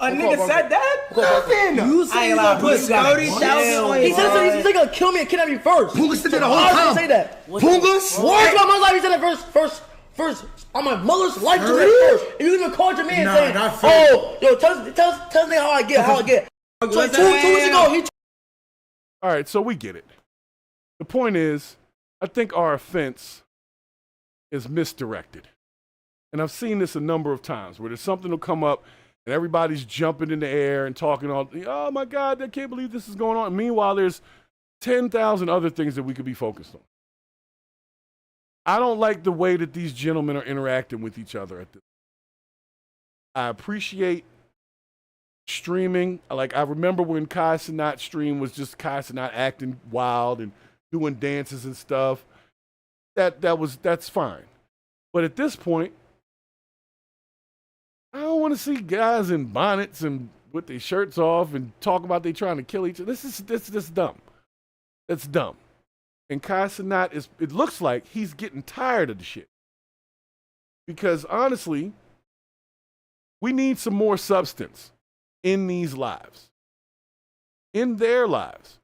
A nigga said that? Nothing. You said he's going to put 30,000. He said he's going to kill me and kidnap me first. Punga said that the whole time. How did he say that? Punga? Words about my life, he said that first. On my mother's life, you said it first. And you even called your man saying, yo, tell me how I get. So 2 weeks ago, All right, so we get it. The point is, I think our offense is misdirected. And I've seen this a number of times where there's something will come up and everybody's jumping in the air and talking all, oh my God, I can't believe this is going on. And meanwhile, there's 10,000 other things that we could be focused on. I don't like the way that these gentlemen are interacting with each other at this. I appreciate streaming. Like, I remember when Kai Cenat stream was just Kai Cenat acting wild and doing dances and stuff. That's fine. But at this point, I don't want to see guys in bonnets and with their shirts off and talk about they trying to kill each other. This is dumb. That's dumb. And Kai Cenat it looks like he's getting tired of the shit. Because honestly, we need some more substance in these lives. In their lives.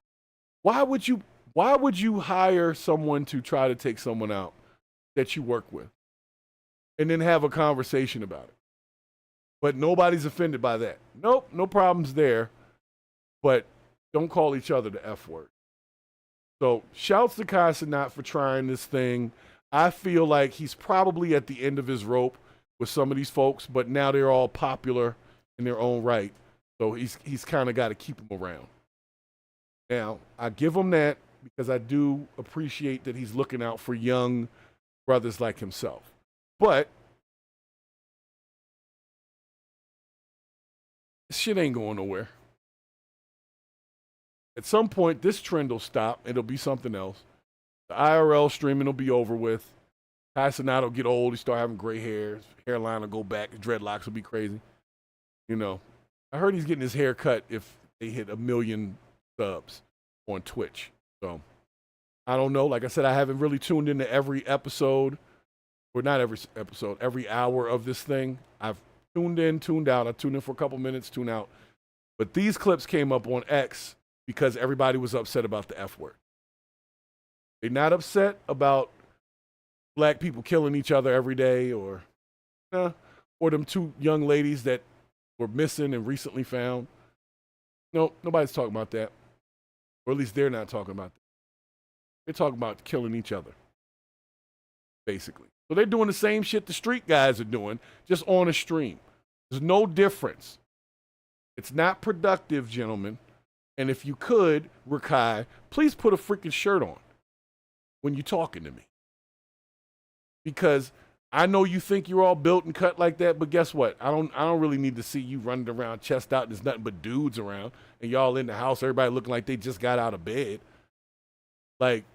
Why would you hire someone to try to take someone out that you work with and then have a conversation about it? But nobody's offended by that. Nope, no problems there. But don't call each other the F word. So shouts to Kai Cenat for trying this thing. I feel like he's probably at the end of his rope with some of these folks, but now they're all popular in their own right. So he's kind of got to keep them around. Now, I give him that because I do appreciate that he's looking out for young brothers like himself. But this shit ain't going nowhere. At some point, this trend will stop. It'll be something else. The IRL streaming will be over with. Kai Cenat will get old. He start having gray hair. His hairline will go back. His dreadlocks will be crazy. I heard he's getting his hair cut if they hit 1 million subs on Twitch. So, I don't know. Like I said, I haven't really tuned into every episode. Or not every episode. Every hour of this thing. I've tuned in, tuned out. I tuned in for a couple minutes, tune out. But these clips came up on X because everybody was upset about the F word. They're not upset about black people killing each other every day or them two young ladies that were missing and recently found. No, nobody's talking about that. Or at least they're not talking about that. They're talking about killing each other, basically. So they're doing the same shit the street guys are doing, just on a stream. There's no difference. It's not productive, gentlemen. And if you could, Rakai, please put a freaking shirt on when you're talking to me. Because I know you think you're all built and cut like that, but guess what? I don't really need to see you running around chest out and there's nothing but dudes around and y'all in the house, everybody looking like they just got out of bed. Like,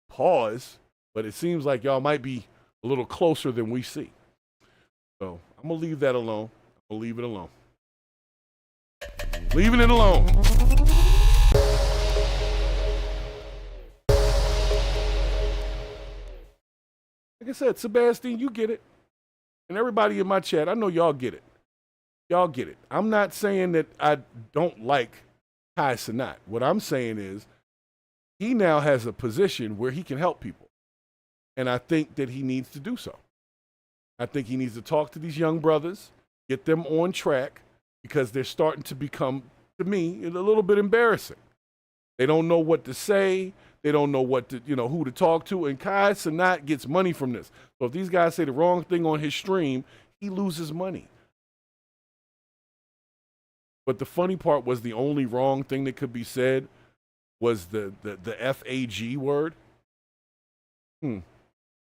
pause, but it seems like y'all might be a little closer than we see. So I'm going to leave that alone. I'm going to leave it alone. Leaving it alone. Like I said, Sebastian, you get it. And everybody in my chat, I know y'all get it. Y'all get it. I'm not saying that I don't like Kai Cenat. What I'm saying is he now has a position where he can help people. And I think that he needs to do so. I think he needs to talk to these young brothers, get them on track, because they're starting to become, to me, a little bit embarrassing. They don't know what to say. They don't know what to, who to talk to. And Kai Cenat gets money from this. So if these guys say the wrong thing on his stream, he loses money. But the funny part was the only wrong thing that could be said was the FAG word. None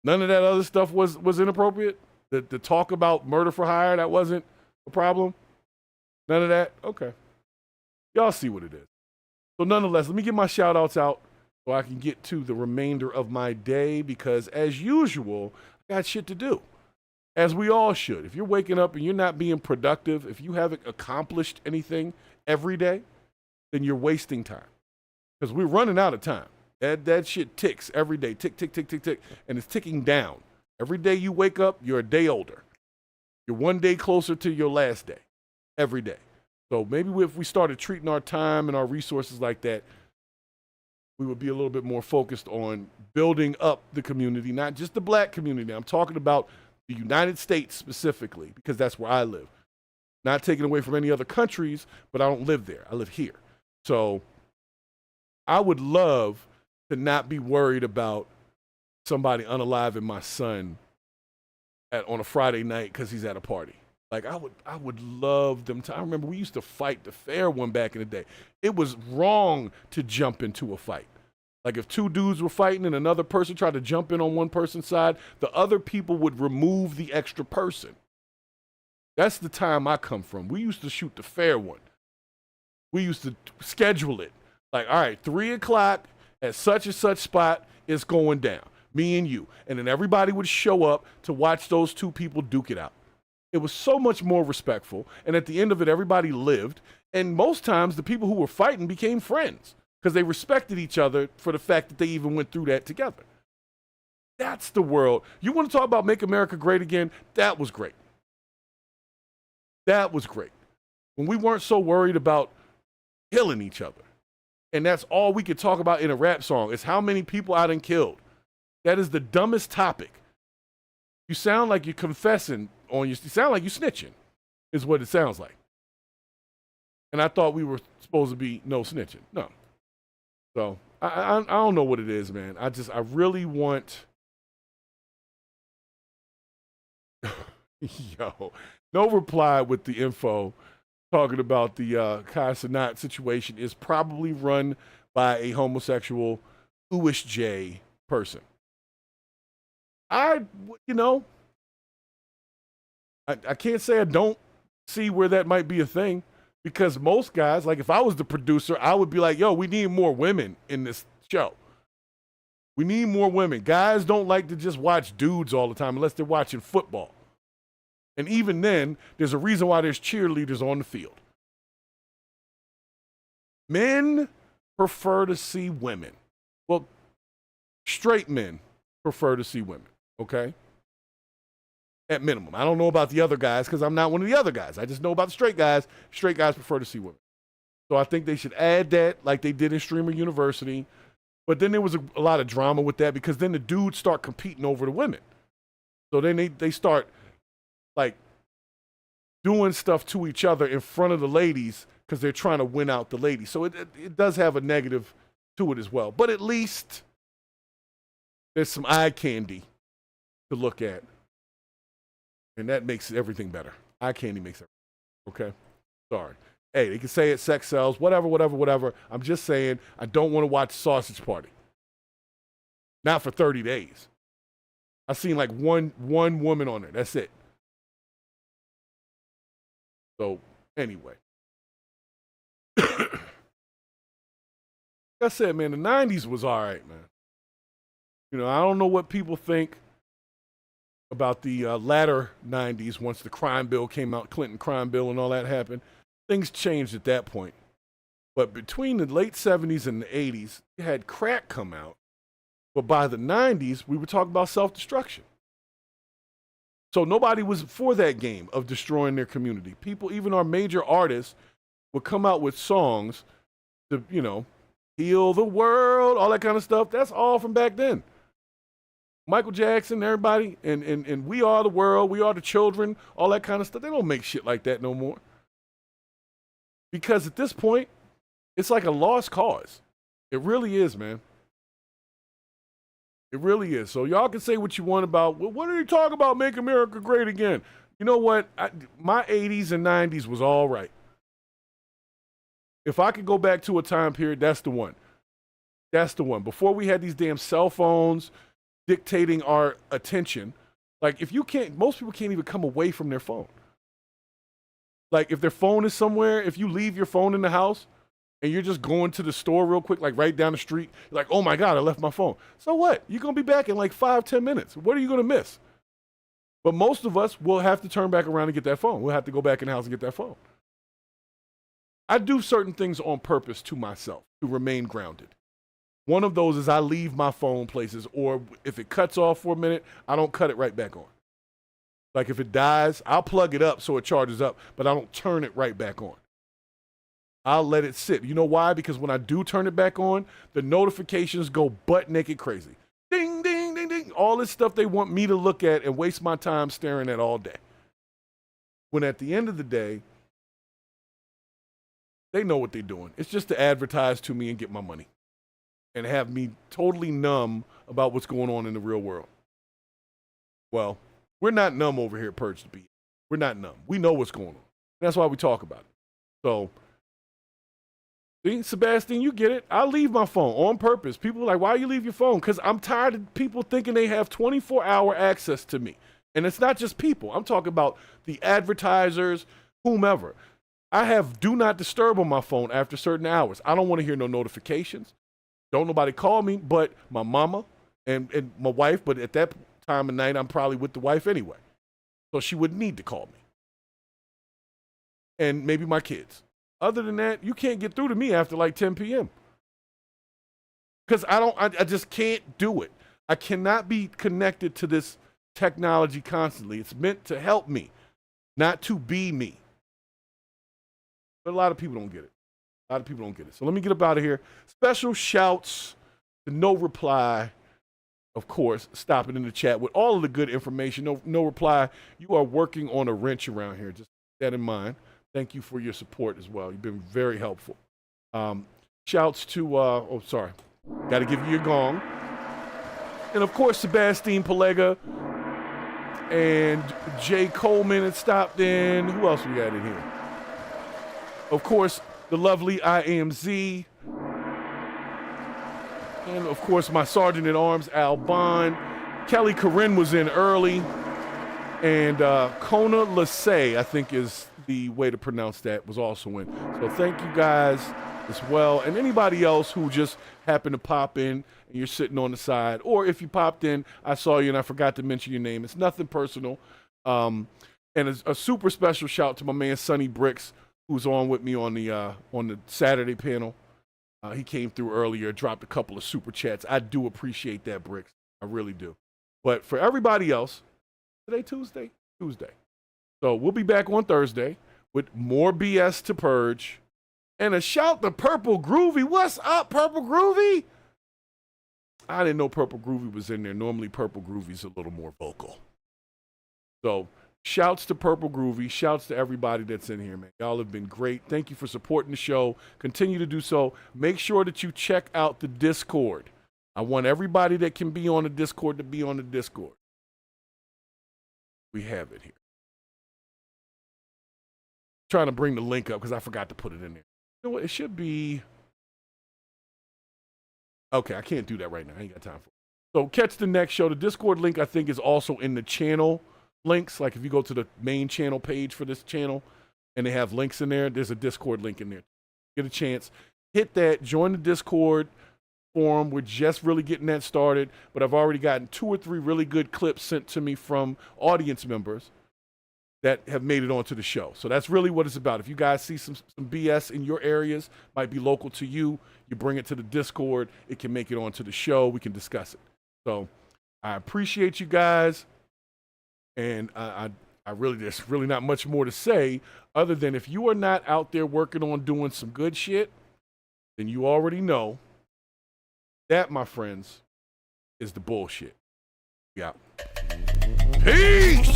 of that other stuff was inappropriate. The talk about murder for hire, that wasn't a problem. None of that? Okay. Y'all see what it is. So nonetheless, let me get my shout outs out so I can get to the remainder of my day, because as usual, I got shit to do. As we all should. If you're waking up and you're not being productive, if you haven't accomplished anything every day, then you're wasting time. Because we're running out of time. That shit ticks every day. Tick, tick, tick, tick, tick. And it's ticking down. Every day you wake up, you're a day older. You're one day closer to your last day. Every day. So maybe if we started treating our time and our resources like that, we would be a little bit more focused on building up the community, not just the black community. I'm talking about the United States specifically, because that's where I live. Not taken away from any other countries, but I don't live there. I live here. So I would love to not be worried about somebody unaliving my son on a Friday night because he's at a party. Like, I would love them to. I remember we used to fight the fair one back in the day. It was wrong to jump into a fight. Like, if two dudes were fighting and another person tried to jump in on one person's side, the other people would remove the extra person. That's the time I come from. We used to shoot the fair one. We used to schedule it. Like, all right, 3 o'clock at such and such spot, it's going down. Me and you. And then everybody would show up to watch those two people duke it out. It was so much more respectful. And at the end of it, everybody lived. And most times, the people who were fighting became friends because they respected each other for the fact that they even went through that together. That's the world. You want to talk about Make America Great Again? That was great. That was great. When we weren't so worried about killing each other. And that's all we could talk about in a rap song is how many people I done killed. That is the dumbest topic. You sound like you're confessing you sound like you're snitching, is what it sounds like. And I thought we were supposed to be no snitching. No. So I don't know what it is, man. I really want. Yo, no reply with the info talking about the Kai Cenat situation is probably run by a homosexual Uish J person. I can't say I don't see where that might be a thing, because most guys, like if I was the producer, I would be like, yo, we need more women in this show. We need more women. Guys don't like to just watch dudes all the time unless they're watching football. And even then, there's a reason why there's cheerleaders on the field. Men prefer to see women. Well, straight men prefer to see women, okay? at minimum. I don't know about the other guys because I'm not one of the other guys. I just know about the straight guys. Straight guys prefer to see women. So I think they should add that like they did in Streamer University. But then there was a lot of drama with that because then the dudes start competing over the women. So then they start like doing stuff to each other in front of the ladies because they're trying to win out the ladies. So it does have a negative to it as well. But at least there's some eye candy to look at. And that makes everything better. Eye candy makes everything. Okay? Sorry. Hey, they can say it, sex sells, whatever. I'm just saying I don't want to watch Sausage Party. Not for 30 days. I've seen like one woman on there. That's it. So, anyway. Like I said, man, the 90s was all right, man. You know, I don't know what people think about the latter 90s once the crime bill came out, Clinton crime bill and all that happened. Things changed at that point. But between the late 70s and the 80s, you had crack come out. But by the 90s, we were talking about self-destruction. So nobody was for that game of destroying their community. People, even our major artists, would come out with songs to, you know, heal the world, all that kind of stuff. That's all from back then. Michael Jackson, everybody, and We Are the World, We Are the Children, all that kind of stuff. They don't make shit like that no more. Because at this point, it's like a lost cause. It really is, man. It really is. So y'all can say what you want about, well, what are you talking about, make America great again? You know what? My 80s and 90s was all right. If I could go back to a time period, that's the one. That's the one. Before we had these damn cell phones dictating our attention, like if you can't, most people can't even come away from their phone. Like if their phone is somewhere, if you leave your phone in the house and you're just going to the store real quick, like right down the street, you're like, oh my God, I left my phone. So what? You're going to be back in like 5-10 minutes. What are you going to miss? But most of us will have to turn back around and get that phone. We'll have to go back in the house and get that phone. I do certain things on purpose to myself to remain grounded. One of those is I leave my phone places, or if it cuts off for a minute, I don't cut it right back on. Like if it dies, I'll plug it up so it charges up, but I don't turn it right back on. I'll let it sit. You know why? Because when I do turn it back on, the notifications go butt naked crazy. Ding, ding, ding, ding. All this stuff they want me to look at and waste my time staring at all day. When at the end of the day, they know what they're doing. It's just to advertise to me and get my money and have me totally numb about what's going on in the real world. Well, we're not numb over here at Purge to be. We're not numb. We know what's going on. That's why we talk about it. So, see, Sebastian, you get it. I leave my phone on purpose. People are like, why you leave your phone? Because I'm tired of people thinking they have 24-hour access to me. And it's not just people. I'm talking about the advertisers, whomever. I have do not disturb on my phone after certain hours. I don't want to hear no notifications. Don't nobody call me but my mama and my wife. But at that time of night, I'm probably with the wife anyway. So she would need to call me. And maybe my kids. Other than that, you can't get through to me after like 10 p.m. Because I just can't do it. I cannot be connected to this technology constantly. It's meant to help me, not to be me. But a lot of people don't get it. A lot of people don't get it. So let me get up out of here. Special shouts to No Reply. Of course, stopping in the chat with all of the good information. No Reply. You are working on a wrench around here. Just keep that in mind. Thank you for your support as well. You've been very helpful. Shouts to, got to give you your gong. And of course, Sebastian Palega and Jay Coleman had stopped in. Who else we got in here? Of course, the lovely IAMZ. And of course, my Sergeant at Arms, Al Bond. Kelly Corinne was in early. And Kona Lasay, I think is the way to pronounce that, was also in. So thank you guys as well. And anybody else who just happened to pop in and you're sitting on the side. Or if you popped in, I saw you and I forgot to mention your name. It's nothing personal. And a super special shout to my man Sonny Bricks, who's on with me on the Saturday panel. He came through earlier, dropped a couple of super chats. I do appreciate that, Bricks. I really do. But for everybody else, today Tuesday, Tuesday. So we'll be back on Thursday with more BS to purge. And a shout to Purple Groovy. What's up, Purple Groovy? I didn't know Purple Groovy was in there. Normally, Purple Groovy's a little more vocal. So, shouts to Purple Groovy. Shouts to everybody that's in here, man. Y'all have been great. Thank you for supporting the show. Continue to do so. Make sure that you check out the Discord. I want everybody that can be on the Discord to be on the Discord. We have it here. Trying to bring the link up because I forgot to put it in there. You know what? It should be. Okay, I can't do that right now. I ain't got time for it. So catch the next show. The Discord link, I think, is also in the channel links. Like if you go to the main channel page for this channel and they have links in there, there's a Discord link in there. Get a chance. Hit that. Join the Discord forum. We're just really getting that started. But I've already gotten 2 or 3 really good clips sent to me from audience members that have made it onto the show. So that's really what it's about. If you guys see some BS in your areas, might be local to you, you bring it to the Discord, it can make it onto the show, we can discuss it. So I appreciate you guys, and I really, there's really not much more to say other than if you are not out there working on doing some good shit, then you already know that, my friends, is the bullshit. Yeah. Peace!